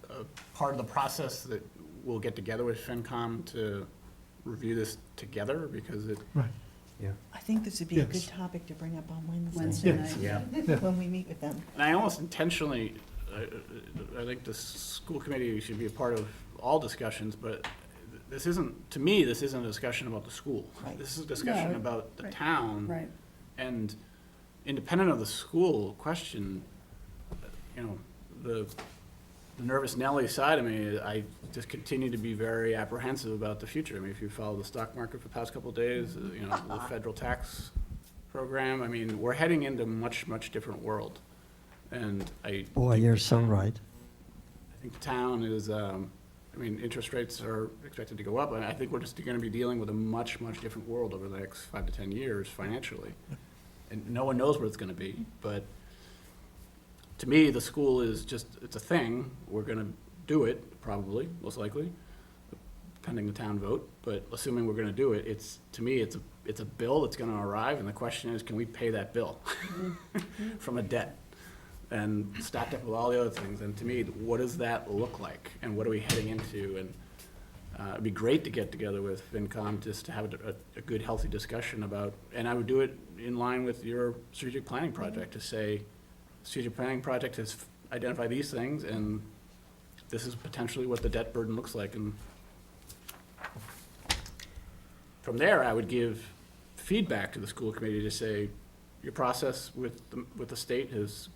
a part of the process that we'll get together with FinCom to review this together? Because Right. Yeah. I think this would be a good Yes. topic to bring up on Wednesday. Wednesday Yes. night. Yeah. When we meet with them. And I almost intentionally, I think the school committee should be a part of all discussions, but this isn't, to me, this isn't a discussion about the school. Right. This is a discussion No, about the right. town. Right. And independent of the school question, the nervous Nelly side of me, I just continue to be very apprehensive about the future. I mean, if you follow the stock market for the past couple of days, the federal tax program, I mean, we're heading into a much, much different world. And Boy, you're so right. I think the town is, interest rates are expected to go up, and I think we're just gonna be dealing with a much, much different world over the next 5 to 10 years financially. And no one knows where it's gonna be, but to me, the school is just, it's a thing. We're gonna do it, probably, most likely, pending the town vote, but assuming we're gonna do it, to me, it's a bill that's gonna arrive, and the question is, can we pay that bill from a debt? And stacked up with all the other things, and to me, what does that look like, and what are we heading into? And it'd be great to get together with FinCom just to have a good, healthy discussion about, and I would do it in line with your strategic planning project, to say, strategic planning project has identified these things, and this is potentially what the debt burden looks like, and from there, I would give feedback to the school committee to say, your process with the state is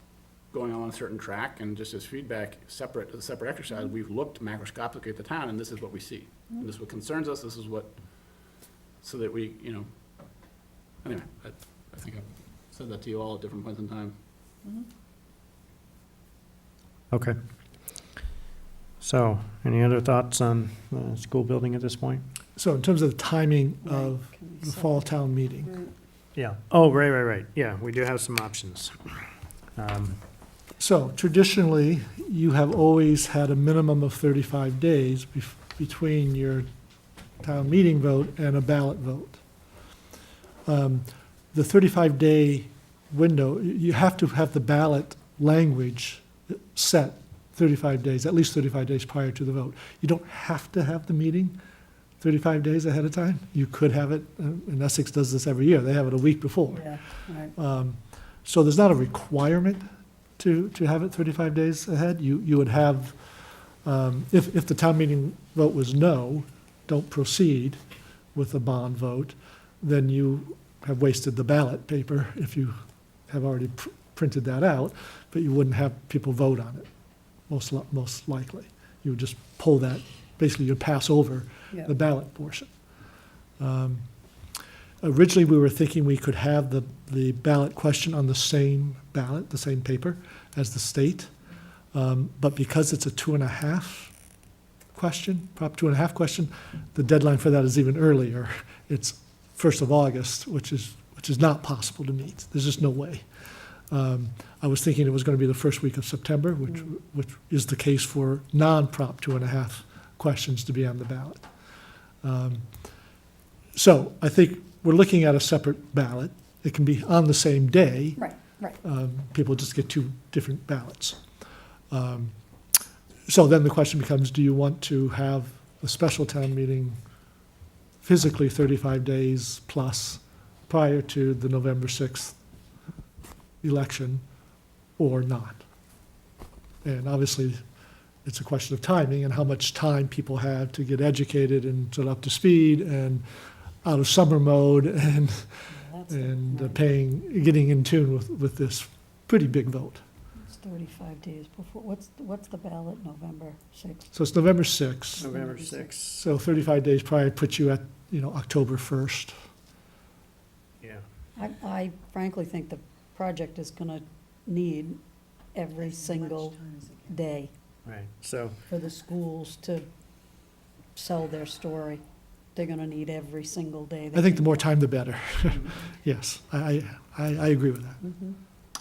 going on a certain track, and just as feedback, a separate exercise, we've looked macroscopically at the town, and this is what we see. And this is what concerns us, this is what, so that we, anyway, I think I've said that to you all at different points in time. Okay. So, any other thoughts on school building at this point? So in terms of the timing of Can we the set fall that? town meeting, Right. Yeah. Oh, right. Yeah, we do have some options. so traditionally, you have always had a minimum of 35 days between your town meeting vote and a ballot vote. The 35-day window, you have to have the ballot language set 35 days, at least 35 days prior to the vote. You don't have to have the meeting 35 days ahead of time. You could have it, and Essex does this every year, they have it a week before. Yeah, right. So there's not a requirement to have it 35 days ahead. You would have, if the town meeting vote was no, don't proceed with the bond vote, then you have wasted the ballot paper if you have already printed that out, but you wouldn't have people vote on it, most likely. You would just pull that, basically you'd pass over Yeah. the ballot portion. Originally, we were thinking we could have the ballot question on the same ballot, the same paper as the state. But because it's a 2.5 question, Prop 2.5 question, the deadline for that is even earlier. It's 1st of August, which is not possible to meet. There's just no way. I was thinking it was going to be the first week of September, which is the case for non-prop 2.5 questions to be on the ballot. So I think we're looking at a separate ballot. It can be on the same day. Right, right. People just get 2 different ballots. So then the question becomes, do you want to have a special town meeting physically 35 days plus prior to the November 6th election or not? And obviously, it's a question of timing and how much time people have to get educated and get up to speed and out of summer mode and getting in tune with this pretty big vote. It's 35 days before, what's the ballot, November 6th? So it's November 6th. November 6th. So 35 days prior puts you at, October 1st. Yeah. I frankly think the project is gonna need every single day Right, so, for the schools to sell their story. They're gonna need every single day. I think the more time, the better. Yes, I agree with that. Mhm.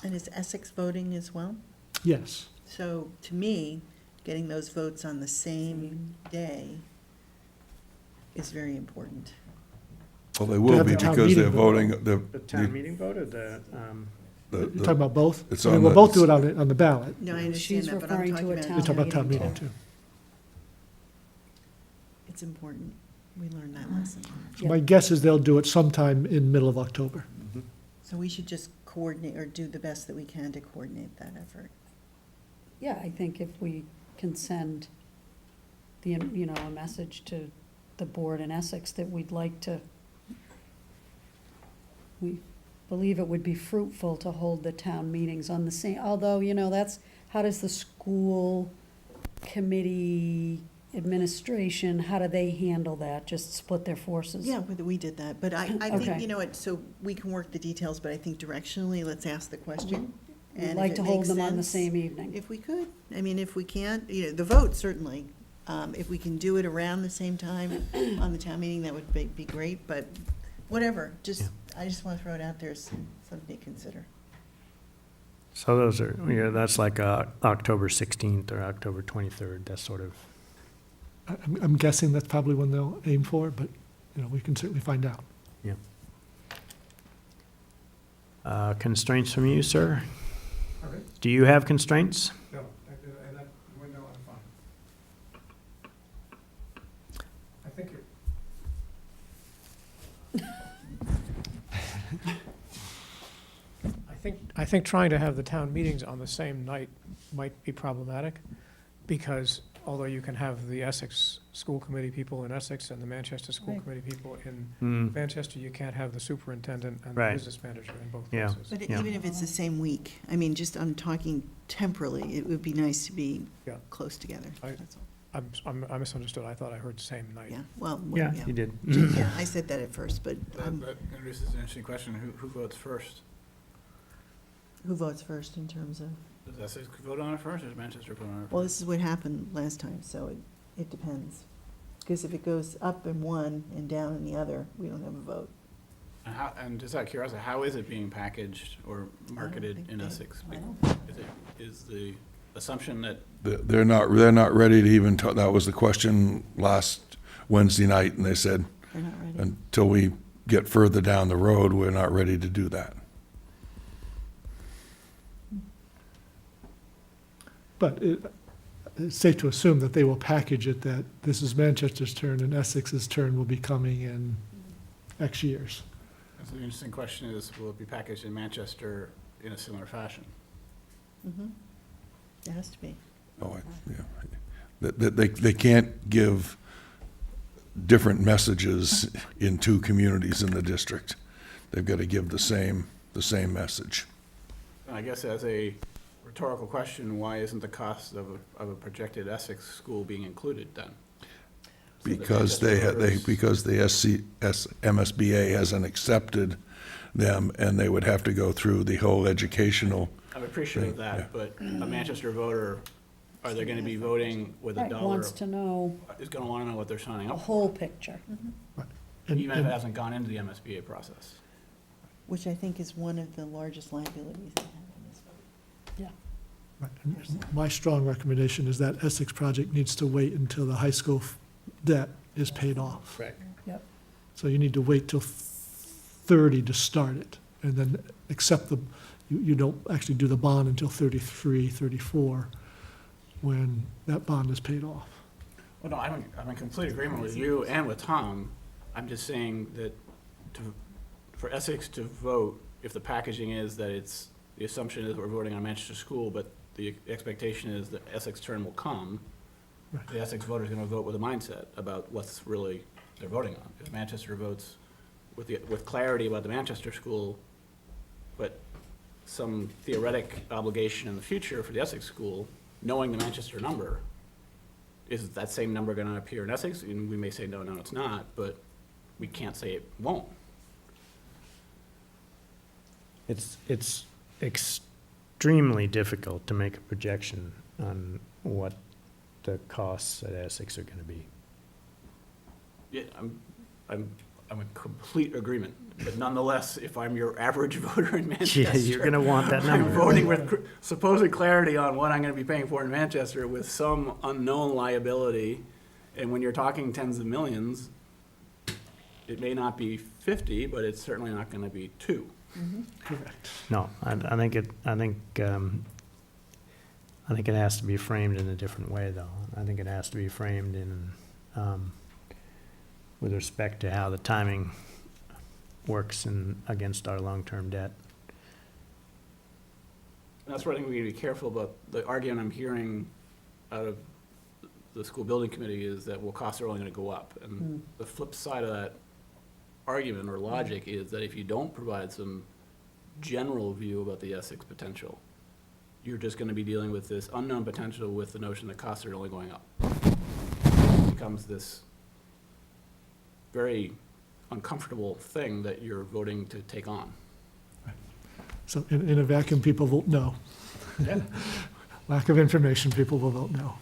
And is Essex voting as well? Yes. So to me, getting those votes on the same day is very important. Well, they will have be the town because they're meeting vote. voting, the town meeting vote or the, You're talking about both? It's I mean, on we'll the- both do it on the ballot. No, I understand She's that, but I'm referring to talking a about. You're talking about town meeting, meeting too. It's important. We learned that lesson. So my guess is they'll do it sometime in middle of October. So we should just coordinate, or do the best that we can to coordinate that effort. Yeah, I think if we can send a message to the board in Essex that we'd like to, we believe it would be fruitful to hold the town meetings on the same, although, that's, how does the school committee administration, how do they handle that? Just split their forces? Yeah, we did that, but I think, Okay. you know what, so we can work the details, but I think directionally, let's ask the question. We'd And like if to it hold makes them on the sense, same evening. if we could. I mean, if we can't, the vote certainly. If we can do it around the same time on the town meeting, that would be great, but whatever, I just want to throw it out there as something to consider. so those are, that's like October 16th or October 23rd, that's sort of, I'm guessing that's probably when they'll aim for, but, we can certainly find out. constraints from you, sir? Okay. Do you have constraints? No, and that window, I'm fine. I think you're. I think trying to have the town meetings on the same night might be problematic, because although you can have the Essex School Committee people in Essex and the Manchester School Right. Committee people in Hmm. Manchester, you can't have the superintendent and the Right. business manager in both Yeah. places. But Yeah. even if it's the same week, I mean, just I'm talking temporally, it would be nice to be Yeah. close together. I- That's all. I misunderstood. I thought I heard same night. Yeah, well, Yeah, you did. Yeah, I said that at first, but That introduces an interesting question. Who votes first? who votes first in terms of? Does Essex vote on it first, or does Manchester vote on it first? Well, this is what happened last time, so it depends. Because if it goes up in one and down in the other, we don't have a vote. And just out of curiosity, how is it being packaged or marketed think in they- Essex? I don't Is the assumption that, They're not ready to even talk, that was the question last Wednesday night, and they said, They're not ready. until we get further down the road, we're not ready to do that. But it's safe to assume that they will package it, that this is Manchester's turn and Essex's turn will be coming in X years. so the interesting question is, will it be packaged in Manchester in a similar fashion? Mhm. It has to be. Oh, yeah. They can't give different messages in 2 communities in the district. They've got to give the same message. And I guess as a rhetorical question, why isn't the cost of a projected Essex school being included then? Because because the MSBA hasn't accepted them, and they would have to go through the whole educational. I'm appreciative of Yeah. that, but a Manchester voter, are they gonna be voting with a Right, dollar? wants to know Is gonna wanna know what they're signing the up for, whole picture. And- even if it and- hasn't gone into the MSBA process. Which I think is one of the largest liabilities they have. Right. And my strong recommendation is that Essex project needs to wait until the high school debt is paid off. Right. Yep. So you need to wait till 30 to start it, and then accept you don't actually do the bond until 33, 34, when that bond is paid off. Well, no, I'm in complete agreement with you and with Tom. I'm just saying that for Essex to vote, if the packaging is that the assumption is we're voting on Manchester School, but the expectation is that Essex turn will come, Right. the Essex voter is going to vote with a mindset about what's really they're voting on. If Manchester votes with clarity about the Manchester School, but some theoretic obligation in the future for the Essex School, knowing the Manchester number, is that same number going to appear in Essex? And we may say, no, it's not, but we can't say it won't. It's extremely difficult to make a projection on what the costs at Essex are going to be. Yeah, I'm in complete agreement, but nonetheless, if I'm your average voter in Manchester. Yeah, you're going to want that number. I'm voting with supposed clarity on what I'm going to be paying for in Manchester with some unknown liability, and when you're talking tens of millions, it may not be 50, but it's certainly not going to be 2. Correct. No, I think it has to be framed in a different way, though. I think it has to be framed in, with respect to how the timing works against our long-term debt. And that's where I think we need to be careful about the argument I'm hearing out of the school building committee is that, well, costs are only going to go up. And the flip side of that argument or logic is that if you don't provide some general view about the Essex potential, you're just going to be dealing with this unknown potential with the notion that costs are only going up. It becomes this very uncomfortable thing that you're voting to take on. So in a vacuum, people vote no. Yeah. Lack of information, people will vote no.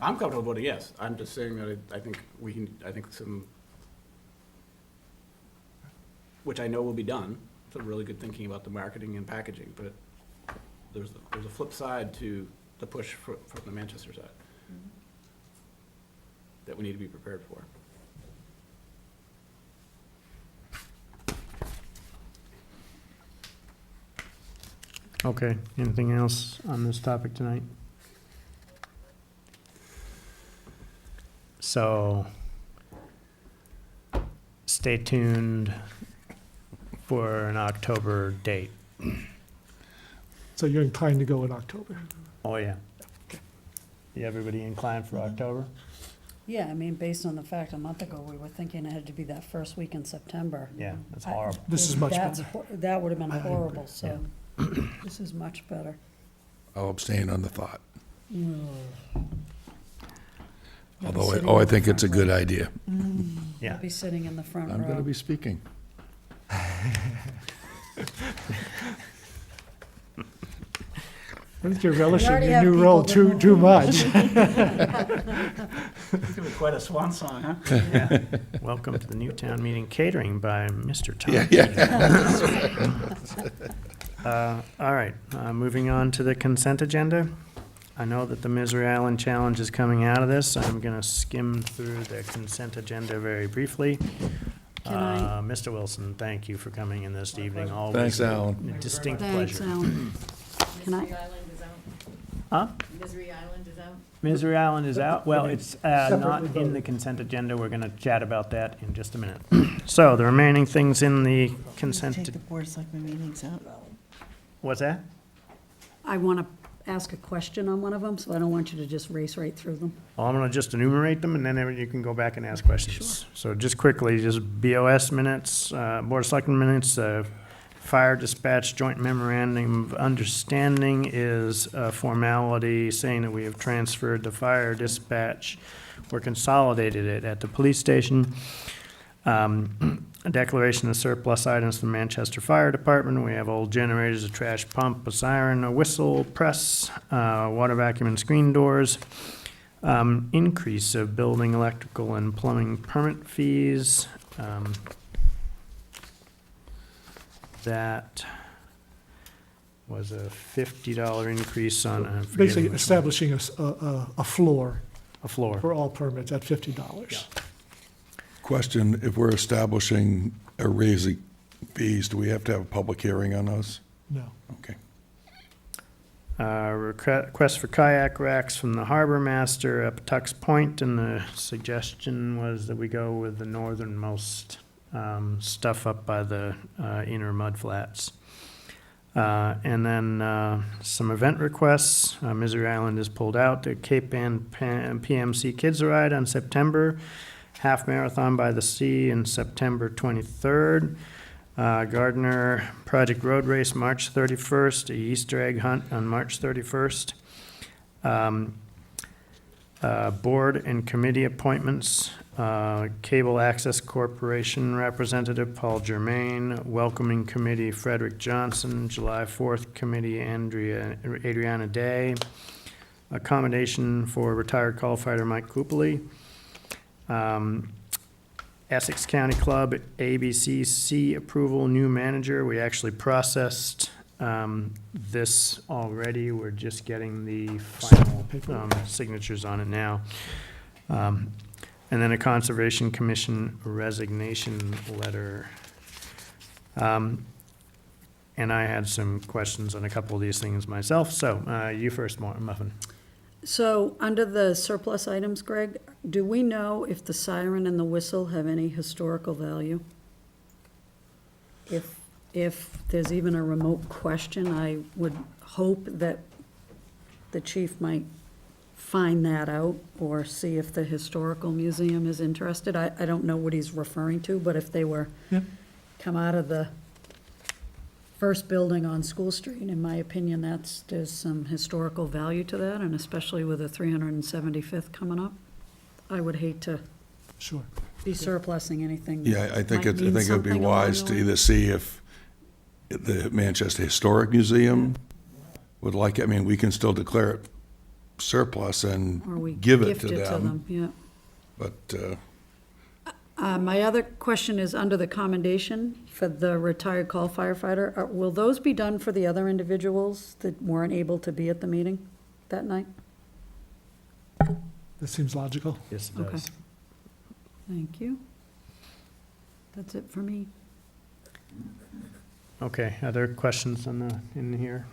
I'm comfortable voting yes. I'm just saying that I think some, which I know will be done, some really good thinking about the marketing and packaging, but there's a flip side to the push from the Manchester side that we need to be prepared for. Okay, anything else on this topic tonight? So, stay tuned for an October date. So you're inclined to go in October? Oh, yeah. Yeah, everybody inclined for October? Yeah, I mean, based on the fact a month ago, we were thinking it had to be that first week in September. Yeah, that's horrible. This is much That's better. That would have been I agree. horrible, so this is much better. I'll abstain on the thought, You'll be although sitting I in the think it's a front good row. idea. Yeah. You'll be sitting in the front I'm going to row. be speaking. I think you're relishing already your have new role people that too will- much. It's going to be quite a swan song, huh? Yeah. Welcome to the Newtown Meeting Catering by Mr. Tom. Yeah. All right, moving on to the consent agenda. I know that the Misery Island Challenge is coming out of this. I'm going to skim through the consent agenda very briefly. Can I- Mr. Wilson, thank you for coming in this evening. Thanks, Always Alan. a distinct Thanks, pleasure. Alan. Can I, Huh? Misery Island is out. Misery Island is out. Well, it's not in the consent agenda. We're going to chat about that in just a minute. So the remaining things in the consent, Take the Board of Selectmen meetings out. what's that? I want to ask a question on one of them, so I don't want you to just race right through them. Well, I'm going to just enumerate them, and then you can go back and ask questions. So just quickly, just BOS minutes, Board of Selectmen minutes, Fire Dispatch Joint Memorandum of Understanding is a formality saying that we have transferred the fire dispatch or consolidated it at the police station. A declaration of surplus items from Manchester Fire Department. We have old generators, a trash pump, a siren, a whistle, press, water vacuum and screen doors. Increase of building, electrical, and plumbing permit fees. That was a $50 increase on, I'm forgetting Basically which one. establishing a floor A floor. for all permits at $50. Question, if we're establishing or raising fees, do we have to have a public hearing on those? No. Okay. Request for kayak racks from the harbor master up Tux Point, and the suggestion was that we go with the northernmost stuff up by the inner mud flats. And then some event requests. Misery Island is pulled out. The Cape Ann PMC Kids Ride on September. Half Marathon by the Sea in September 23rd. Gardner Project Road Race, March 31st. Easter egg hunt on March 31st. Board and committee appointments. Cable Access Corporation Representative Paul Germain. Welcoming Committee Frederick Johnson. July 4th Committee Adriana Day. Accommodation for retired call fighter Mike Coopoli. Essex County Club, ABCC approval, new manager. We actually processed this already. We're just getting the final signatures on it now. And then a Conservation Commission resignation letter. And I had some questions on a couple of these things myself. So you first, Muffin. So, under the surplus items, Greg, do we know if the siren and the whistle have any historical value? If there's even a remote question, I would hope that the chief might find that out or see if the historical museum is interested. I don't know what he's referring to, but if they were Yeah. come out of the first building on School Street, in my opinion, there's some historical value to that, and especially with the 375th coming up, I would hate to Sure. be surplusing anything. Yeah, I think Might mean it would be something along wise the to way. either see if the Manchester Historic Museum would like it. I mean, we can still declare it surplus Or and we give it gift to them. yeah. But, My other question is under the commendation for the retired call firefighter. Will those be done for the other individuals that weren't able to be at the meeting that night? That seems logical. Yes, it Okay. does. Thank you. That's it for me. Okay, other questions in here?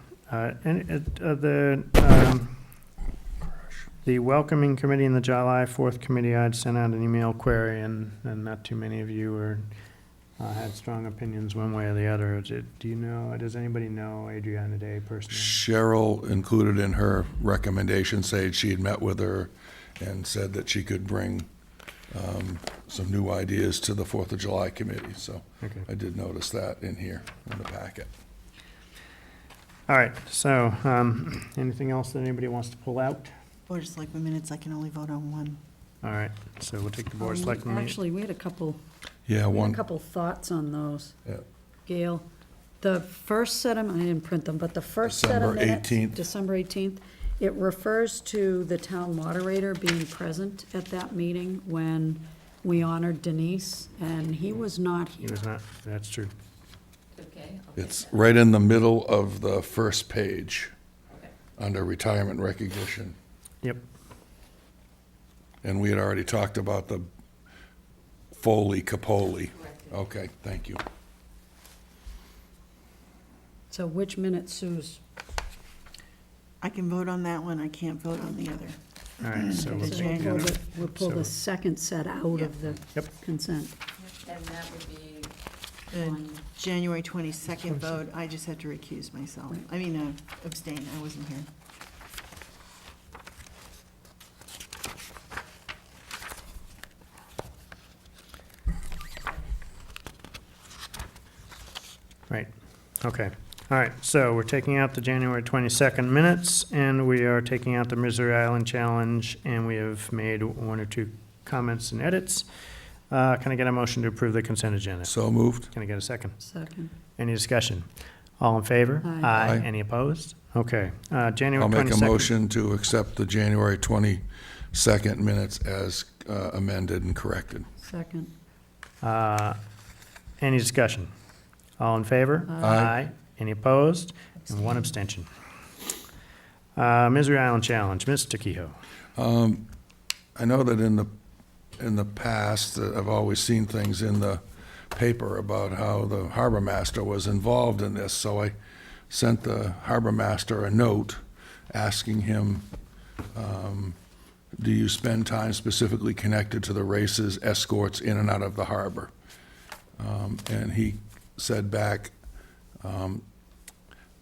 The welcoming committee and the July 4th committee, I'd sent out an email query, and not too many of you had strong opinions one way or the other. Does anybody know Adriana Day personally? Cheryl included in her recommendation, said she had met with her and said that she could bring some new ideas to the 4th of July committee. So Okay. I did notice that in here in the packet. All right, so anything else that anybody wants to pull out? Board of Selectmen minutes, I can only vote on one. All right, so we'll take the Board of Selectmen. Actually, we had a couple thoughts on those. Yeah. Gail, the first set of, I didn't print them, but the first set of December minutes. 18th. December 18th, it refers to the town moderator being present at that meeting when we honored Denise, and he was not He here. was not, that's true. It's right in the middle of the first page, under retirement recognition. Yep. And we had already talked about the Foley Capoli. Okay, thank you. So which minute, Sue's? I can vote on that one, I can't vote on the other. All right, so we'll The take January. We'll pull the second set out of the Yep. consent. And that would be the January 22nd vote, I just had to recuse myself. I mean, abstain, I wasn't here. Right, okay. All right, so we're taking out the January 22nd minutes, and we are taking out the Misery Island Challenge, and we have made one or two comments and edits. Can I get a motion to approve the consent agenda? So moved. Can I get a second? Second. Any discussion? All in favor? Aye. Aye. Any opposed? Okay, January 22nd. I'll make a motion to accept the January 22nd minutes as amended and corrected. Second. Any discussion? All in favor? Aye. Any opposed? And one abstention. Misery Island Challenge, Mr. Kehoe. I know that in the past, I've always seen things in the paper about how the harbor master was involved in this, so I sent the harbor master a note asking him, do you spend time specifically connected to the races, escorts in and out of the harbor? And he said back,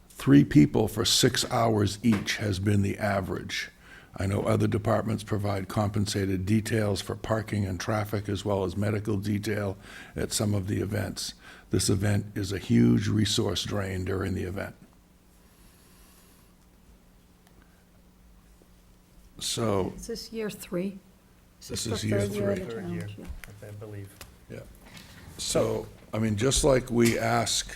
3 people for 6 hours each has been the average. I know other departments provide compensated details for parking and traffic as well as medical detail at some of the events. This event is a huge resource drain during the event. So, Is this year 3? this the is year third year of 3. the Third year, challenge? Yeah. I believe. Yeah. So, I mean, just like we ask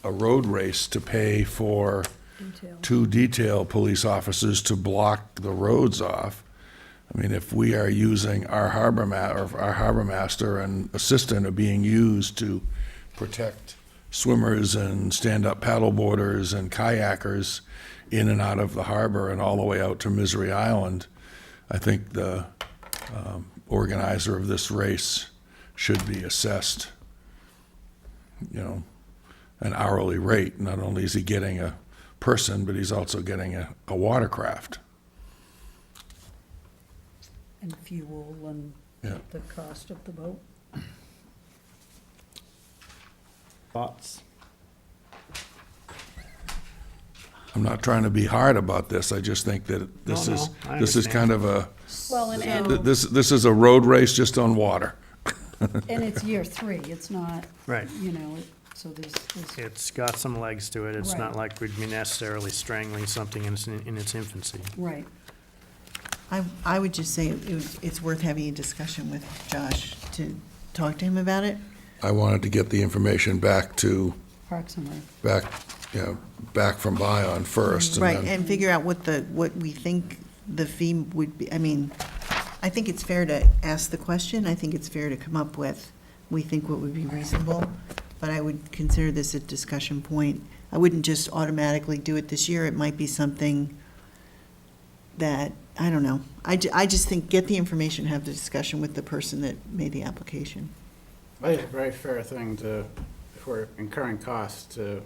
a road race to pay for Detail. 2 detail police officers to block the roads off, I mean, if we are using our harbor master and assistant are being used to protect swimmers and stand-up paddleboarders and kayakers in and out of the harbor and all the way out to Misery Island, I think the organizer of this race should be assessed, an hourly rate. Not only is he getting a person, but he's also getting a watercraft. And fuel and Yeah. the cost of the boat. Thoughts? I'm not trying to be hard about this. I just think that this No, is, I this is understand. kind of a, Well, and this is a road race just on water. it's year 3, it's not, Right. so there's, It's got some legs to it. It's not like we'd be necessarily strangling something in its infancy. right. I would just say it's worth having a discussion with Josh to talk to him about it. I wanted to get the information back Parks and Rec. back from Bion first. and Right, then- and figure out what we think the fee would be. I mean, I think it's fair to ask the question. I think it's fair to come up with, we think what would be reasonable, but I would consider this a discussion point. I wouldn't just automatically do it this year. It might be something that, I don't know. I just think, get the information, have the discussion with the person that made the application. I think it's a very fair thing to, if we're incurring costs, to,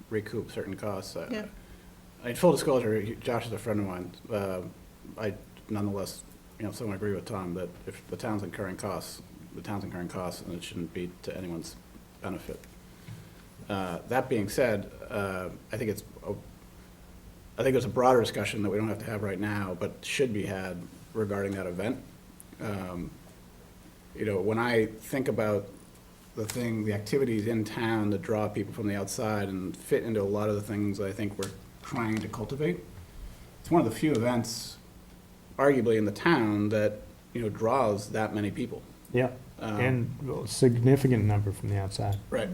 recoup certain costs. Yeah. In full disclosure, Josh is a friend of mine. I nonetheless, somewhat agree with Tom that if the town's incurring costs, and it shouldn't be to anyone's benefit. That being said, I think it's a broader discussion that we don't have to have right now, but should be had regarding that event. When I think about the activities in town that draw people from the outside and fit into a lot of the things I think we're trying to cultivate, it's one of the few events, arguably in the town, that, draws that many people. Yeah, and a significant number from the outside. Right.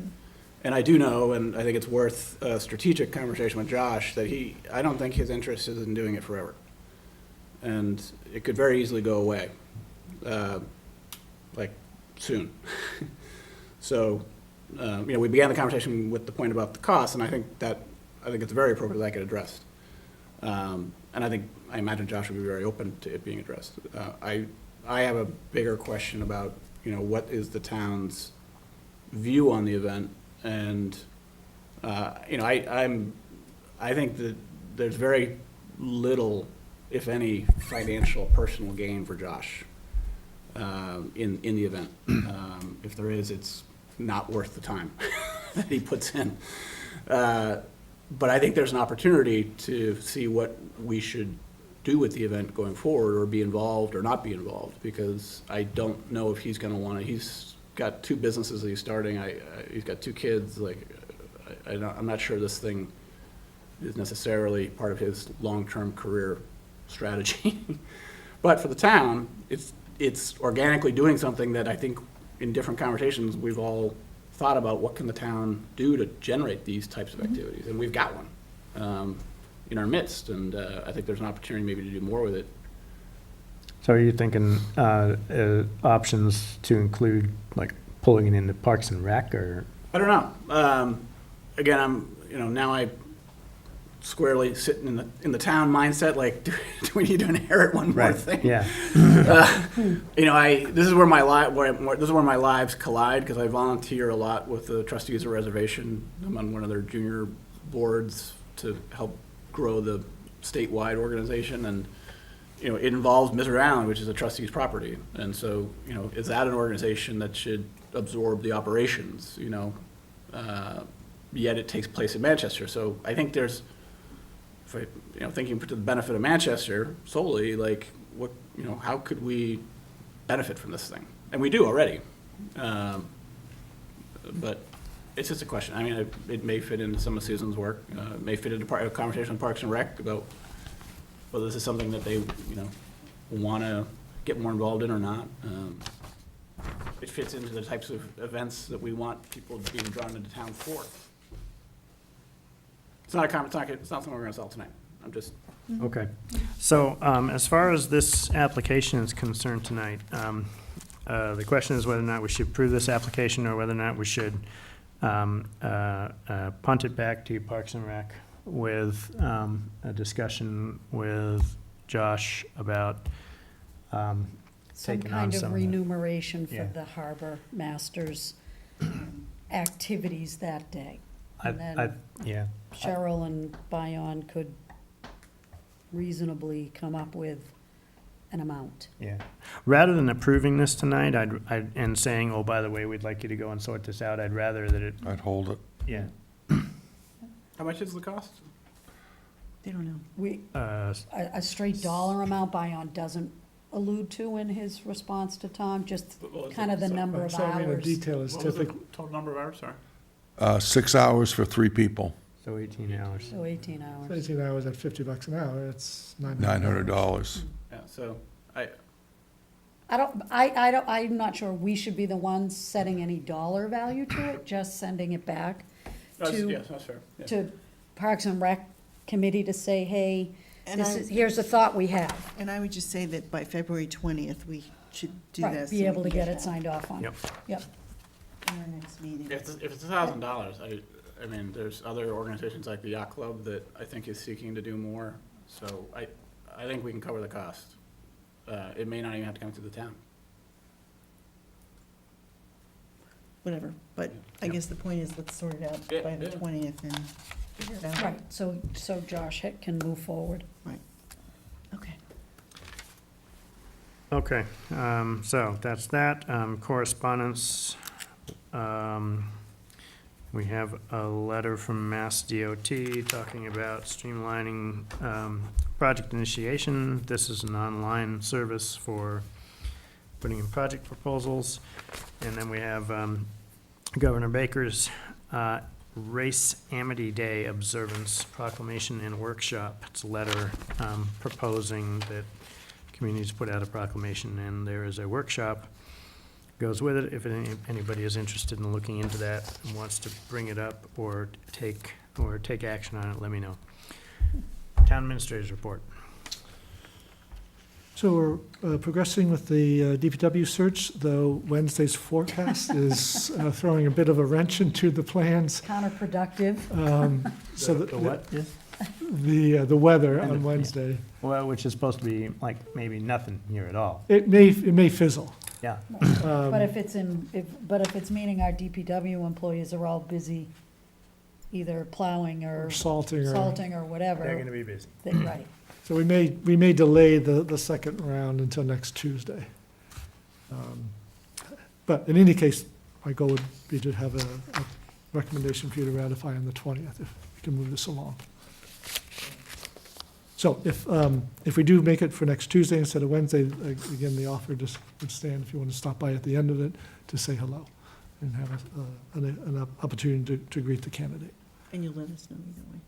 And I do know, and I think it's worth a strategic conversation with Josh, that I don't think his interest is in doing it forever. And it could very easily go away, soon. So, we began the conversation with the point about the cost, and I think it's very appropriate that get addressed. And I imagine Josh would be very open to it being addressed. I have a bigger question about, what is the town's view on the event? And, I think that there's very little, if any, financial personal gain for Josh in the event. If there is, it's not worth the time that he puts in. But I think there's an opportunity to see what we should do with the event going forward, or be involved or not be involved, because I don't know if he's going to want to. He's got 2 businesses that he's starting. He's got 2 kids. I'm not sure this thing is necessarily part of his long-term career strategy. But for the town, it's organically doing something that I think in different conversations we've all thought about. What can the town do to generate these types of activities? And we've got one in our midst, and I think there's an opportunity maybe to do more with it. So are you thinking options to include, like, pulling it into Parks and Rec, or I don't know. Again, now I squarely sitting in the town mindset, like, do we need to inherit one more Right, thing? yeah. This is where my lives collide, because I volunteer a lot with the trustees of reservation. I'm on one of their junior boards to help grow the statewide organization, and it involves Mizard Island, which is a trustee's property. And so, is that an organization that should absorb the operations? Yet it takes place in Manchester. So I think there's, thinking to the benefit of Manchester solely, like, what, how could we benefit from this thing? And we do already. But it's just a question. I mean, it may fit into some of Susan's work. It may fit into a conversation with Parks and Rec about whether this is something that they, want to get more involved in or not. It fits into the types of events that we want people being drawn into town for. It's not something we're going to sell tonight. I'm just. Okay. So as far as this application is concerned tonight, the question is whether or not we should approve this application or whether or not we should punt it back to Parks and Rec with a discussion with Josh about Some taking on kind some of of that. remuneration for Yeah. the harbor masters' activities that day. I- And then I- Yeah. Cheryl and Bion could reasonably come up with an amount. Yeah. Rather than approving this tonight, and saying, oh, by the way, we'd like you to go and sort this out, I'd rather that it, I'd hold it. yeah. How much is the cost? They don't know. A straight dollar amount Bion doesn't allude to in his response to Tom, just kind of the number of So, I mean, the hours. detail is What was the typically, total number of hours, sorry? 6 hours for 3 people, So 18 hours. So 18 hours. 18 hours at $50 an hour, it's $900. Yeah, so I'm not sure we should be the ones setting any dollar value to it, just sending it back yes, that's fair. Yeah. to Parks and Rec Committee to say, hey, And here's a thought we have. And I would just say that by February 20th, we should do Right, this. be able to get it signed off on. Yep. Yep. In our next meeting. If it's $1,000, I mean, there's other organizations like the Yacht Club that I think is seeking to do more. So I think we can cover the cost. It may not even have to come to the town. Whatever, but I guess the point is, let's sort it out Yeah, by the yeah. 20th and figure it out. Right, so Josh can move forward. Okay. Okay, so that's that. Correspondence. We have a letter from Mass DOT talking about streamlining project initiation. This is an online service for putting in project proposals. And then we have Governor Baker's Race Amity Day Observance Proclamation and Workshop. It's a letter proposing that communities put out a proclamation, and there is a workshop goes with it. If anybody is interested in looking into that and wants to bring it up or take action on it, let me know. Town Administrator's Report. So we're progressing with the DPW search, though Wednesday's forecast is throwing a bit of a wrench into the plans. Counterproductive. So The what? the weather on Wednesday, Well, which is supposed to be like maybe nothing here at all. it may fizzle. Yeah. But if it's meaning our DPW employees are all busy either plowing or Salting or. salting or whatever. They're gonna be busy. Right. So we may delay the second round until next Tuesday. But in any case, my goal would be to have a recommendation for you to ratify on the 20th, if we can move this along. So if we do make it for next Tuesday instead of Wednesday, again, the offer just would stand if you want to stop by at the end of it to say hello and have an opportunity to greet the candidate. And you'll let us know either way.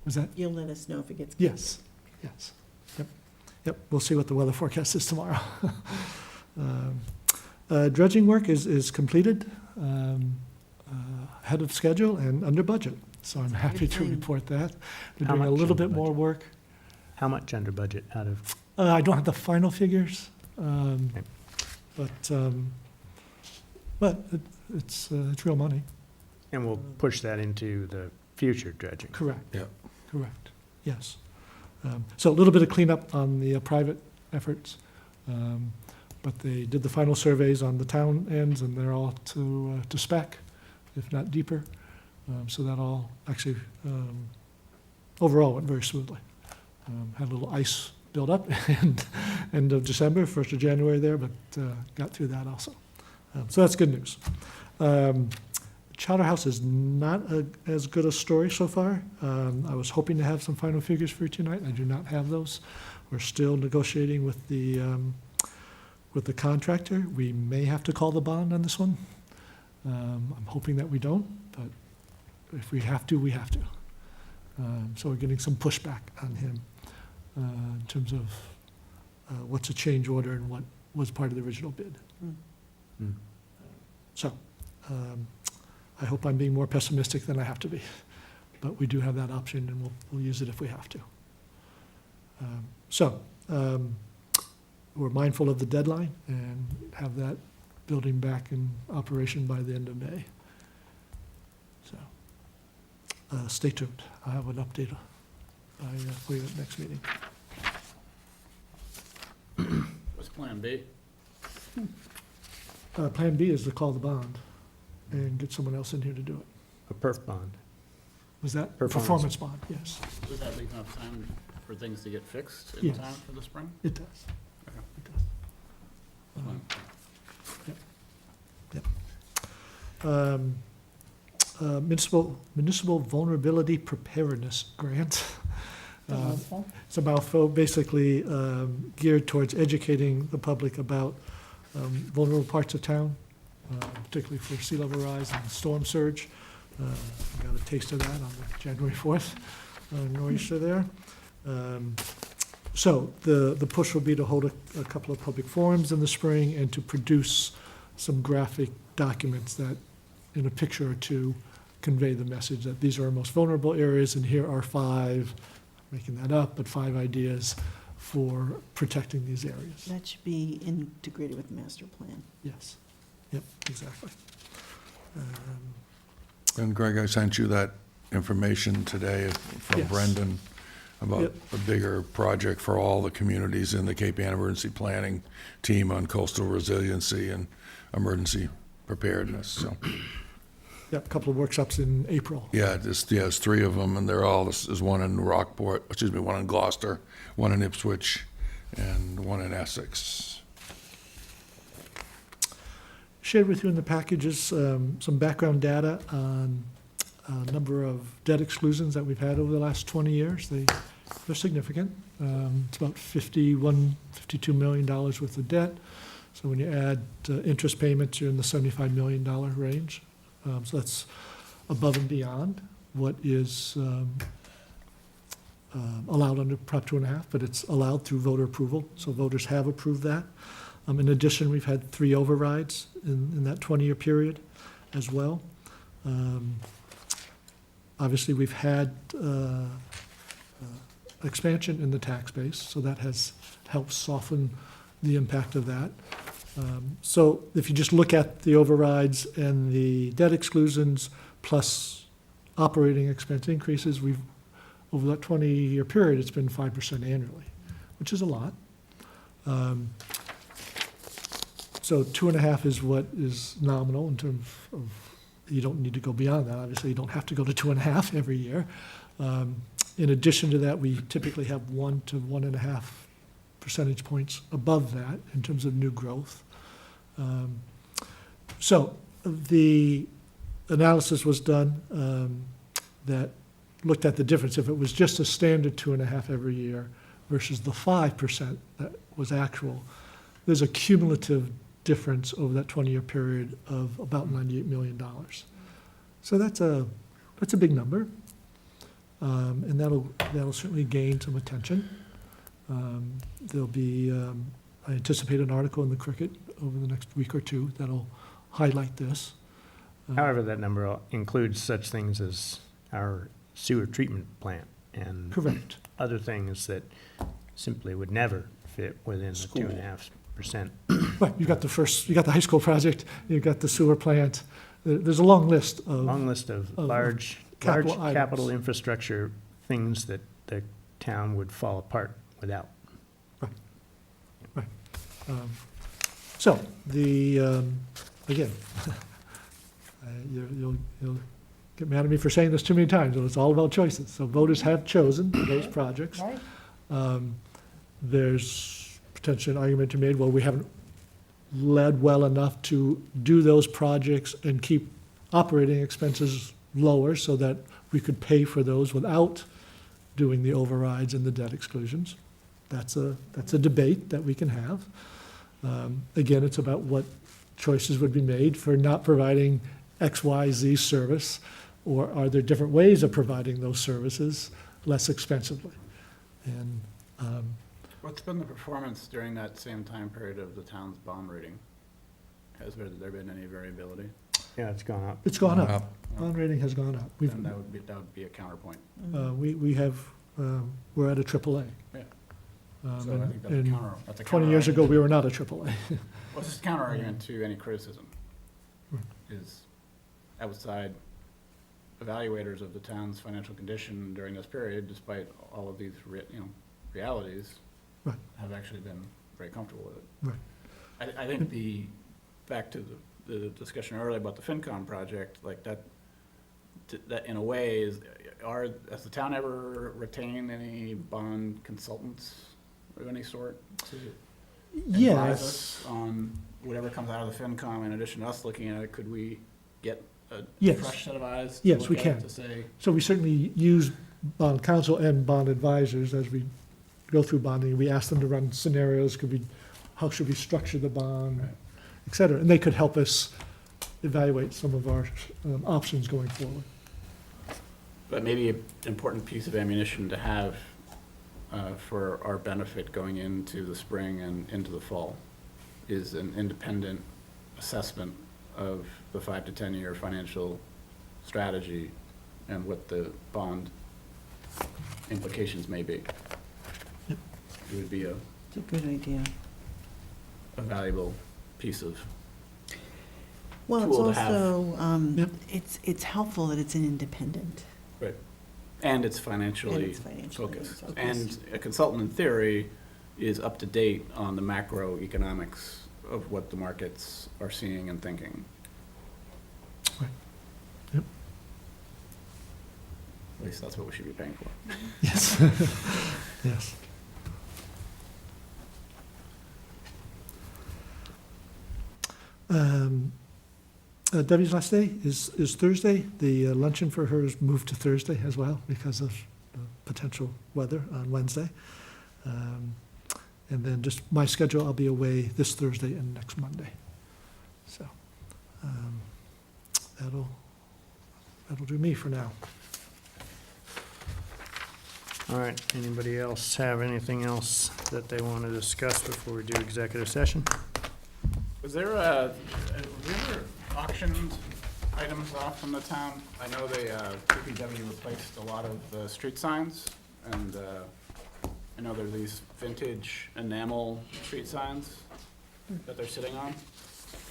Was that? You'll let us know if it gets. Yes, yes. Yep, we'll see what the weather forecast is tomorrow. Dredging work is completed, ahead of schedule and under budget. So I'm happy to report that. They're How doing a much little under bit more budget? work. How much under budget out of? I don't have the final figures, but it's real money. And we'll push that into the future dredging. Correct. Yeah. Correct, yes. So a little bit of cleanup on the private efforts, but they did the final surveys on the town ends, and they're all to spec, if not deeper. So that all actually, overall went very smoothly. Had a little ice build up and end of December, 1st of January there, but got through that also. So that's good news. Chowder House is not as good a story so far. I was hoping to have some final figures for you tonight. I do not have those. We're still negotiating with the contractor. We may have to call the bond on this one. I'm hoping that we don't, but if we have to, we have to. So we're getting some pushback on him in terms of what's a change order and what was part of the original bid. Mm. So I hope I'm being more pessimistic than I have to be, but we do have that option, and we'll use it if we have to. We're mindful of the deadline and have that building back in operation by the end of May. So stay tuned. I'll have an update for you at next meeting. What's Plan B? Plan B is to call the bond and get someone else in here to do it. A perf bond. Was that Performance. performance bond? Yes, Does that leave enough time for things to get fixed Yes. time for the spring? it does. Okay. It does. Municipal Vulnerability Preparedness Grant. It's a mouthful, basically geared towards educating the public about vulnerable parts of town, particularly for sea level rise and storm surge. Got a taste of that on January 4th, nor'easter there. So the push will be to hold a couple of public forums in the spring and to produce some graphic documents that, in a picture or two, convey the message that these are our most vulnerable areas, and here are 5, making that up, but 5 ideas for protecting these areas. That should be integrated with the master plan. Yes, yep, exactly. And Greg, I sent you that information today from Yes. Brendan about Yep. a bigger project for all the communities in the Cape Ann Emergency Planning Team on coastal resiliency and emergency preparedness, so. Yeah, a couple of workshops in April. Yeah, there's 3 of them, and they're all, there's one in Rockport, one in Gloucester, one in Ipswich, and one in Essex. Shared with you in the packages some background data on a number of debt exclusions that we've had over the last 20 years. They're significant. It's about $52 million worth of debt. So when you add interest payments, you're in the $75 million range. So that's above and beyond what is allowed under Prop 2.5, but it's allowed through voter approval. So voters have approved that. In addition, we've had 3 overrides in that 20-year period as well. Obviously, we've had expansion in the tax base, so that has helped soften the impact of that. So if you just look at the overrides and the debt exclusions plus operating expense increases, over that 20-year period, it's been 5% annually, which is a lot. So 2.5 is what is nominal in terms of, you don't need to go beyond that. Obviously, you don't have to go to 2.5 every year. In addition to that, we typically have 1 to 1.5 percentage points above that in terms of new growth. So the analysis was done that looked at the difference. If it was just a standard 2.5 every year versus the 5% that was actual, there's a cumulative difference over that 20-year period of about $98 million. So that's a big number, and that'll certainly gain some attention. There'll be, I anticipate an article in the Cricket over the next week or 2 that'll highlight this. However, that number includes such things as our sewer treatment plant and Correct. other things that simply would never fit within the School. 2.5%. Right, you got the high school project, you've got the sewer plant, there's a long list Long of, list of of large capital capital items. infrastructure things that the town would fall apart without. So, again, you'll get mad at me for saying this too many times, but it's all about choices. So voters have chosen those projects. Right. There's potentially an argument to be made, well, we haven't led well enough to do those projects and keep operating expenses lower so that we could pay for those without doing the overrides and the debt exclusions. That's a debate that we can have. Again, it's about what choices would be made for not providing X, Y, Z service, or are there different ways of providing those services less expensively? And What's been the performance during that same time period of the town's bond rating? Has there been any variability? Yeah, it's gone up. it's gone up. Bond rating has gone up. We've, Then that would be a counterpoint. we have, we're at a AAA. Yeah. Um, So I and- think that's a and counter. That's a 20 years ago, counter-argument. we were not a AAA. Well, it's just a counter argument to any criticism. Is outside evaluators of the town's financial condition during this period, despite all of these realities, Right. have actually been very comfortable with it. Right. I think back to the discussion earlier about the FinCom project, like that in a way has the town ever retained any bond consultants of any sort to advise Yes, us on whatever comes out of the FinCom, in addition to us looking at it? Could we get a Yes. fresh set of eyes to Yes, look we at it can. to say, so we certainly use bond counsel and bond advisors as we go through bonding. We ask them to run scenarios, how should we structure the bond, et cetera. And they could help us evaluate some of our options going forward. but maybe an important piece of ammunition to have for our benefit going into the spring and into the fall is an independent assessment of the 5 to 10 year financial strategy and what the bond implications may be. Yep. It would be It's a good idea. a valuable piece of, Well, it's tool to have. also, Yep. it's helpful that it's an independent. right, and it's financially it's financially focused. focused. And a consultant, in theory, is up to date on the macroeconomics of what the markets are seeing and thinking. Right. Yep. At least that's what we should be paying for. Yes. Yes. Debbie's last day is Thursday. The luncheon for her is moved to Thursday as well because of potential weather on Wednesday. And then just my schedule, I'll be away this Thursday and next Monday. So that'll do me for now. All right, anybody else have anything else that they want to discuss before we do executive session? Was there have we ever auctioned items off from the town? I know they, DPW replaced a lot of street signs, and I know there's these vintage enamel street signs that they're sitting on,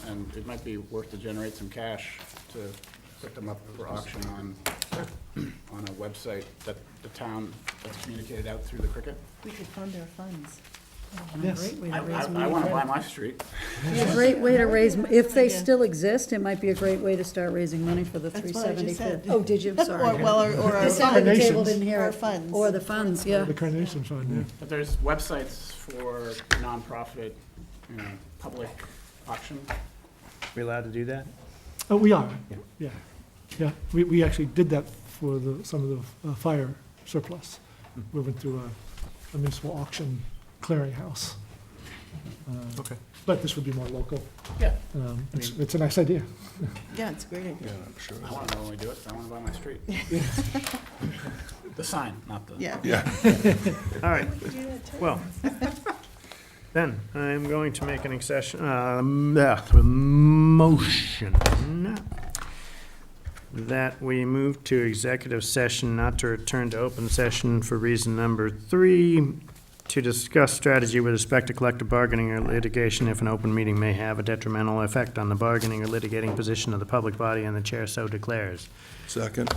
and it might be worth to generate some cash to put them up for auction on a website that the town has communicated out through the Cricket. We could fund our funds. Yes. Great way I to raise money. want to buy my street. A great way to raise, if they Yeah. still exist, it might be a great way to start raising money for the That's what I just 375th. said. Oh, did you? Sorry. Or It sounded like the table Carnations. didn't hear Our it. funds. Or the funds, yeah. The Carnation Fund, yeah. But there's websites for nonprofit, public auction. We allowed to do that? Oh, we are, Yeah. yeah. Yeah, we actually did that for some of the fire surplus. We went through a municipal auction clearinghouse. Okay. But this would be more local. Yeah. It's a nice idea. Yeah, it's a great idea. I'm sure. I want to know when we do it, 'cause I want to buy my street. The sign, not the. Yeah. Yeah. All right, well, then, I'm going to make an motion that we move to executive session, not to return to open session for reason number 3, to discuss strategy with respect to collective bargaining or litigation if an open meeting may have a detrimental effect on the bargaining or litigating position of the public body and the chair so declares. Second.